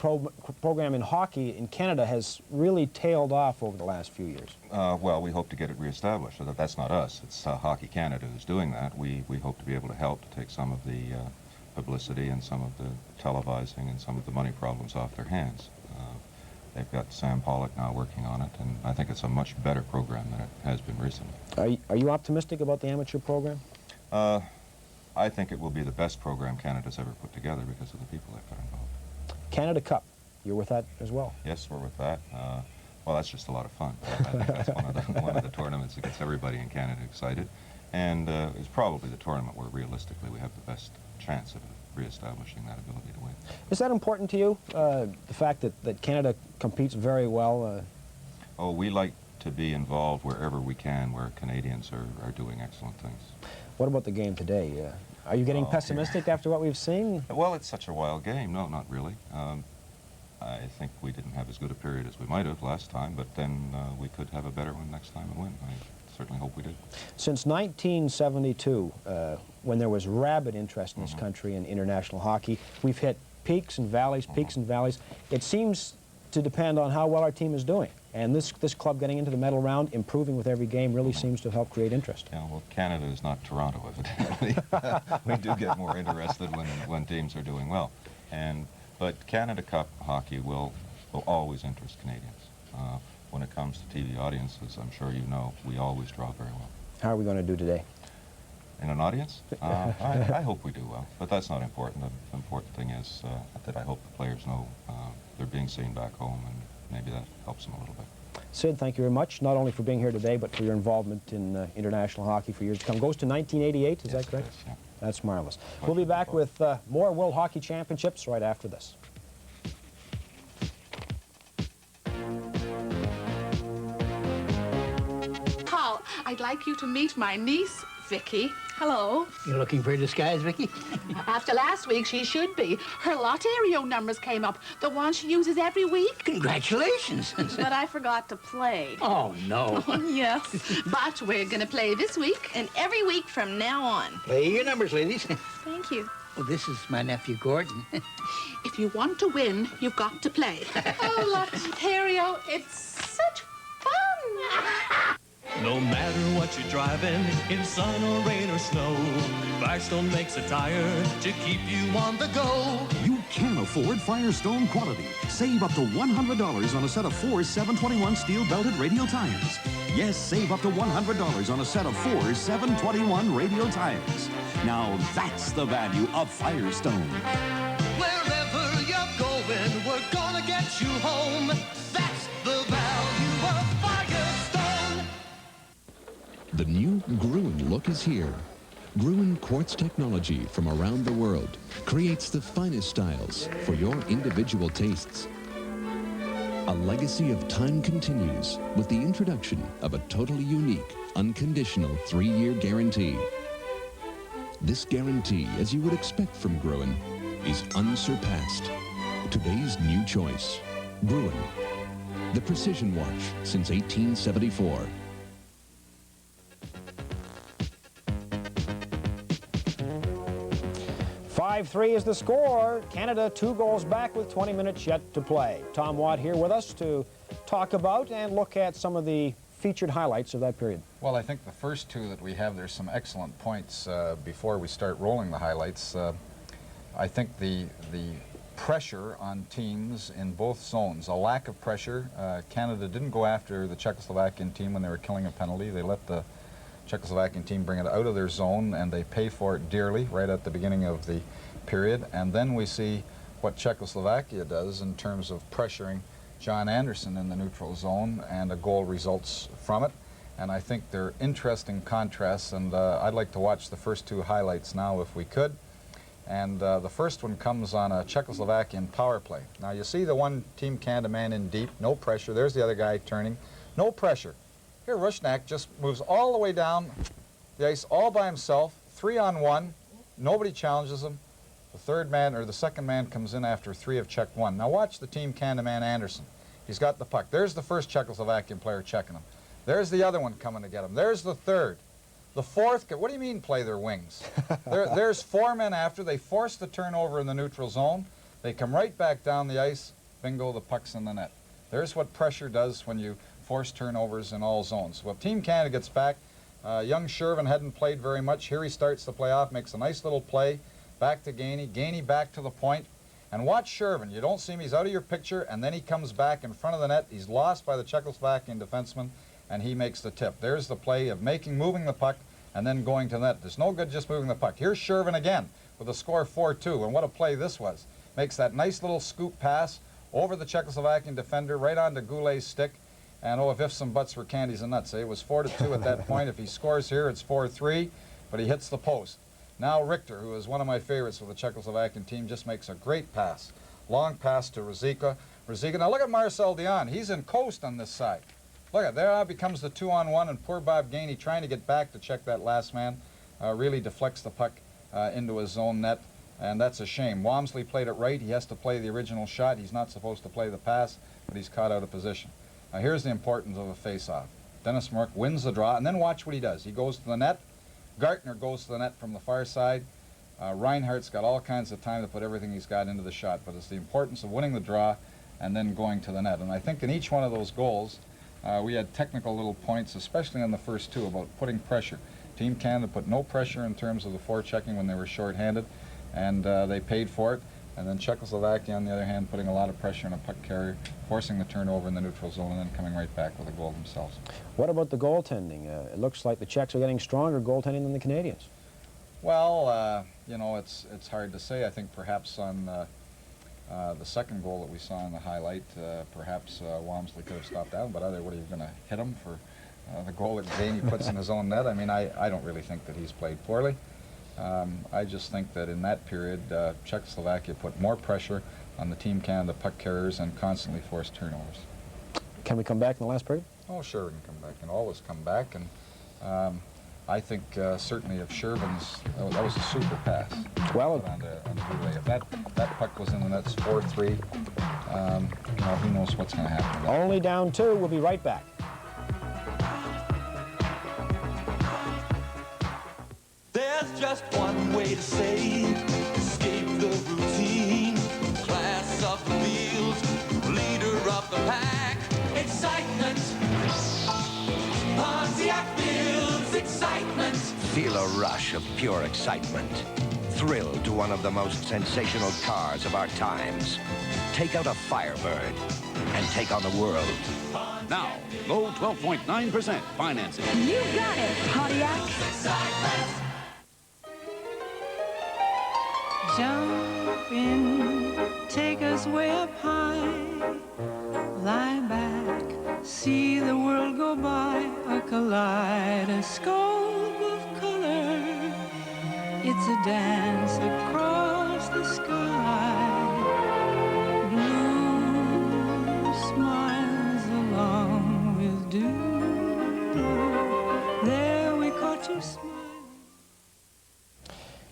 program in hockey in Canada has really tailed off over the last few years. Well, we hope to get it reestablished. So that's not us. It's Hockey Canada who's doing that. We hope to be able to help to take some of the publicity and some of the televising and some of the money problems off their hands. They've got Sam Pollock now working on it, and I think it's a much better program than it has been recently. Are you optimistic about the amateur program? I think it will be the best program Canada's ever put together because of the people they've got involved. Canada Cup, you're with that as well? Yes, we're with that. Well, that's just a lot of fun. I think that's one of the tournaments that gets everybody in Canada excited, and it's probably the tournament where realistically we have the best chance of reestablishing that ability to win. Is that important to you, the fact that Canada competes very well? Oh, we like to be involved wherever we can, where Canadians are doing excellent things. What about the game today? Are you getting pessimistic after what we've seen? Well, it's such a wild game. No, not really. I think we didn't have as good a period as we might have last time, but then we could have a better one next time and win. I certainly hope we did. Since 1972, when there was rabid interest in this country in international hockey, we've hit peaks and valleys, peaks and valleys. It seems to depend on how well our team is doing. And this club getting into the medal round, improving with every game, really seems to help create interest. Yeah, well, Canada is not Toronto, evidently. We do get more interested when teams are doing well. But Canada Cup hockey will always interest Canadians. When it comes to TV audiences, I'm sure you know, we always draw very well. How are we going to do today? In an audience? I hope we do well, but that's not important. The important thing is that I hope the players know they're being seen back home, and maybe that helps them a little bit. Sid, thank you very much, not only for being here today, but for your involvement in international hockey for years to come. Goes to 1988, is that correct? Yes, yeah. That's marvelous. We'll be back with more World Hockey Championships right after this. Paul, I'd like you to meet my niece, Vicky. Hello. You're looking for a disguise, Vicky? After last week, she should be. Her Lotterio numbers came up, the one she uses every week. Congratulations. But I forgot to play. Oh, no. Yes. But we're going to play this week and every week from now on. Play your numbers, ladies. Thank you. Well, this is my nephew, Gordon. If you want to win, you've got to play. Oh, Lotterio, it's such fun. No matter what you're driving, in sun or rain or snow, Firestone makes a tire to keep you on the go. You can afford Firestone quality. Save up to $100 on a set of 4 721 steel-belted radial tires. Yes, save up to $100 on a set of 4 721 radial tires. Now that's the value of Firestone. Wherever you're going, we're gonna get you home. That's the value of Firestone. The new Gruen look is here. Gruen quartz technology from around the world creates the finest styles for your individual tastes. A legacy of time continues with the introduction of a totally unique, unconditional 3-year guarantee. This guarantee, as you would expect from Gruen, is unsurpassed. Today's new choice, Gruen, the precision watch since 1874. 5-3 is the score. Canada 2 goals back with 20 minutes yet to play. Tom Watt here with us to talk about and look at some of the featured highlights of that period. Well, I think the first two that we have, there's some excellent points before we start rolling the highlights. I think the pressure on teams in both zones, a lack of pressure. Canada didn't go after the Czechoslovakian team when they were killing a penalty. They let the Czechoslovakian team bring it out of their zone, and they pay for it dearly right at the beginning of the period. And then we see what Czechoslovakia does in terms of pressuring John Anderson in the neutral zone, and a goal results from it. And I think they're interesting contrasts, and I'd like to watch the first two highlights now if we could. And the first one comes on a Czechoslovakian power play. Now you see the one Team Canada man in deep, no pressure. There's the other guy turning, no pressure. Here Rusnak just moves all the way down the ice all by himself, 3-on-1, nobody challenges him. The third man, or the second man, comes in after 3 of check 1. Now watch the Team Canada man Anderson. He's got the puck. There's the first Czechoslovakian player checking him. There's the other one coming to get him. There's the third. The fourth, what do you mean play their wings? There's 4 men after. They force the turnover in the neutral zone. They come right back down the ice. Bingo, the puck's in the net. There's what pressure does when you force turnovers in all zones. Well, Team Canada gets back. Young Shervin hadn't played very much. Here he starts the play off, makes a nice little play. Back to Gainey. Gainey back to the point. And watch Shervin. You don't see him. He's out of your picture, and then he comes back in front of the net. He's lost by the Czechoslovakian defenseman, and he makes the tip. There's the play of moving the puck and then going to the net. There's no good just moving the puck. Here's Shervin again with a score 4-2, and what a play this was. Makes that nice little scoop pass over the Czechoslovakian defender, right onto Goulet's stick. And oh, if ifs and buts were candies and nuts, eh? It was 4-2 at that point. If he scores here, it's 4-3, but he hits the post. Now Richter, who is one of my favorites for the Czechoslovakian team, just makes a great pass. Long pass to Ruzicka. Now look at Marcel Dion. He's in coast on this side. Look at there, becomes the 2-on-1, and poor Bob Gainey trying to get back to check that last man. Really deflects the puck into his own net, and that's a shame. Walmsley played it right. He has to play the original shot. He's not supposed to play the pass, but he's caught out of position. Now here's the importance of a face-off. Dennis Merck wins the draw, and then watch what he does. He goes to the net. Gartner goes to the net from the far side. Reinhardt's got all kinds of time to put everything he's got into the shot, but it's the importance of winning the draw and then going to the net. And I think in each one of those goals, we had technical little points, especially on the first two, about putting pressure. Team Canada put no pressure in terms of the forechecking when they were short-handed, and they paid for it. And then Czechoslovakia, on the other hand, putting a lot of pressure on a puck carrier, forcing the turnover in the neutral zone, and then coming right back with a goal themselves. What about the goaltending? It looks like the Czechs are getting stronger goaltending than the Canadians. Well, you know, it's hard to say. I think perhaps on the second goal that we saw in the highlight, perhaps Walmsley could have stopped down, but what are you going to hit him for the goal that Gainey puts in his own net? I mean, I don't really think that he's played poorly. I just think that in that period, Czechoslovakia put more pressure on the Team Canada puck carriers and constantly forced turnovers. Can we come back in the last period? Oh, sure, we can come back. We can always come back. And I think certainly if Shervin's, that was a super pass. Well, on the relay. If that puck was in the net, it's 4-3. You know, who knows what's going to happen. Only down 2. We'll be right back. There's just one way to save, escape the routine. Class of the field, leader of the pack. Excitement, Pontiac builds excitement. Feel a rush of pure excitement. Thrill to one of the most sensational cars of our times. Take out a Firebird and take on the world. Now, low 12.9% financing. You got it, Pontiac. Excitement. Jump in, take us way up high. Lie back, see the world go by. A kaleidoscope of color. It's a dance across the sky. Blue smiles along with dew. There we caught you smiling.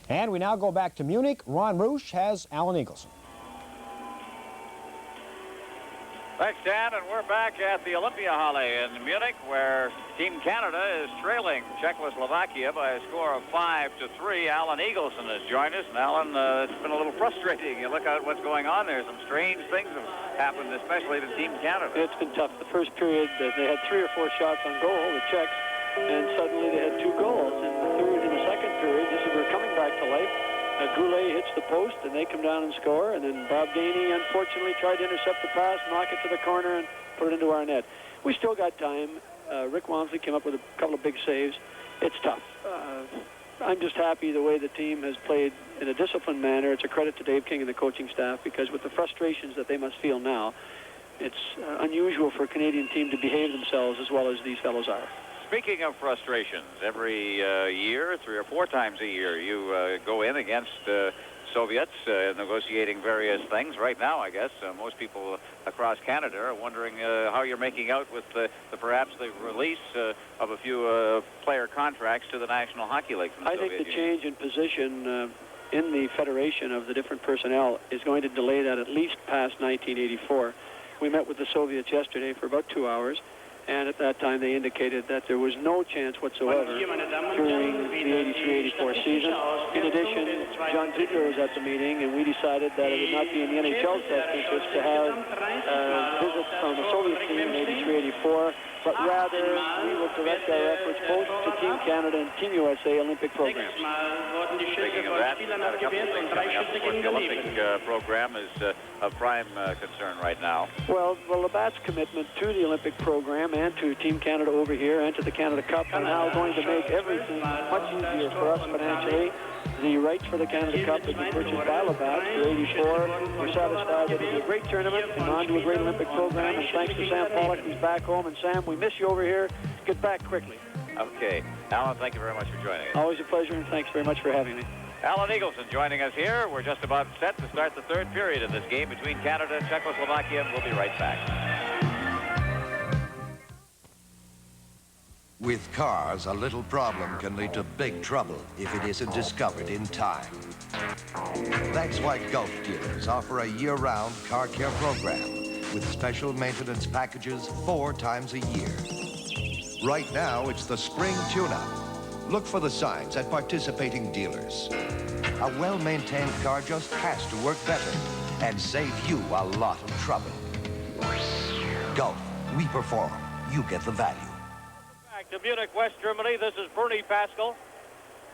And we now go back to Munich. Ron Roosh has Alan Eagleson. Thanks, Dan, and we're back at the Olympiahalle in Munich, where Team Canada is trailing Czechoslovakia by a score of 5-3. Alan Eagleson has joined us, and Alan, it's been a little frustrating. You look at what's going on there. Some strange things have happened, especially to Team Canada. It's been tough. The first period, they had 3 or 4 shots on goal, the Czechs, and suddenly they had 2 goals. In the second period, we're coming back to life. Goulet hits the post, and they come down and score. And then Bob Gainey, unfortunately, tried to intercept the pass, knock it to the corner, and put it into our net. We still got time. Rick Walmsley came up with a couple of big saves. It's tough. I'm just happy the way the team has played in a disciplined manner. It's a credit to Dave King and the coaching staff, because with the frustrations that they must feel now, it's unusual for a Canadian team to behave themselves as well as these fellows are. Speaking of frustrations, every year, 3 or 4 times a year, you go in against Soviets negotiating various things. Right now, I guess, most people across Canada are wondering how you're making out with perhaps the release of a few player contracts to the National Hockey League from the Soviet think the Union. change in position in the federation of the different personnel is going to delay that at least past 1984. We met with the Soviets yesterday for about 2 hours. And at that time, they indicated that there was no chance whatsoever during the 83-84 season. In addition, John Ziegler was at the meeting, and we decided that it would not be in the NHL's best interest to have visits from the Soviet team in 83-84, but rather we will direct our efforts both to Team Canada and Team USA Olympic programs. Speaking of that, a couple of things coming up. Of course, the Olympic program is of prime concern right now. Well, Labatt's commitment to the Olympic program and to Team Canada over here and to the Canada Cup are now going to make everything much easier for us financially. The rights for the Canada Cup have been purchased by Labatt for 84. We're satisfied that it'll be a great tournament and on to a great Olympic program. And thanks to Sam Pollock, who's back home. And Sam, we miss you over here. Get back quickly. Okay. Alan, thank you very much for joining us. Always a pleasure, and thanks very much for having me. Alan Eagleson joining us here. We're just about set to start the third period of this game between Canada and Czechoslovakia, and we'll be right back. With cars, a little problem can lead to big trouble if it isn't discovered in time. That's why Gulf dealers offer a year-round car care program with special maintenance packages 4 times a year. Right now, it's the spring tune-up. Look for the signs at participating dealers. A well-maintained car just has to work better and save you a lot of trouble. Gulf, we perform, you get the value. Back to Munich, West Germany. This is Bernie Pascal,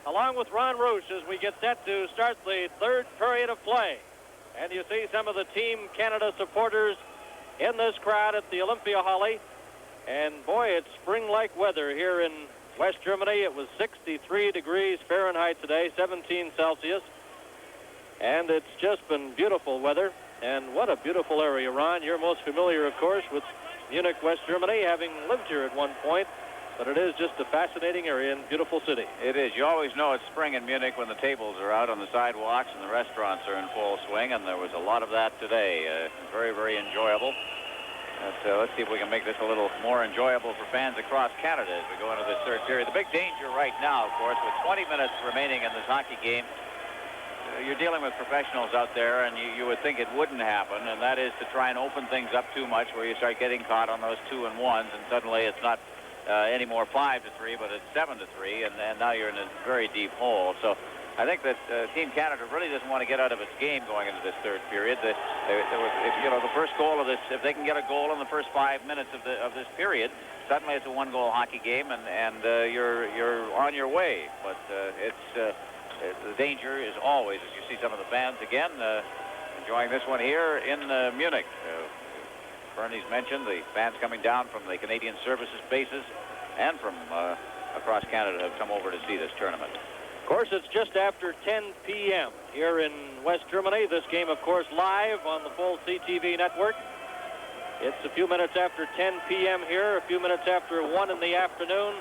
along with Ron Roosh, as we get set to start the third period of play. And you see some of the Team Canada supporters in this crowd at the Olympia Holly. And boy, it's spring-like weather here in West Germany. It was 63 degrees Fahrenheit today, 17 Celsius. And it's just been beautiful weather. And what a beautiful area, Ron. You're most familiar, of course, with Munich, West Germany, having lived here at one point. But it is just a fascinating area and beautiful city. It is. You always know it's spring in Munich when the tables are out on the sidewalks and the restaurants are in full swing, and there was a lot of that today. Very, very enjoyable. Let's see if we can make this a little more enjoyable for fans across Canada as we go into this third period. The big danger right now, of course, with 20 minutes remaining in this hockey game, you're dealing with professionals out there, and you would think it wouldn't happen, and that is to try and open things up too much where you start getting caught on those 2-and-1s, and suddenly it's not anymore 5-3, but it's 7-3, and now you're in a very deep hole. So I think that Team Canada really doesn't want to get out of its game going into this third period. If the first goal of this, if they can get a goal in the first 5 minutes of this period, suddenly it's a 1-goal hockey game, and you're on your way. But the danger is always, as you see some of the fans again enjoying this one here in Munich. Bernie's mentioned the fans coming down from the Canadian Services bases and from across Canada have come over to see this tournament. Of course, it's just after 10 p.m. here in West Germany. This game, of course, live on the full CTV network. It's a few minutes after 10 p.m. here, a few minutes after 1 in the afternoon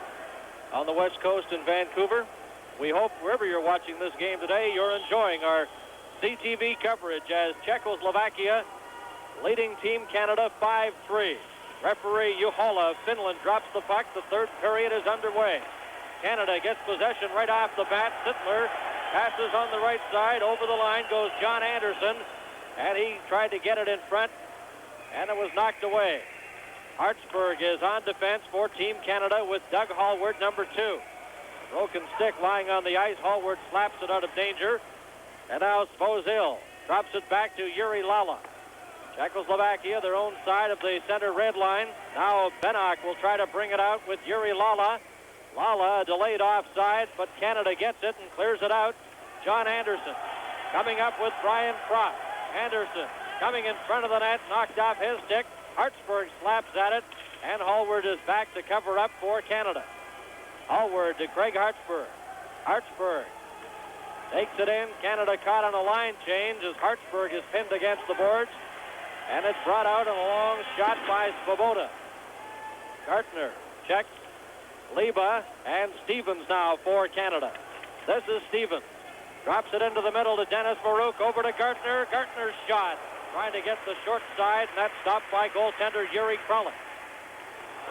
on the West Coast in Vancouver. We hope wherever you're watching this game today, you're enjoying our CTV coverage as Czechoslovakia leading Team Canada 5-3. Referee Juhola of Finland drops the puck. The third period is underway. Canada gets possession right off the bat. Sittler passes on the right side. Over the line goes John Anderson, and he tried to get it in front, and it was knocked away. Hartsburg is on defense for Team Canada with Doug Hallward, number 2. Broken stick lying on the ice. Hallward slaps it out of danger. And now Svozil drops it back to Yuri Lala. Czechoslovakia, their own side of the center red line. Now Benok will try to bring it out with Yuri Lala. Lala delayed offside, but Canada gets it and clears it out. John Anderson coming up with Brian Croft. Anderson coming in front of the net, knocked off his stick. Hartsburg slaps at it, and Hallward is back to cover up for Canada. Hallward to Craig Hartsburg. Hartsburg takes it in. Canada caught on a line change as Hartsburg is pinned against the boards. And it's brought out in a long shot by Svoboda. Gartner checks. Liba and Stevens now for Canada. This is Stevens. Drops it into the middle to Dennis Baruch. Over to Gartner. Gartner's shot. Trying to get the short side, and that's stopped by goaltender Yuri Kralik.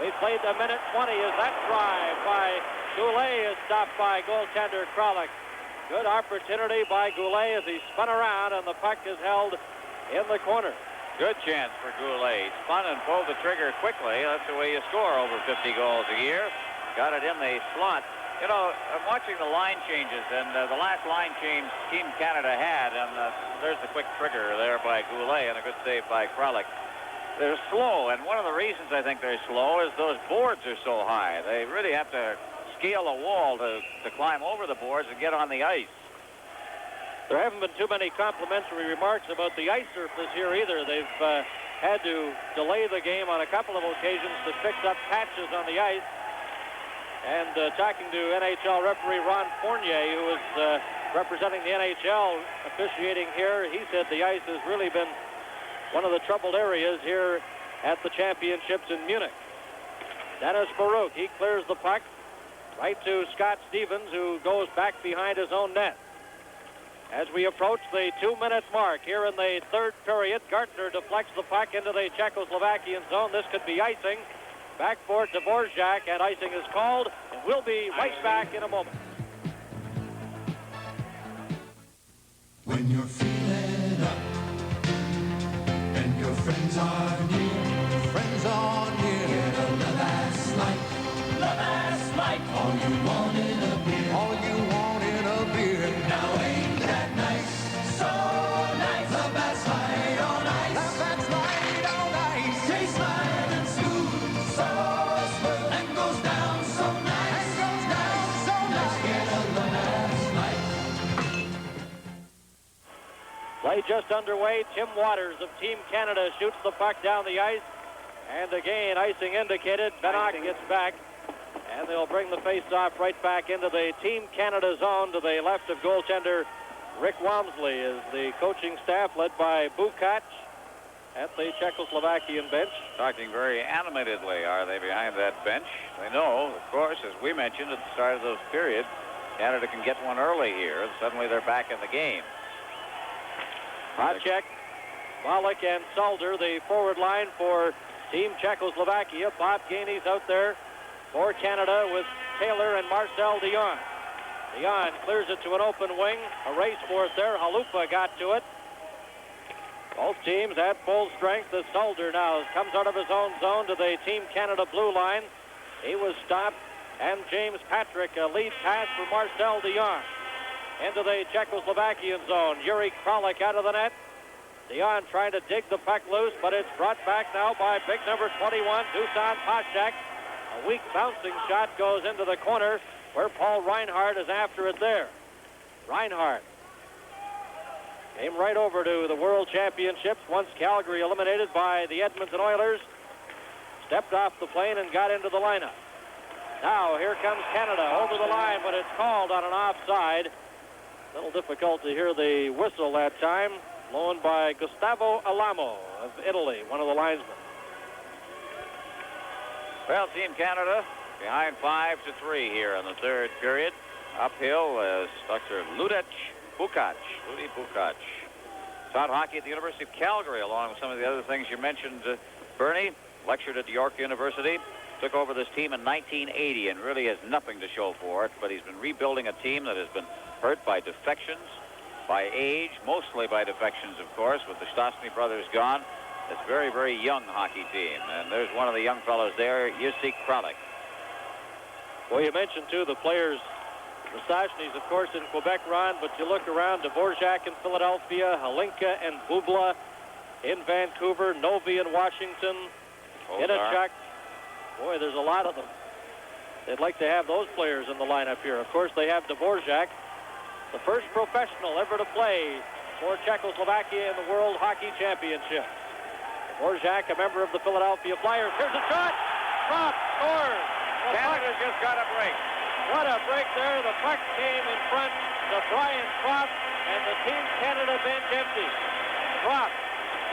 We played a minute 20 as that drive by Goulet is stopped by goaltender Kralik. Good opportunity by Goulet as he spun around, and the puck is held in the corner. Good chance for Goulet. Spun and pulled the trigger quickly. That's the way you score over 50 goals a year. Got it in the slot. You know, I'm watching the line changes, and the last line change Team Canada had, and there's the quick trigger there by Goulet and a good save by Kralik. They're slow, and one of the reasons I think they're slow is those boards are so high. They really have to scale a wall to climb over the boards and get on the ice. There haven't been too many complimentary remarks about the ice surface here either. They've had to delay the game on a couple of occasions to fix up patches on the ice. And talking to NHL referee Ron Fournier, who is representing the NHL officiating here, he said the ice has really been one of the troubled areas here at the championships in Munich. Dennis Baruch, he clears the puck right to Scott Stevens, who goes back behind his own net. As we approach the 2-minute mark here in the third period, Gartner deflects the puck into the Czechoslovakian zone. This could be icing. Back for Dvorak, and icing is called, and we'll be right back in a moment. When you're feeling up and your friends are near, get a Love Light, all you want in a beer, now ain't that nice, so nice, Love Light on ice, tastes light and smooth, so smooth, and goes down so nice, let's get a Love Light. Play just underway. Tim Waters of Team Canada shoots the puck down the ice. And again, icing indicated. Bannock gets back. And they'll bring the face-off right back into the Team Canada zone to the left of goaltender Rick Walmsley as the coaching staff led by Bukac at the Czechoslovakian bench. Talking very animatedly, are they, behind that bench? They know, of course, as we mentioned at the start of the period, Canada can get one early here, and suddenly they're back in the game. Hotchek, Wallach, and Salder, the forward line for Team Czechoslovakia. Bob Gainey's out there for Canada with Taylor and Marcel Dion. Dion clears it to an open wing. A race for it there. Halupa got to it. Both teams at full strength as Salder now comes out of his own zone to the Team Canada blue line. He was stopped, and James Patrick, a lead pass for Marcel Dion. Into the Czechoslovakian zone. Yuri Kralik out of the net. Dion trying to dig the puck loose, but it's brought back now by big number 21, Dusan Paschak. A weak bouncing shot goes into the corner where Paul Reinhardt is after it there. Reinhardt came right over to the World Championships once Calgary eliminated by the Edmonton Oilers. Stepped off the plane and got into the lineup. Now here comes Canada over the line, but it's called on an offside. A little difficult to hear the whistle that time, blown by Gustavo Alamo of Italy, one of the linesmen. Well, Team Canada behind 5-3 here in the third period. Uphill is Dr. Ludic Bukac. Rudy Bukac. Taught hockey at the University of Calgary, along with some of the other things you mentioned, Bernie. Lectured at York University. Took over this team in 1980 and really has nothing to show for it, but he's been rebuilding a team that has been hurt by defections, by age, mostly by defections, of course, with the Stastny brothers gone. It's a very, very young hockey team, and there's one of the young fellows there, Yusik Kralik. Well, you mentioned, too, the players, the Stastnys, of course, in Quebec, Ron, but you look around, Dvorak in Philadelphia, Halinka and Bubla in Vancouver, Novi in Washington, Inachuk. Boy, there's a lot of them. They'd like to have those players in the lineup here. Of course, they have Dvorak, the first professional ever to play for Czechoslovakia in the World Hockey Championship. Dvorak, a member of the Philadelphia Flyers. Here's a shot. Krop scores. Canada's just got a break. What a break there. The puck came in front to Brian Krop, and the Team Canada bench empty. Krop,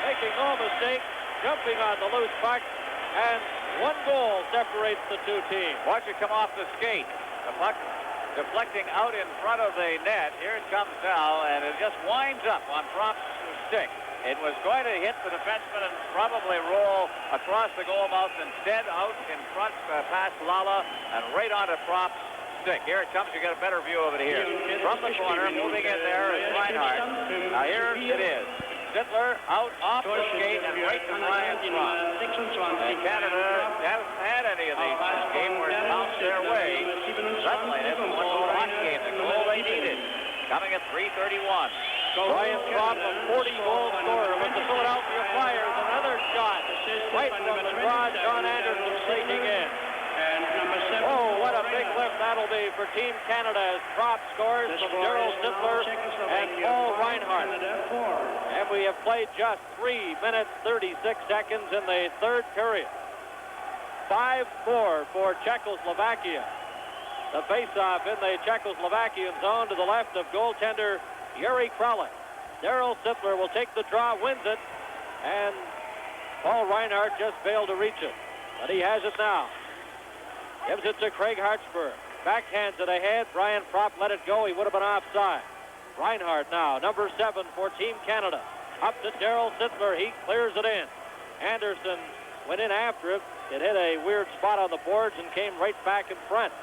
making no mistake, jumping on the loose puck, and one goal separates the two teams. Watch it come off the skate. The puck deflecting out in front of the net. Here it comes now, and it just winds up on Krop's stick. It was going to hit the defenseman and probably roll across the goal mouth. Instead, out in front past Lala and right onto Krop's stick. Here it comes. You get a better view of it here. From the corner, moving in there is Reinhardt. Now here it is. Sittler out off the skate and right to Brian Trump. And Canada hasn't had any of these this game where it bounced their way. Suddenly, it's a one-goal hockey game. The goal they needed. Coming at 3:31. Brian Trump, a 40-goal scorer with the Philadelphia Flyers. Another shot right from the draw. John Anderson sinking in. Oh, what a big lift that'll be for Team Canada as Trump scores from Daryl Sittler and Paul Reinhardt. And we have played just 3 minutes, 36 seconds in the third period. 5-4 for Czechoslovakia. The face-off in the Czechoslovakian zone to the left of goaltender Yuri Kralik. Daryl Sittler will take the draw, wins it, and Paul Reinhardt just failed to reach it. But he has it now. Gives it to Craig Hartsburg. Backhands it ahead. Brian Propp let it go. He would have been offside. Reinhardt now, number 7 for Team Canada. Up to Daryl Sittler. He clears it in. Anderson went in after it. It hit a weird spot on the boards and came right back in front.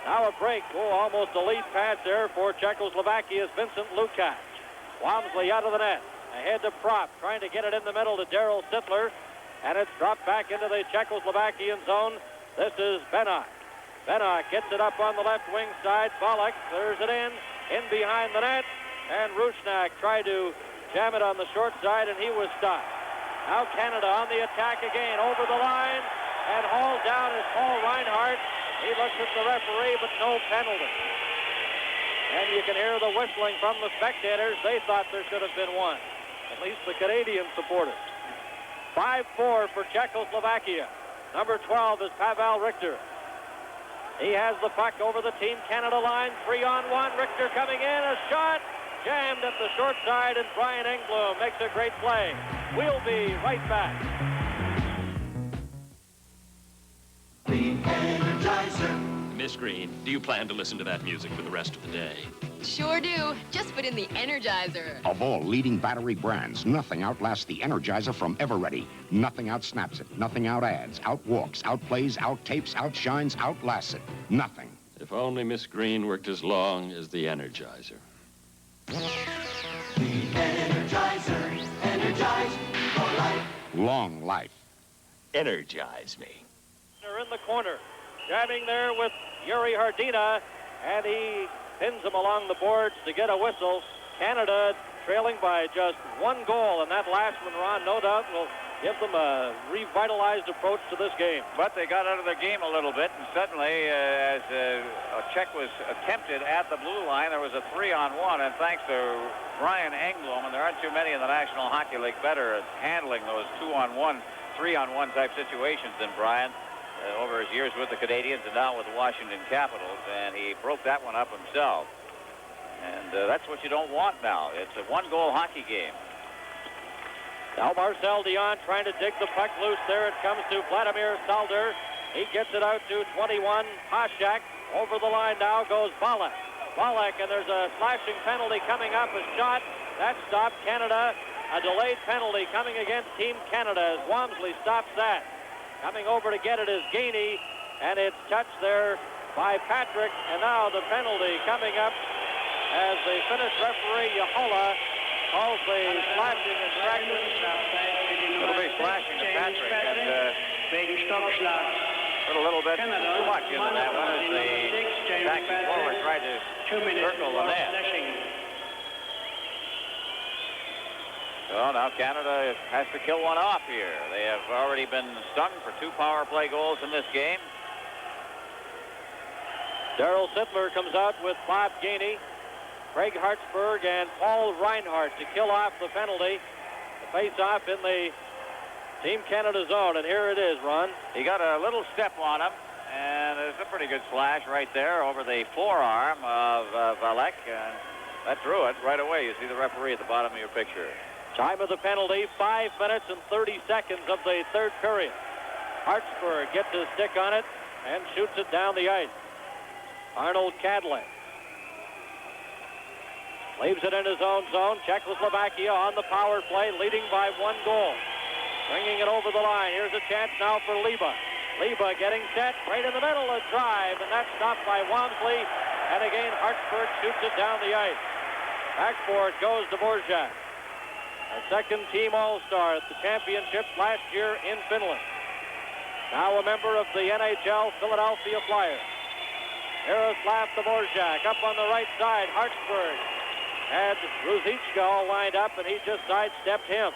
Now a break. Oh, almost a lead pass there for Czechoslovakia's Vincent Lukács. Walmsley out of the net. Ahead to Propp, trying to get it in the middle to Daryl Sittler. And it's dropped back into the Czechoslovakian zone. This is Benok. Benok gets it up on the left wing side. Bolek clears it in behind the net. And Rusnak tried to jam it on the short side, and he was stopped. Now Canada on the attack again, over the line, and hauled down is Paul Reinhardt. He looks at the referee, but no penalty. And you can hear the whistling from the spectators. They thought there should have been one, at least the Canadian supporters. 5-4 for Czechoslovakia. Number 12 is Pavel Richter. He has the puck over the Team Canada line. 3-on-1. Richter coming in. A shot jammed at the short side, and Brian Engblom makes a great play. We'll be right back. The Energizer. Miss Green, do you plan to listen to that music for the rest of the day? Sure do. Just put in the Energizer. Of all leading battery brands, nothing outlasts the Energizer from Everready. Nothing outsnaps it. Nothing outadds, outwalks, outplays, outtapes, outshines, outlasts it. Nothing. If only Miss Green worked as long as the Energizer. The Energizer. Energize for life. Long life. Energize me. They're in the corner. Jabbing there with Yuri Hardina, and he pins him along the boards to get a whistle. Canada trailing by just 1 goal, and that last one, Ron, no doubt will give them a revitalized approach to this game. But they got out of their game a little bit, and suddenly, as a check was attempted at the blue line, there was a 3-on-1, and thanks to Brian Engblom, and there aren't too many in the National Hockey League better at handling those 2-on-1, 3-on-1 type situations than Brian. Over his years with the Canadians and now with the Washington Capitals, and he broke that one up himself. And that's what you don't want now. It's a 1-goal hockey game. Now Marcel Dion trying to dig the puck loose there. It comes to Vladimir Salder. He gets it out to 21, Hashak. Over the line now goes Bolek. Bolek, and there's a slashing penalty coming up. A shot. That stopped Canada. A delayed penalty coming against Team Canada as Walmsley stops that. Coming over to get it is Gainey, and it's touched there by Patrick. And now the penalty coming up as the Finnish referee, Jahola, calls the slashing infraction. It'll be slashing to Patrick, and put a little bit too much into that one as the attacking forward tried to circle the net. So now Canada has to kill one off here. They have already been stung for 2 power play goals in this game. Daryl Sittler comes out with Bob Gainey, Craig Hartsburg, and Paul Reinhardt to kill off the penalty. The face-off in the Team Canada zone, and here it is, Ron. He got a little step on him, and there's a pretty good slash right there over the forearm of Valek, and that drew it right away. You see the referee at the bottom of your picture. Time of the penalty, 5 minutes and 30 seconds of the third period. Hartsburg gets his stick on it and shoots it down the ice. Arnold Cadley leaves it in his own zone. Czechoslovakia on the power play, leading by 1 goal. Bringing it over the line. Here's a chance now for Liba. Liba getting set, right in the middle, a drive, and that's stopped by Walmsley. And again, Hartsburg shoots it down the ice. Back for it goes to Borjak. a second-team All-Star at the championships last year in Finland. Now a member of the NHL Philadelphia Flyers. Miroslav Dvorak up on the right side. Hartsburg had Ruzicka all lined up, and he just sidestepped him.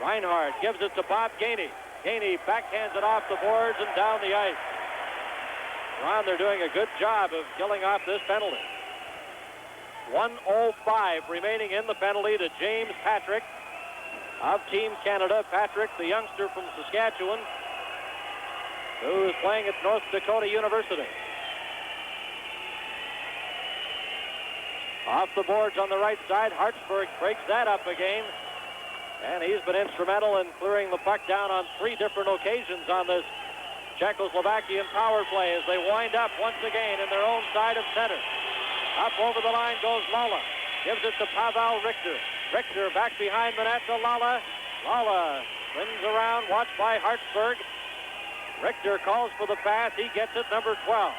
Reinhardt gives it to Bob Gainey. Gainey backhands it off the boards and down the ice. Ron, they're doing a good job of killing off this penalty. 1:05 remaining in the penalty to James Patrick of Team Canada. Patrick, the youngster from Saskatchewan, who is playing at North Dakota University. Off the boards on the right side, Hartsburg breaks that up again. And he's been instrumental in clearing the puck down on 3 different occasions on this Czechoslovakian power play as they wind up once again in their own side of center. Up over the line goes Lala. Gives it to Pavel Richter. Richter back behind the net to Lala. Lala spins around, watched by Hartsburg. Richter calls for the pass. He gets it, number 12.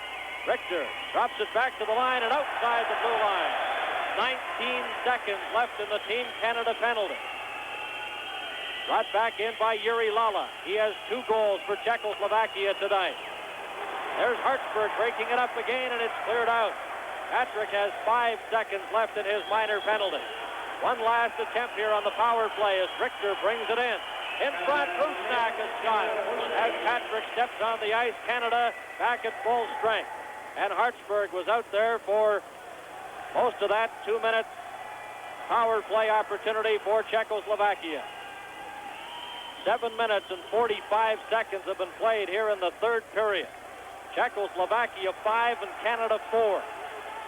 Richter drops it back to the line and outside the blue line. 19 seconds left in the Team Canada penalty. Brought back in by Yuri Lala. He has 2 goals for Czechoslovakia tonight. There's Hartsburg breaking it up again, and it's cleared out. Patrick has 5 seconds left in his minor penalty. One last attempt here on the power play as Richter brings it in. In front, Rusnak is shot. As Patrick steps on the ice, Canada back at full strength. And Hartsburg was out there for most of that 2 minutes power play opportunity for Czechoslovakia. 7 minutes and 45 seconds have been played here in the third period. Czechoslovakia 5 and Canada 4.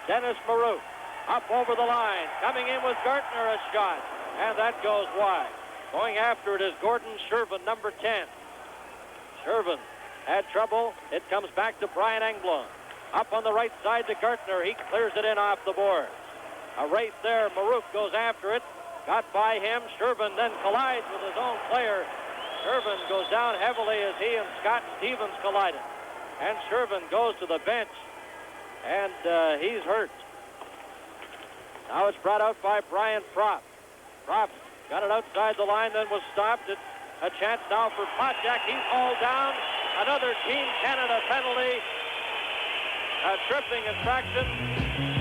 Dennis Marouk up over the line. Coming in with Gartner a shot. And that goes wide. Going after it is Gordon Shervin, number 10. Shervin had trouble. It comes back to Brian Engblom. Up on the right side to Gartner. He clears it in off the board. A race there. Marouk goes after it. Got by him. Shervin then collides with his own player. Shervin goes down heavily as he and Scott Stevens collided. And Shervin goes to the bench. And he's hurt. Now it's brought out by Brian Propp. Propp got it outside the line, then was stopped. It's a chance now for Potjak. He's hauled down. Another Team Canada penalty. A tripping infraction.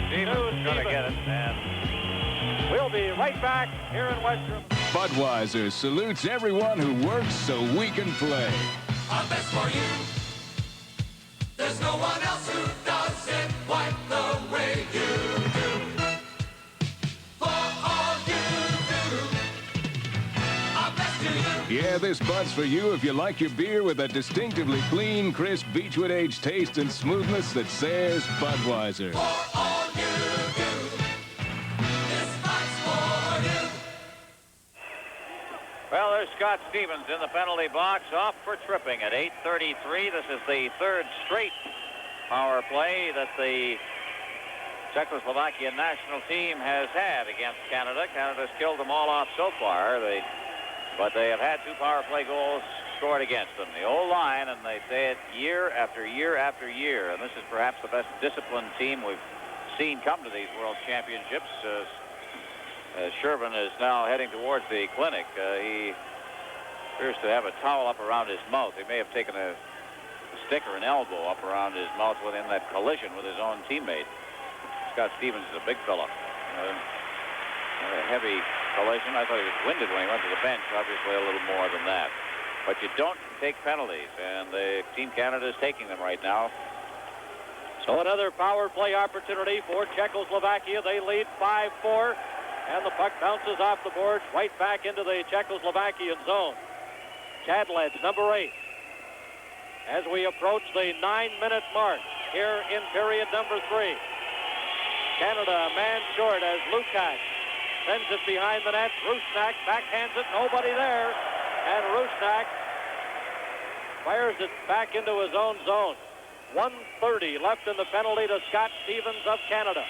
Stevens going to get it, and we'll be right back here in West Germany. Budweiser salutes everyone who works so we can play. Our best for you. There's no one else who does it quite the way you do. For all you do, our best to you. Yeah, this Bud's for you if you like your beer with a distinctively clean, crisp, Beechwood aged taste and smoothness that says Budweiser. For all you do, this fight's for you. well, there's Scott Stevens in the penalty box, off for tripping at 8:33. This is the 3rd straight power play that the Czechoslovakian national team has had against Canada. Canada's killed them all off so far, but they have had 2 power play goals scored against them. The old line, and they say it year after year after year, and this is perhaps the best disciplined team we've seen come to these World Championships. Shervin is now heading towards the clinic. He appears to have a towel up around his mouth. He may have taken a stick or an elbow up around his mouth within that collision with his own teammate. Scott Stevens is a big fella. A heavy collision. I thought he was winded when he went to the bench. Obviously a little more than that. But you don't take penalties, and the Team Canada is taking them right now. So another power play opportunity for Czechoslovakia. They lead 5-4, and the puck bounces off the boards right back into the Czechoslovakian zone. Chadledge, number 8. As we approach the 9-minute mark here in period number 3. Canada a man short as Lukács sends it behind the net. Rusnak backhands it, nobody there. And Rusnak fires it back into his own zone. 1:30 left in the penalty to Scott Stevens of Canada.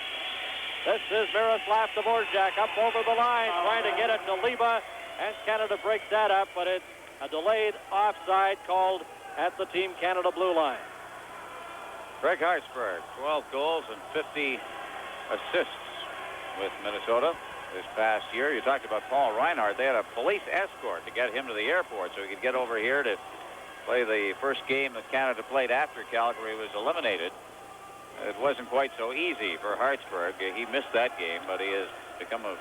This is Miroslav Dvorak up over the line, trying to get it to Liba, and Canada breaks that up, but it's a delayed offside called at the Team Canada blue line. Greg Hartsburg, 12 goals and 50 assists with Minnesota. this past year. You talked about Paul Reinhardt. They had a police escort to get him to the airport so he could get over here to play the first game that Canada played after Calgary was eliminated. It wasn't quite so easy for Hartsburg. He missed that game, but he has become a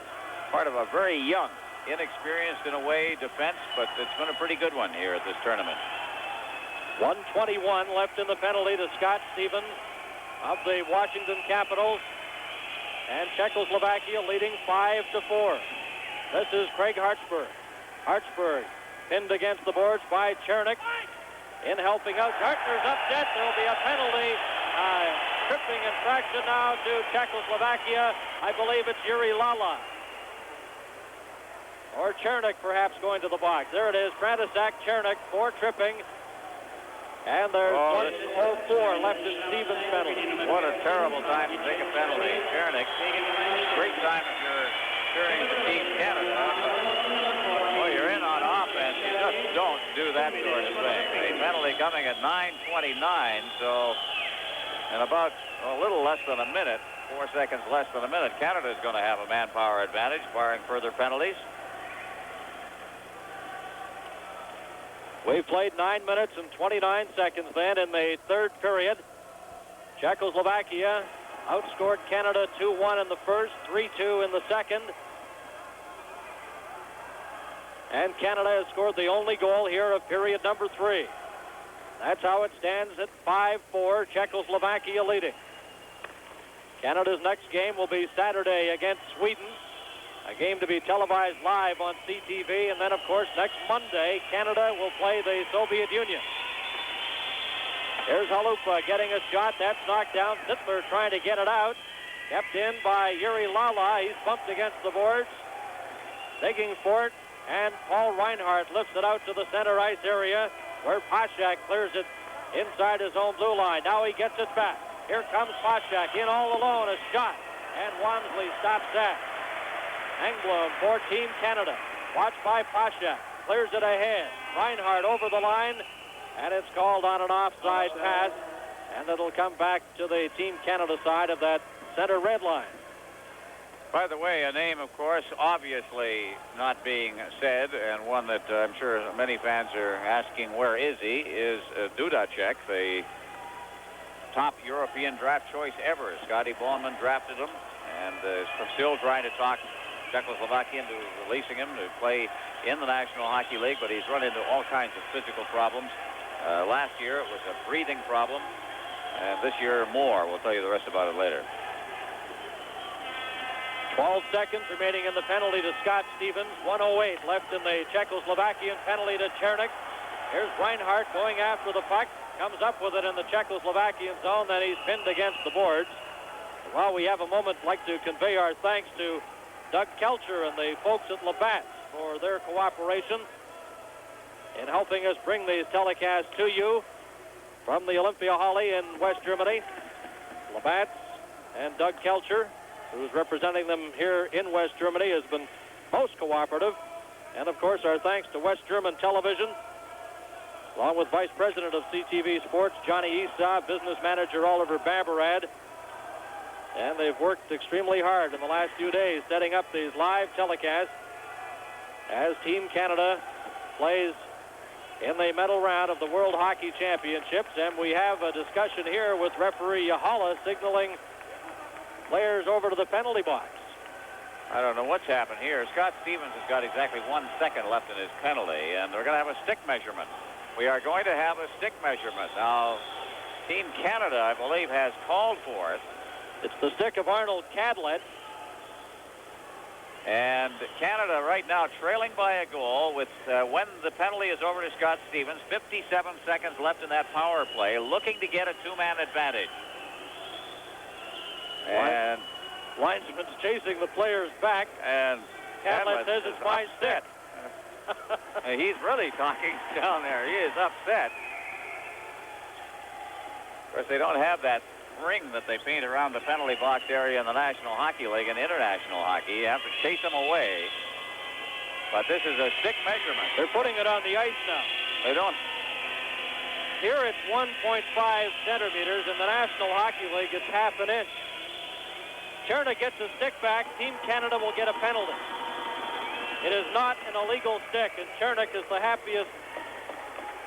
part of a very young, inexperienced in a way defense, but it's been a pretty good one here at this tournament. 1:21 left in the penalty to Scott Stevens of the Washington Capitals, and Czechoslovakia leading 5-4. This is Craig Hartsburg. Hartsburg pinned against the boards by Chernik. In helping out, Gartner's upset. There will be a penalty. Tripping infraction now to Czechoslovakia. I believe it's Yuri Lala. Or Chernik perhaps going to the box. There it is, František Chernik for tripping. And there's 1:04 left in Stevens' penalty. What a terrible time to take a penalty. Chernik, great time if you're cheering for Team Canada. Well, you're in on offense. You just don't do that sort of thing. The penalty coming at 9:29, so in about a little less than a minute, 4 seconds less than a minute, Canada is going to have a manpower advantage, barring further penalties. We've played 9 minutes and 29 seconds then in the third period. Czechoslovakia outscored Canada 2-1 in the first, 3-2 in the second. And Canada has scored the only goal here of period number 3. That's how it stands at 5-4, Czechoslovakia leading. Canada's next game will be Saturday against Sweden. A game to be televised live on CTV, and then, of course, next Monday, Canada will play the Soviet Union. Here's Halupa getting a shot. That's knocked down. Sittler trying to get it out. Kept in by Yuri Lala. He's bumped against the boards. Digging for it, and Paul Reinhardt lifts it out to the center ice area, where Pashak clears it inside his own blue line. Now he gets it back. Here comes Pashak in all alone. A shot, and Walmsley stops that. Engblom for Team Canada. Watched by Pashak. Clears it ahead. Reinhardt over the line. And it's called on an offside pass. And it'll come back to the Team Canada side of that center red line. By the way, a name, of course, obviously not being said, and one that I'm sure many fans are asking, where is he, is Dudacek, the top European draft choice ever. Scotty Bowman drafted him, and is still trying to talk Czechoslovakia into releasing him to play in the National Hockey League, but he's run into all kinds of physical problems. Last year it was a breathing problem, and this year more. We'll tell you the rest about it later. 12 seconds remaining in the penalty to Scott Stevens. 1:08 left in the Czechoslovakian penalty to Chernik. Here's Reinhardt going after the puck. Comes up with it in the Czechoslovakian zone, then he's pinned against the boards. While we have a moment, I'd like to convey our thanks to Doug Kelcher and the folks at Labatt's for their cooperation in helping us bring these telecasts to you from the Olympia Halle in West Germany. Labatt's and Doug Kelcher, who's representing them here in West Germany, has been most cooperative. And, of course, our thanks to West German Television, along with Vice President of CTV Sports, Johnny Esau, Business Manager Oliver Babarad. And they've worked extremely hard in the last few days setting up these live telecasts as Team Canada plays in the medal round of the World Hockey Championships. And we have a discussion here with referee Yahala signaling players over to the penalty box. I don't know what's happened here. Scott Stevens has got exactly 1 second left in his penalty, and we're going to have a stick measurement. We are going to have a stick measurement. Now, Team Canada, I believe, has called for it. It's the stick of Arnold Cadlet. And Canada right now trailing by a goal with when the penalty is over to Scott Stevens, 57 seconds left in that power play, looking to get a two-man advantage. And linesman's chasing the players back, and Cadlet says it's my stick. He's really talking down there. He is upset. Of course, they don't have that ring that they paint around the penalty box area in the National Hockey League and international hockey. You have to chase them away. But this is a stick measurement. They're putting it on the ice now. They don't. Here it's 1.5 centimeters. In the National Hockey League, it's half an inch. Chernick gets a stick back. Team Canada will get a penalty. It is not an illegal stick, and Chernick is the happiest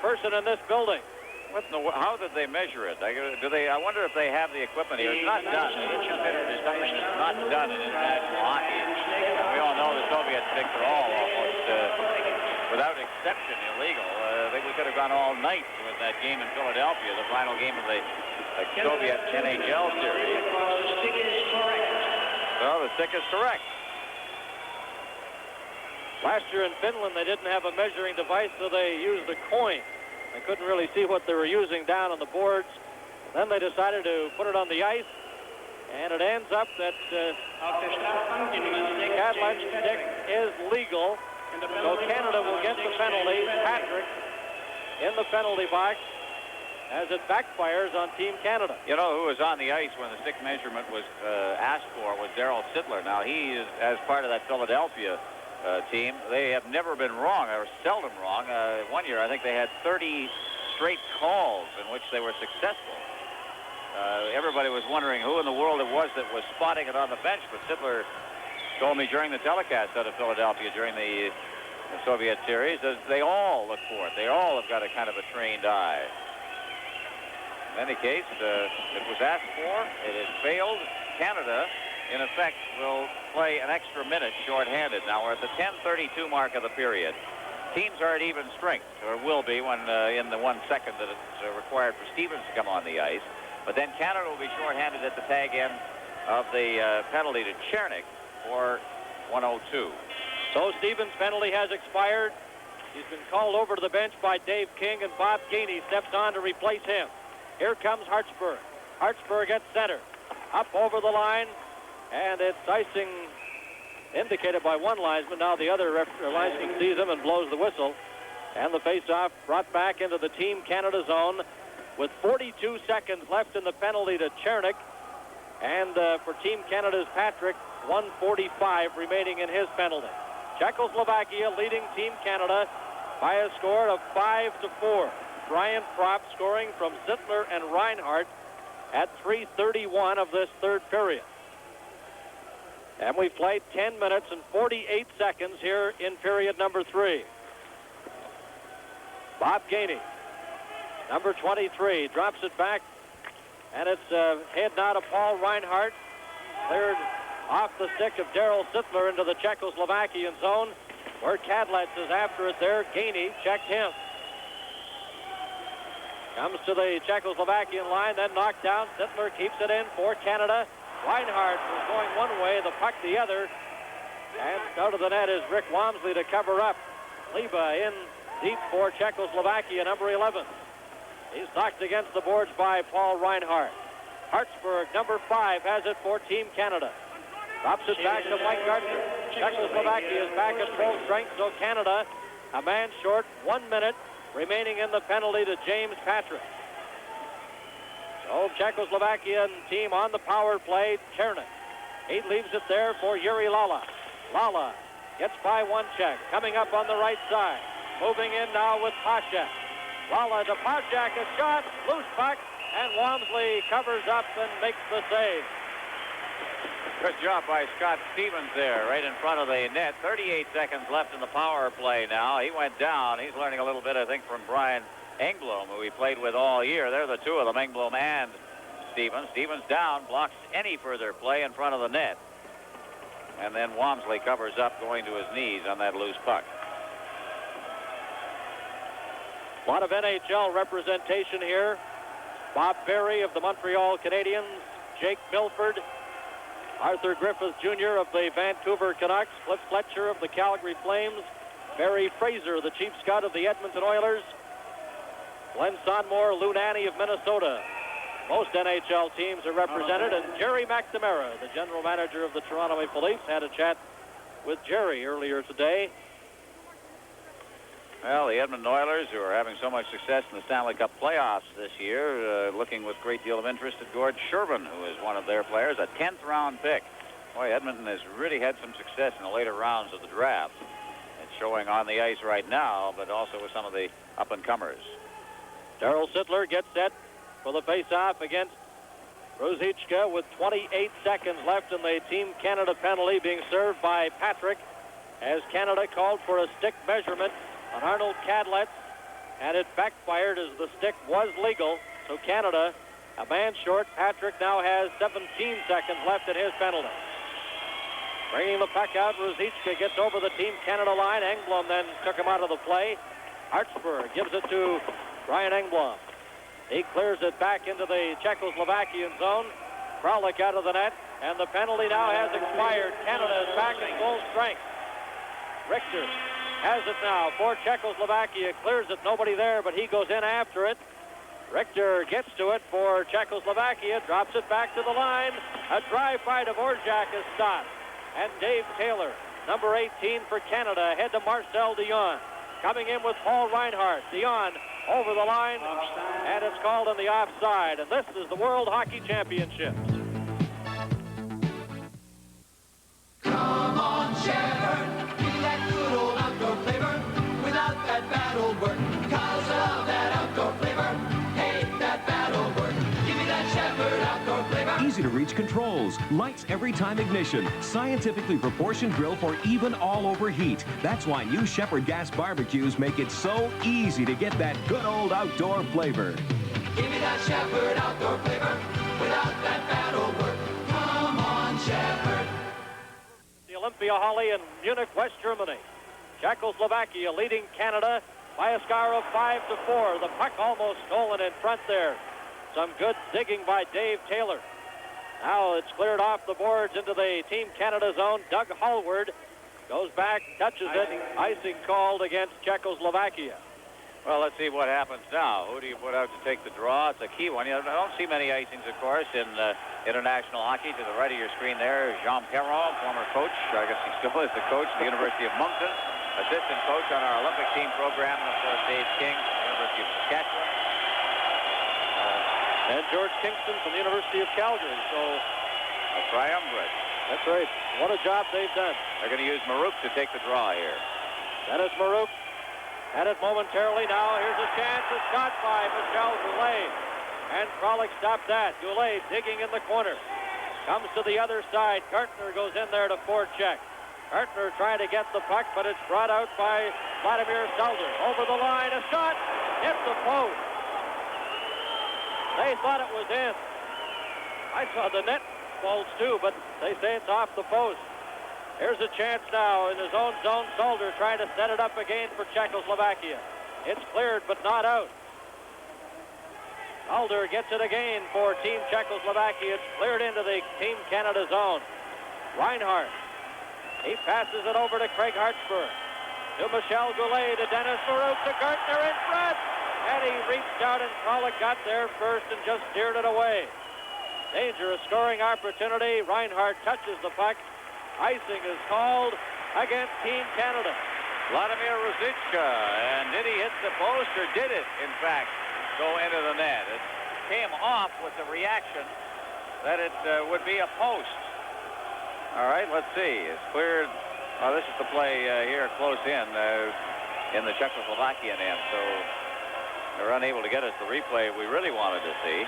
person in this building. How did they measure it? I wonder if they have the equipment here. It's not done. It's something that's not done in international hockey. We all know the Soviet sticks are all almost, without exception, illegal. I think we could have gone all night with that game in Philadelphia, the final game of the Soviet NHL series. Well, the stick is correct. Last year in Finland, they didn't have a measuring device, so they used a coin. They couldn't really see what they were using down on the boards. Then they decided to put it on the ice, and it ends up that Cadlet's stick is legal, so Canada will get the penalty. Patrick in the penalty box as it backfires on Team Canada. You know who was on the ice when the stick measurement was asked for was Darryl Sittler. Now, he is, as part of that Philadelphia team, they have never been wrong, or seldom wrong. One year, I think they had 30 straight calls in which they were successful. Everybody was wondering who in the world it was that was spotting it on the bench, but Sittler told me during the telecast out of Philadelphia during the Soviet series that they all look for it. They all have got a kind of a trained eye. In any case, it was asked for. It has failed. Canada, in effect, will play an extra minute shorthanded. Now we're at the 10:32 mark of the period. Teams are at even strength, or will be when in the 1 second that it's required for Stevens to come on the ice. But then Canada will be shorthanded at the tag end of the penalty to Chernick for 1:02. So Stevens' penalty has expired. He's been called over to the bench by Dave King, and Bob Gainey steps on to replace him. Here comes Hartsburg. Hartsburg at center. Up over the line, and it's icing indicated by one linesman. Now the other linesman sees him and blows the whistle. And the faceoff brought back into the Team Canada zone with 42 seconds left in the penalty to Chernick. And for Team Canada's Patrick, 1:45 remaining in his penalty. Czechoslovakia leading Team Canada by a score of 5-4. Brian Propp scoring from Sittler and Reinhardt at 3:31 of this third period. And we've played 10 minutes and 48 seconds here in period number 3. Bob Gainey, number 23, drops it back, and it's head now to Paul Reinhardt. Cleared off the stick of Darryl Sittler into the Czechoslovakian zone, where Cadletz is after it there. Gainey checked him. Comes to the Czechoslovakian line, then knocked down. Sittler keeps it in for Canada. Reinhardt was going one way, the puck the other. And out of the net is Rick Walmsley to cover up. Liba in deep for Czechoslovakia, number 11. He's knocked against the boards by Paul Reinhardt. Hartsburg, number 5, has it for Team Canada. Drops it back to Mike Gardner. Czechoslovakia is back at full strength, so Canada, a man short, 1 minute remaining in the penalty to James Patrick. So Czechoslovakian team on the power play, Chernick. He leaves it there for Yuri Lala. Lala gets by one check, coming up on the right side. Moving in now with Pashak. Lala to Pashak, a shot, loose puck, and Walmsley covers up and makes the save. Good job by Scott Stevens there, right in front of the net. 38 seconds left in the power play now. He went down. He's learning a little bit, I think, from Brian Engblom, who he played with all year. They're the two of them, Engblom and Stevens. Stevens down, blocks any further play in front of the net. And then Walmsley covers up, going to his knees on that loose puck. A lot of NHL representation here. Bob Berry of the Montreal Canadiens, Jake Milford, Arthur Griffith Jr. of the Vancouver Canucks, Cliff Fletcher of the Calgary Flames, Barry Fraser, the chief scout of the Edmonton Oilers, Glenn Sonmore, Lou Nanne of Minnesota. Most NHL teams are represented, and Jerry McNamara, the general manager of the Toronto Maple Leafs, had a chat with Jerry earlier today. Well, the Edmonton Oilers, who are having so much success in the Stanley Cup playoffs this year, looking with a great deal of interest at Gord Shervin, who is one of their players, a 10th round pick. Boy, Edmonton has really had some success in the later rounds of the draft. It's showing on the ice right now, but also with some of the up-and-comers. Darryl Sittler gets set for the face-off against Ruzicka with 28 seconds left in the Team Canada penalty, being served by Patrick, as Canada called for a stick measurement on Arnold Cadlett, and it backfired as the stick was legal. So Canada, a man short. Patrick now has 17 seconds left at his penalty. Bringing the puck out, Ruzicka gets over the Team Canada line. Engblom then took him out of the play. Hartsburg gives it to Brian Engblom. He clears it back into the Czechoslovakian zone. Kralik out of the net, and the penalty now has expired. Canada is back in full strength. Richter has it now for Czechoslovakia. Clears it, nobody there, but he goes in after it. Richter gets to it for Czechoslovakia, drops it back to the line. A drive by Dvorak is stopped. And Dave Taylor, number 18 for Canada, ahead to Marcel Dion. Coming in with Paul Reinhardt. Dion over the line, and it's called on the offside. And this is the World Hockey Championships. Come on, Shepherd, give me that good old outdoor flavor without that bad old word. 'Cause I love that outdoor flavor. Hey, that bad old word. Give me that Shepherd outdoor flavor. Easy to reach controls, lights every time ignition, scientifically proportioned grill for even all-over heat. That's why new Shepherd gas barbecues make it so easy to get that good old outdoor flavor. Give me that Shepherd outdoor flavor without that bad old word. Come on, Shepherd. The Olympia Halle in Munich, West Germany. Czechoslovakia leading Canada by a score of 5-4. The puck almost stolen in front there. Some good digging by Dave Taylor. Now it's cleared off the boards into the Team Canada zone. Doug Hallward goes back, touches it. Icing called against Czechoslovakia. Well, let's see what happens now. Who do you put out to take the draw? It's a key one. You don't see many icings, of course, in international hockey. To the right of your screen there is Jean Perron, former coach. I guess he still is the coach at the University of Moncton. Assistant coach on our Olympic team program. And, of course, Dave King, University of Saskatchewan. And George Kingston from the University of Calgary. So a triumvirate. That's right. What a job they've done. They're going to use Marouk to take the draw here. Dennis Marouk had it momentarily. Now here's a chance. A shot by Michel Goulet. And Kralik stopped that. Goulet digging in the corner. Comes to the other side. Gartner goes in there to forecheck. Gartner trying to get the puck, but it's brought out by Vladimir Selder. Over the line. A shot. Hits the post. They thought it was in. I saw the net folds too, but they say it's off the post. Here's a chance now in his own zone. Solder trying to set it up again for Czechoslovakia. It's cleared, but not out. Solder gets it again for Team Czechoslovakia. It's cleared into the Team Canada zone. Reinhardt. He passes it over to Craig Hartsburg. To Michel Goulet, to Dennis Marouk, to Gartner in front. And he reached out, and Kralik got there first and just steered it away. Dangerous scoring opportunity. Reinhardt touches the puck. Icing is called against Team Canada. Vladimir Ruzicka. And did he hit the post, or did it, in fact, go into the net? It came off with the reaction that it would be a post. All right, let's see. It's cleared. Oh, this is the play here close in the Czechoslovakian end. So they're unable to get us the replay we really wanted to see.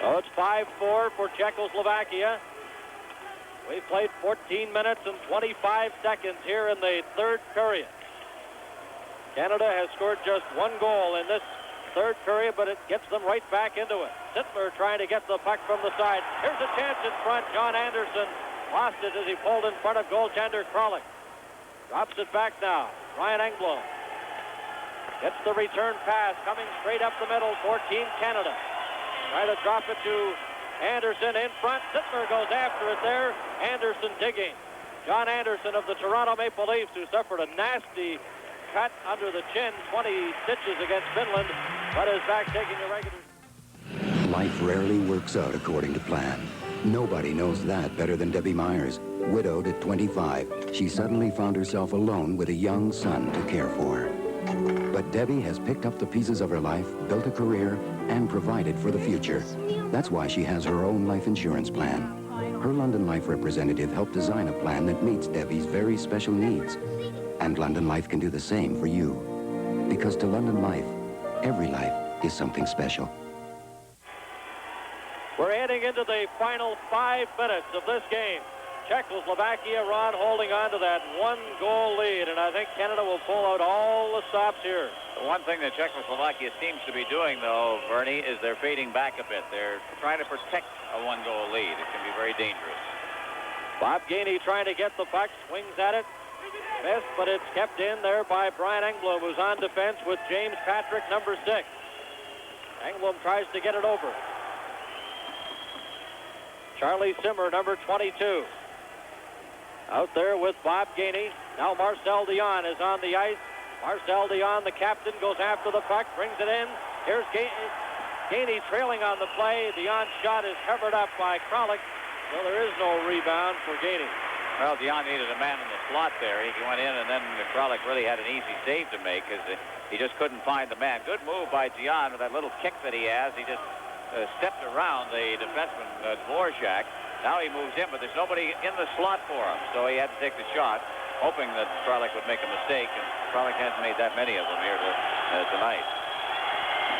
Oh, it's 5-4 for Czechoslovakia. We've played 14 minutes and 25 seconds here in the third period. Canada has scored just one goal in this third period, but it gets them right back into it. Sittler trying to get the puck from the side. Here's a chance in front. John Anderson lost it as he pulled in front of goaltender Kralik. Drops it back now. Ryan Engblom gets the return pass coming straight up the middle for Team Canada. Try to drop it to Anderson in front. Sittler goes after it there. Anderson digging. John Anderson of the Toronto Maple Leafs, who suffered a nasty cut under the chin, 20 stitches against Finland, but is back taking a regular. Life rarely works out according to plan. Nobody knows that better than Debbie Myers. Widowed at 25, she suddenly found herself alone with a young son to care for. But Debbie has picked up the pieces of her life, built a career, and provided for the future. That's why she has her own life insurance plan. Her London Life representative helped design a plan that meets Debbie's very special needs. And London Life can do the same for you. Because to London Life, every life is something special. We're heading into the final 5 minutes of this game. Czechoslovakia, Ron, holding on to that 1-goal lead, and I think Canada will pull out all the stops here. The one thing that Czechoslovakia seems to be doing, though, Bernie, is they're fading back a bit. They're trying to protect a 1-goal lead. It can be very dangerous. Bob Gainey trying to get the puck, swings at it, missed, but it's kept in there by Brian Engblom, who's on defense with James Patrick, number 6. Engblom tries to get it over. Charlie Simmer, number 22. Out there with Bob Gainey. Now Marcel Dion is on the ice. Marcel Dion, the captain, goes after the puck, brings it in. Here's Gainey trailing on the play. Dion's shot is covered up by Kralik, so there is no rebound for Gainey. Well, Dion needed a man in the slot there. He went in, and then Kralik really had an easy save to make because he just couldn't find the man. Good move by Dion with that little kick that he has. He just stepped around the defenseman, Dvorak. Now he moves in, but there's nobody in the slot for him, so he had to take the shot, hoping that Kralik would make a mistake, and Kralik hasn't made that many of them here tonight.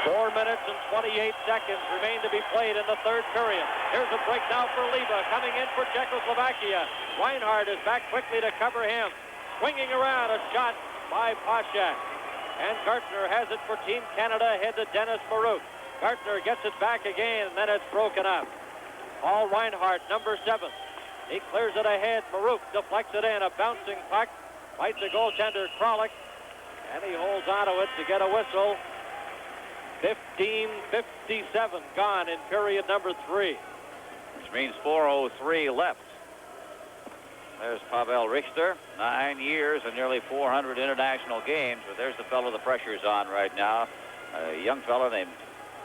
4 minutes and 28 seconds remain to be played in the third period. Here's a break now for Liba, coming in for Czechoslovakia. Reinhardt is back quickly to cover him. Swinging around, a shot by Pashak. And Gartner has it for Team Canada, ahead to Dennis Maruk. Gartner gets it back again, and then it's broken up. Paul Reinhardt, number 7. He clears it ahead. Maruk deflects it in. A bouncing puck. Fights the goaltender, Kralik. And he holds onto it to get a whistle. 15:57 gone in period number 3. Which means 4:03 left. There's Pavel Richter. 9 years and nearly 400 international games. But there's the fellow the pressure's on right now. A young fellow named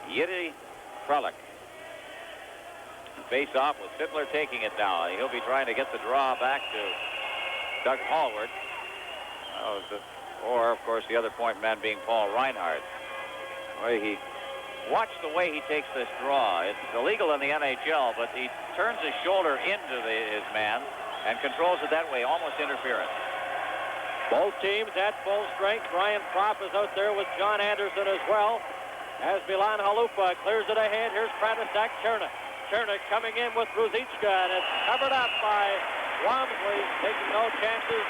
Yuri Kralik. Face off with Fiddler taking it now. He'll be trying to get the draw back to Doug Hallward. Or, of course, the other point man being Paul Reinhardt. Watch the way he takes this draw. It's illegal in the NHL, but he turns his shoulder into his man and controls it that way, almost interference. Both teams at full strength. Brian Propp is out there with John Anderson as well. As Milan Halupa clears it ahead, here's Pratisak Chernik. Chernik coming in with Ruzicka, and it's covered up by Wamsley, taking no chances,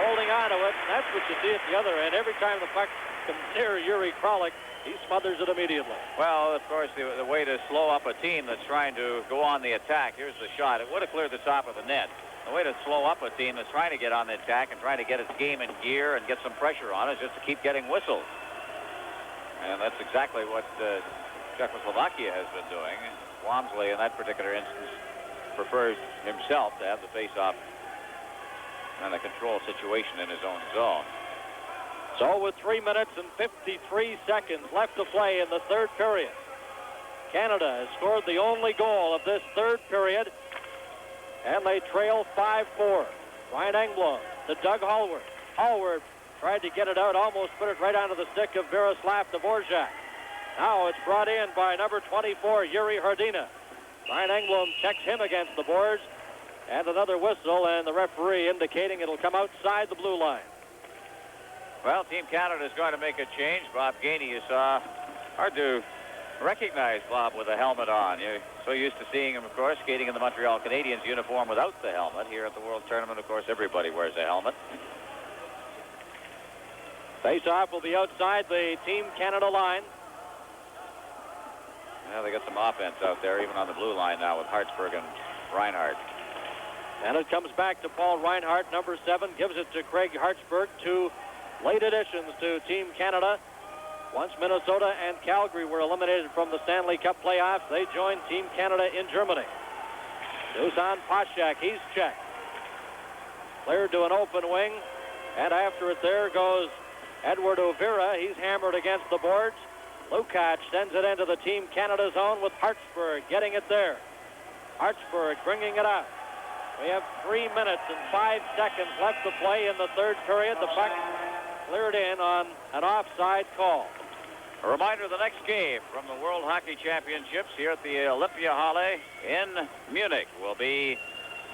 holding on to it. And that's what you see at the other end. Every time the puck comes near Yuri Kralik, he smothers it immediately. Well, of course, the way to slow up a team that's trying to go on the attack, here's the shot. It would have cleared the top of the net. The way to slow up a team that's trying to get on the attack and trying to get its game in gear and get some pressure on is just to keep getting whistles. And that's exactly what Czechoslovakia has been doing. Wamsley, in that particular instance, prefers himself to have the face-off and a control situation in his own zone. So with 3 minutes and 53 seconds left to play in the third period, Canada has scored the only goal of this third period, and they trail 5-4. Ryan Engblom to Doug Hallward. Hallward tried to get it out, almost put it right onto the stick of Miroslav Dvorak. Now it's brought in by number 24, Yuri Hrdina. Ryan Engblom checks him against the boards, and another whistle, and the referee indicating it'll come outside the blue line. Well, Team Canada is going to make a change. Bob Gainey, you saw, hard to recognize Bob with a helmet on. You're so used to seeing him, of course, skating in the Montreal Canadiens uniform without the helmet. Here at the World Tournament, of course, everybody wears a helmet. Face-off will be outside the Team Canada line. Yeah, they got some offense out there, even on the blue line now with Hartsburg and Reinhardt. And it comes back to Paul Reinhardt, number 7, gives it to Craig Hartsburg, 2 late additions to Team Canada. Once Minnesota and Calgary were eliminated from the Stanley Cup playoffs, they joined Team Canada in Germany. Dusan Pashak, he's checked. Cleared to an open wing, and after it there goes Edward Overa. He's hammered against the boards. Lukács sends it into the Team Canada zone with Hartsburg getting it there. Hartsburg bringing it up. We have 3 minutes and 5 seconds left to play in the third period. The puck cleared in on an offside call. A reminder of the next game from the World Hockey Championships here at the Olympiahalle in Munich will be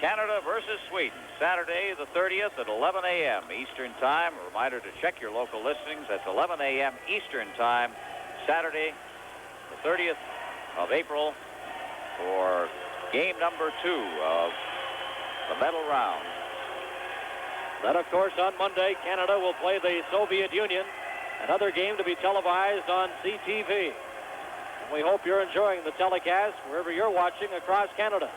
Canada versus Sweden, Saturday the 30th at 11 a.m. Eastern Time. A reminder to check your local listings. That's 11 a.m. Eastern Time, Saturday the 30th of April, for game number 2 of the medal round. Then, of course, on Monday, Canada will play the Soviet Union, another game to be televised on CTV. And we hope you're enjoying the telecast wherever you're watching across Canada.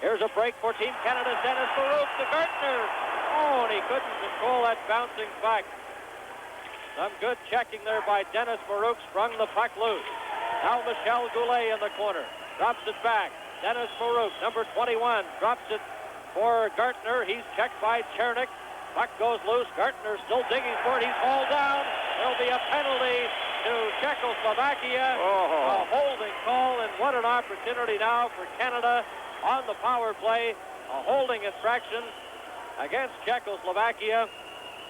Here's a break for Team Canada. Dennis Baruch to Gartner. Oh, and he couldn't control that bouncing puck. Some good checking there by Dennis Baruch. Sprung the puck loose. Now Michel Goulet in the corner. Drops it back. Dennis Baruch, number 21, drops it for Gartner. He's checked by Chernik. Puck goes loose. Gartner still digging for it. He's hauled down. There'll be a penalty to Czechoslovakia. A holding call, and what an opportunity now for Canada on the power play. A holding infraction against Czechoslovakia,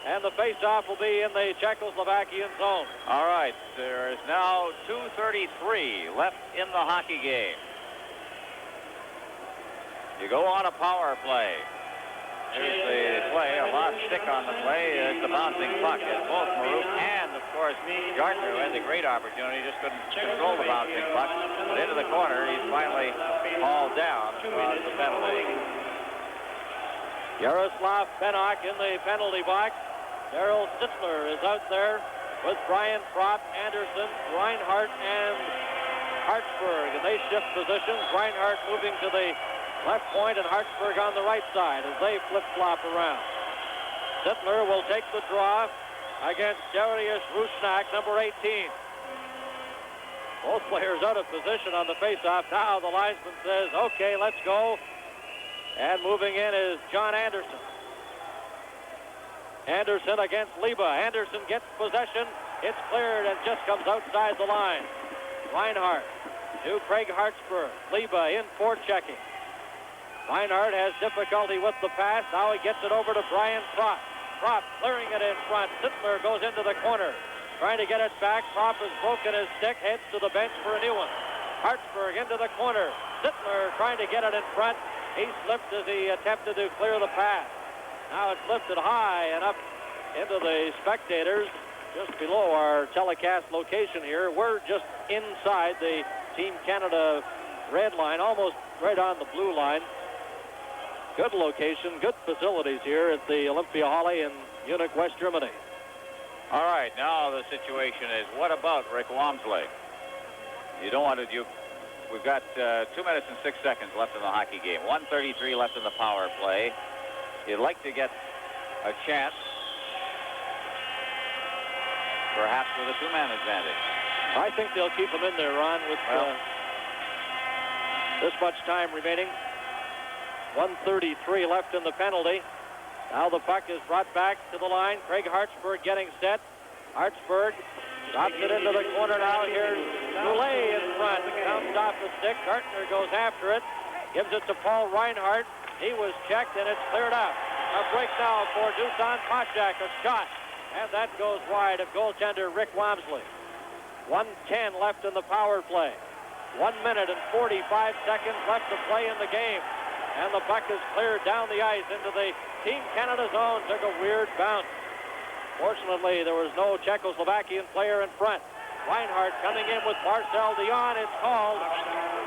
and the face-off will be in the Czechoslovakian zone. All right, there is now 2:33 left in the hockey game. You go on a power play. Here's the play, a lost stick on the play. It's the bouncing puck. It's both Marouk and, of course, Gartner, who had the great opportunity, just couldn't control the bouncing puck. But into the corner, he's finally hauled down across the penalty. Yaroslav Benok in the penalty box. Daryl Sittler is out there with Brian Propp, Anderson, Reinhardt, and Hartsburg. And they shift positions. Reinhardt moving to the left point and Hartsburg on the right side as they flip-flop around. Sittler will take the draw against Darius Rusnak, number 18. Both players out of position on the face-off. Now the linesman says, okay, let's go. And moving in is John Anderson. Anderson against Liba. Anderson gets possession. It's cleared and just comes outside the line. Reinhardt to Craig Hartsburg. Liba in forechecking. Reinhardt has difficulty with the pass. Now he gets it over to Brian Propp. Propp clearing it in front. Sittler goes into the corner, trying to get it back. Propp has broken his stick, heads to the bench for a new one. Hartsburg into the corner. Sittler trying to get it in front. He slipped as he attempted to clear the pass. Now it's lifted high and up into the spectators just below our telecast location here. We're just inside the Team Canada red line, almost right on the blue line. Good location, good facilities here at the Olympia Halle in Munich, West Germany. All right, now the situation is, what about Rick Wamsley? You don't want to, we've got 2 minutes and 6 seconds left in the hockey game. 1:33 left in the power play. You'd like to get a chance, perhaps with a two-man advantage. I think they'll keep him in there, Ron, with this much time remaining. 1:33 left in the penalty. Now the puck is brought back to the line. Craig Hartsburg getting set. Hartsburg drops it into the corner now. Here's Goulet in front. Comes off the stick. Gartner goes after it. Gives it to Paul Reinhardt. He was checked, and it's cleared out. A break now for Dusan Pachak. A shot. And that goes wide of goaltender Rick Wamsley. 1:10 left in the power play. 1 minute and 45 seconds left to play in the game. And the puck is cleared down the ice into the Team Canada zone. Took a weird bounce. Fortunately, there was no Czechoslovakian player in front. Reinhardt coming in with Marcel Dion. It's called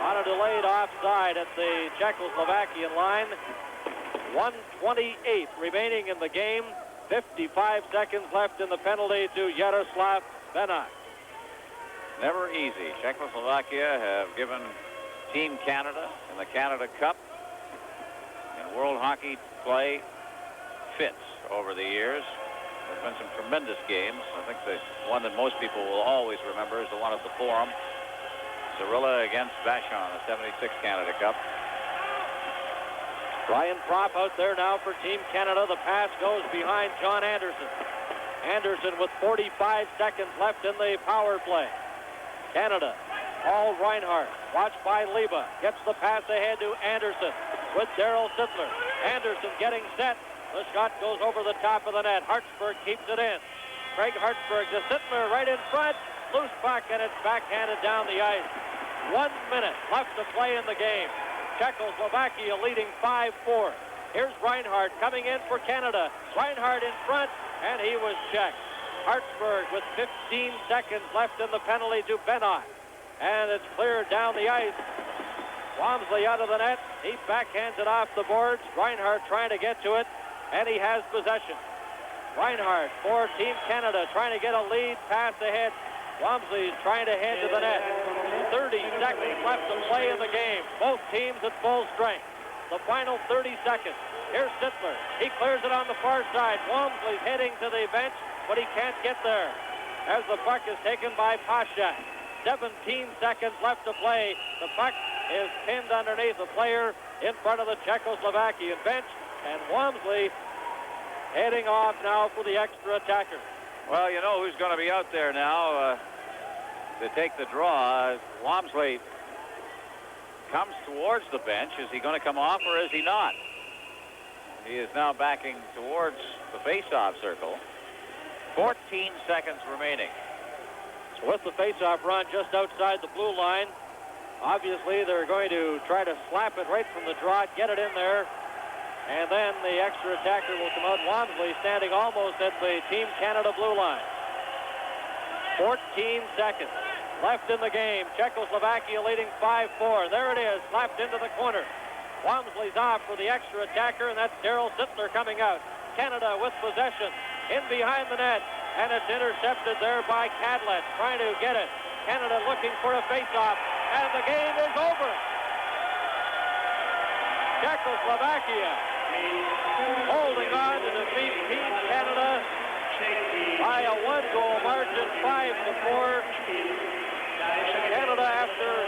on a delayed offside at the Czechoslovakian line. 1:28 remaining in the game. 55 seconds left in the penalty to Yaroslav Benok. Never easy. Czechoslovakia have given Team Canada in the Canada Cup and World Hockey play fits over the years. There's been some tremendous games. I think the one that most people will always remember is the one at the Forum. Zarilla against Vachon, the 76 Canada Cup. Brian Propp out there now for Team Canada. The pass goes behind John Anderson. Anderson with 45 seconds left in the power play. Canada, Paul Reinhardt, watched by Liba, gets the pass ahead to Anderson with Daryl Sittler. Anderson getting set. The shot goes over the top of the net. Hartsburg keeps it in. Craig Hartsburg to Sittler right in front. Loose puck, and it's backhanded down the ice. 1 minute left to play in the game. Czechoslovakia leading 5-4. Here's Reinhardt coming in for Canada. Reinhardt in front, and he was checked. Hartsburg with 15 seconds left in the penalty to Benok. And it's cleared down the ice. Walmsley out of the net. He backhands it off the boards. Reinhardt trying to get to it, and he has possession. Reinhardt for Team Canada trying to get a lead pass ahead. Walmsley trying to head to the net. 30 seconds left to play in the game. Both teams at full strength. The final 30 seconds. Here's Sittler. He clears it on the far side. Walmsley's heading to the bench, but he can't get there as the puck is taken by Pasha. 17 seconds left to play. The puck is pinned underneath the player in front of the Czechoslovakian bench, and Walmsley heading off now for the extra attacker. Well, you know who's going to be out there now to take the draw. Walmsley comes towards the bench. Is he going to come off or is he not? He is now backing towards the face-off circle. 14 seconds remaining. So with the face-off run just outside the blue line, obviously they're going to try to slap it right from the draw, get it in there, and then the extra attacker will come out. Walmsley standing almost at the Team Canada blue line. 14 seconds left in the game. Czechoslovakia leading 5-4. There it is, slapped into the corner. Walmsley's off for the extra attacker, and that's Daryl Sittler coming out. Canada with possession in behind the net, and it's intercepted there by Cadlet, trying to get it. Canada looking for a face-off, and the game is over. Czechoslovakia holding on to defeat Team Canada by a one-goal margin, 5-4. Canada, after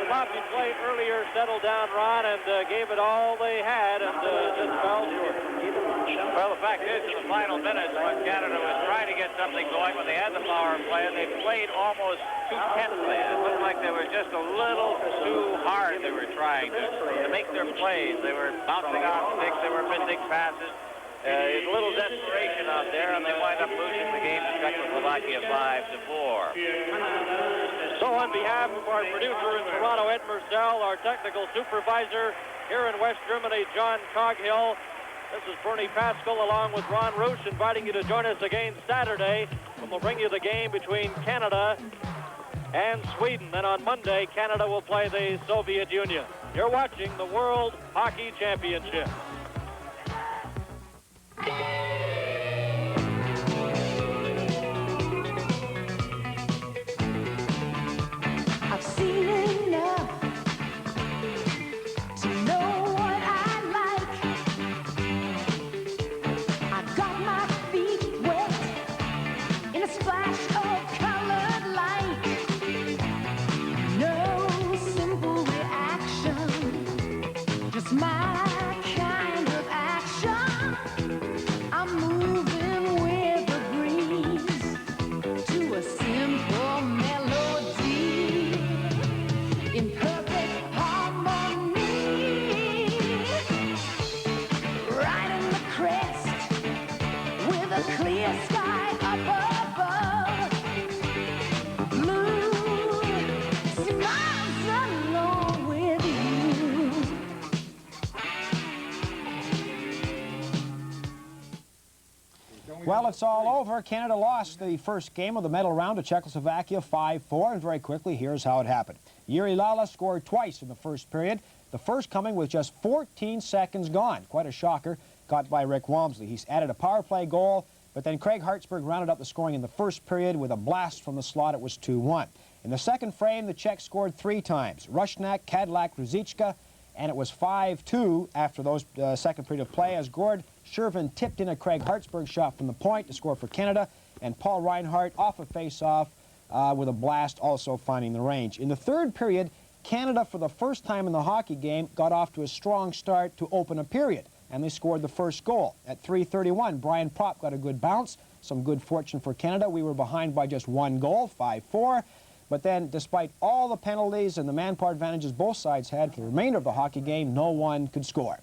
sloppy play earlier, settled down, Ron, and gave it all they had, and just fell short. Well, the fact is, in the final minutes, when Canada was trying to get something going, when they had the power play, they played almost too tensely. It looked like they were just a little too hard. They were trying to make their plays. They were bouncing off sticks. They were missing passes. There's a little desperation out there, and they wind up losing the game to Czechoslovakia 5-4. So on behalf of our producer in Toronto, Ed Murcell, our technical supervisor here in West Germany, John Coghill, this is Bernie Pascal along with Ron Roosh, inviting you to join us again Saturday when we'll bring you the game between Canada and Sweden. Then on Monday, Canada will play the Soviet Union. You're watching the World Hockey Championship. I've seen enough to know what I like. I got my feet wet in a splash of colored light. No simple reaction, just my kind of action. I'm moving with the breeze to a simple melody in perfect harmony. Right in the crest with a clear sky up above. Blue smiles along with you. Well, it's all over. Canada lost the first game of the medal round to Czechoslovakia 5-4, and very quickly, here's how it happened. Yuri Lala scored twice in the first period, the first coming with just 14 seconds gone. Quite a shocker, got by Rick Walmsley. He's added a power play goal, but then Craig Hartsburg rounded up the scoring in the first period with a blast from the slot. It was 2-1. In the second frame, the Czechs scored 3 times. Rushnak, Kadlak, Ruzicka, and it was 5-2 after those second period of play as Gord Shervin tipped in a Craig Hartsburg shot from the point to score for Canada, and Paul Reinhardt off a face-off with a blast also finding the range. In the third period, Canada, for the first time in the hockey game, got off to a strong start to open a period, and they scored the first goal. At 3:31, Brian Propp got a good bounce, some good fortune for Canada. We were behind by just 1 goal, 5-4. But then, despite all the penalties and the manpower advantages both sides had for the remainder of the hockey game, no one could score.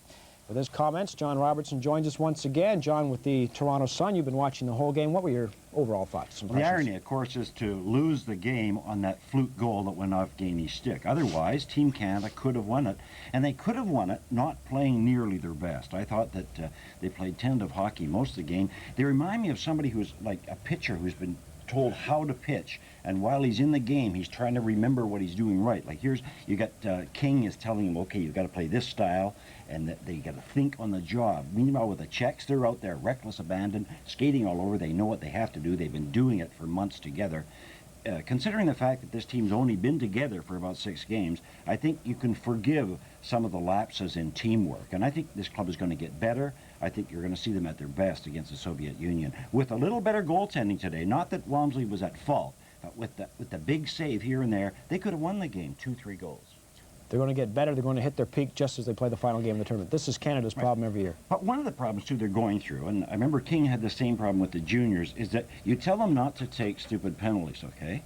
With his comments, John Robertson joins us once again. John, with the Toronto Sun, you've been watching the whole game. What were your overall thoughts? Well, the irony, of course, is to lose the game on that fluke goal that went off Gainey's stick. Otherwise, Team Canada could have won it, and they could have won it not playing nearly their best. I thought that they played tentative hockey most of the game. They remind me of somebody who's like a pitcher who's been told how to pitch, and while he's in the game, he's trying to remember what he's doing right. Like here's, you got King is telling him, okay, you've got to play this style, and that they got to think on the job. Meanwhile, with the Czechs, they're out there, reckless abandon, skating all over. They know what they have to do. They've been doing it for months together. Considering the fact that this team's only been together for about 6 games, I think you can forgive some of the lapses in teamwork. And I think this club is going to get better. I think you're going to see them at their best against the Soviet Union. With a little better goaltending today, not that Walmsley was at fault, but with the big save here and there, they could have won the game, 2-3 goals. They're going to get better. They're going to hit their peak just as they play the final game of the tournament. This is Canada's problem every year. But one of the problems, too, they're going through, and I remember King had the same problem with the juniors, is that you tell them not to take stupid penalties, okay?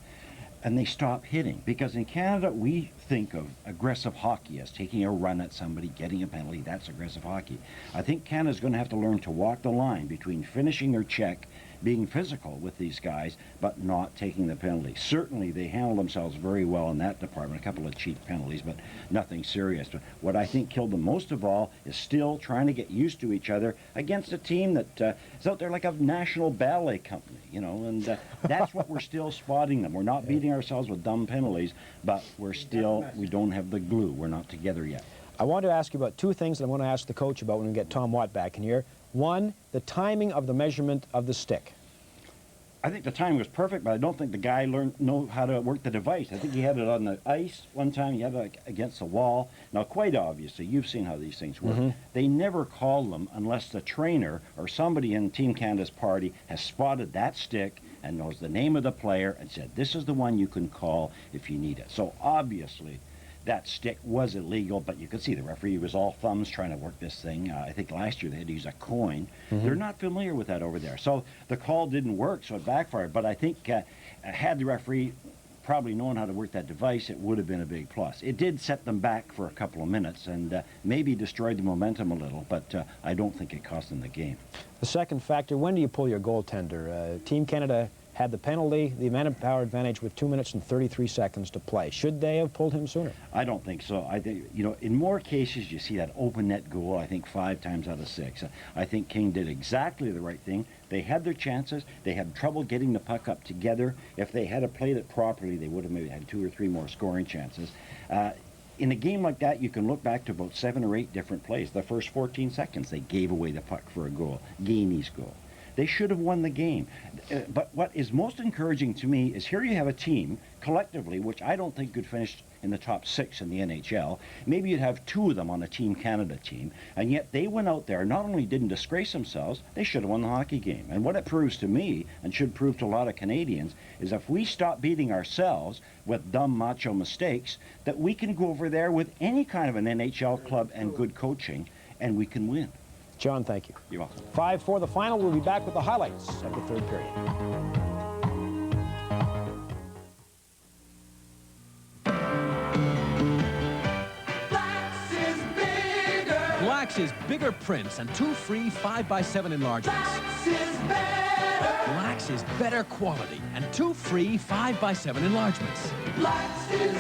And they stop hitting. Because in Canada, we think of aggressive hockey as taking a run at somebody, getting a penalty. That's aggressive hockey. I think Canada's going to have to learn to walk the line between finishing their check, being physical with these guys, but not taking the penalty. Certainly, they handle themselves very well in that department. A couple of cheap penalties, but nothing serious. But what I think killed them most of all is still trying to get used to each other against a team that is out there like a national ballet company, you know, and that's what we're still spotting them. We're not beating ourselves with dumb penalties, but we don't have the glue. We're not together yet. I want to ask you about 2 things that I want to ask the coach about when we get Tom Watt back in here. One, the timing of the measurement of the stick. I think the timing was perfect, but I don't think the guy know how to work the device. I think he had it on the ice one time. He had it against the wall. Now, quite obviously, you've seen how these things work. They never call them unless the trainer or somebody in Team Canada's party has spotted that stick and knows the name of the player and said, this is the one you can call if you need it. So, obviously, that stick was illegal, but you could see the referee was all thumbs trying to work this thing. I think last year they had to use a coin. They're not familiar with that over there. So the call didn't work, so it backfired. But I think had the referee probably known how to work that device, it would have been a big plus. It did set them back for a couple of minutes and maybe destroyed the momentum a little, but I don't think it cost them the game. The second factor, when do you pull your goaltender? Team Canada had the penalty, the manpower advantage with 2 minutes and 33 seconds to play. Should they have pulled him sooner? I don't think so. I think, you know, in more cases you see that open net goal, I think 5 times out of 6. I think King did exactly the right thing. They had their chances. They had trouble getting the puck up together. If they had played it properly, they would have maybe had 2 or 3 more scoring chances. In a game like that, you can look back to about 7 or 8 different plays. The first 14 seconds, they gave away the puck for a goal. Gainey's goal. They should have won the game. But what is most encouraging to me is here you have a team, collectively, which I don't think could finish in the top 6 in the NHL. Maybe you'd have 2 of them on a Team Canada team, and yet they went out there, not only didn't disgrace themselves, they should have won the hockey game. And what it proves to me, and should prove to a lot of Canadians, is if we stop beating ourselves with dumb macho mistakes, that we can go over there with any kind of an NHL club and good coaching, and we can win. John, thank you. You're welcome. 5-4 the final. We'll be back with the highlights of the third period. Black's is bigger prints and 2 free 5x7 enlargements. Black's is better quality and 2 free 5x7 enlargements. Black's is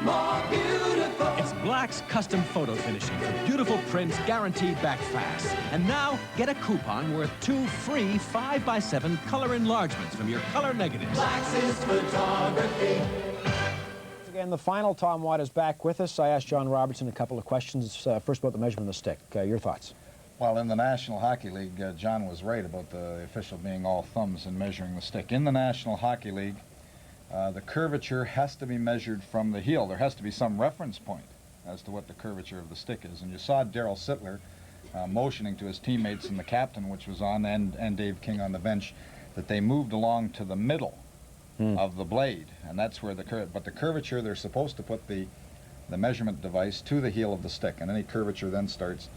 more beautiful. It's Black's custom photo finishing for beautiful prints guaranteed back fast. And now, get a coupon worth 2 free 5x7 color enlargements from your color negatives. Black's is photography. Again, the final. Tom Watt is back with us. I asked John Robertson a couple of questions. First about the measurement of the stick. Your thoughts? Well, in the National Hockey League, John was right about the official being all thumbs and measuring the stick. In the National Hockey League, the curvature has to be measured from the heel. There has to be some reference point as to what the curvature of the stick is. And you saw Darryl Sittler motioning to his teammates and the captain, which was on, and Dave King on the bench, that they moved along to the middle of the blade. And that's where but the curvature, they're supposed to put the measurement device to the heel of the stick. And any curvature then starts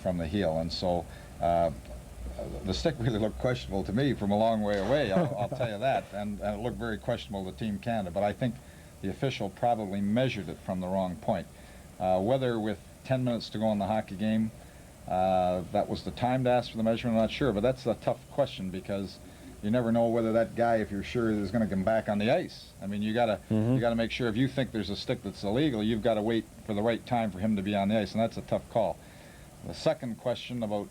from the heel. And so the stick really looked questionable to me from a long way away, I'll tell you that, and it looked very questionable to Team Canada, but I think the official probably measured it from the wrong point. Whether with 10 minutes to go in the hockey game, that was the time to ask for the measurement, I'm not sure, but that's a tough question because you never know whether that guy, if you're sure, is going to come back on the ice. I mean, you gotta make sure if you think there's a stick that's illegal, you've got to wait for the right time for him to be on the ice, and that's a tough call. The second question about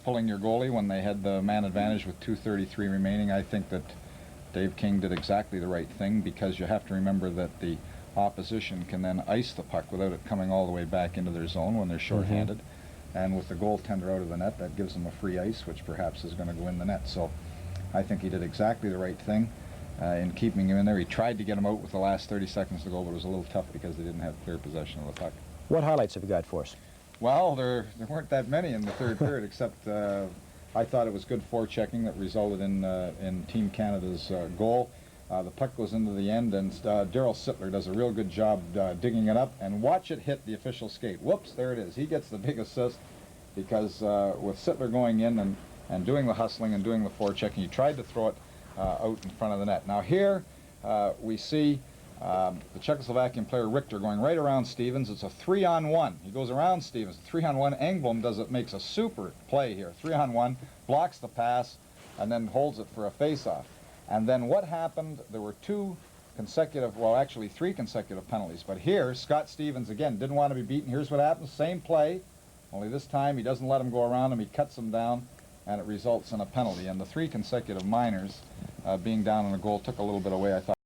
pulling your goalie when they had the man advantage with 2:33 remaining, I think that Dave King did exactly the right thing, because you have to remember that the opposition can then ice the puck without it coming all the way back into their zone when they're shorthanded. And with the goaltender out of the net, that gives them a free ice, which perhaps is going to go in the net. So I think he did exactly the right thing in keeping him in there. He tried to get him out with the last 30 seconds to go, but it was a little tough because they didn't have clear possession of the puck. What highlights have you got for us? Well, there weren't that many in the third period, except I thought it was good forechecking that resulted in Team Canada's goal. The puck goes into the end, and Daryl Sittler does a real good job digging it up, and watch it hit the official skate. Whoops, there it is. He gets the big assist, because with Sittler going in and doing the hustling and doing the forechecking, he tried to throw it out in front of the net. Now here we see the Czechoslovakian player Richter going right around Stevens. It's a 3-on-1. He goes around Stevens. 3-on-1. Engblom makes a super play here. 3-on-1, blocks the pass, and then holds it for a face-off. And then what happened, there were three consecutive penalties. But here, Scott Stevens, again, didn't want to be beaten. Here's what happens, same play, only this time he doesn't let him go around him. He cuts him down, and it results in a penalty. And the 3 consecutive minors being down on the goal took a little bit away, I thought.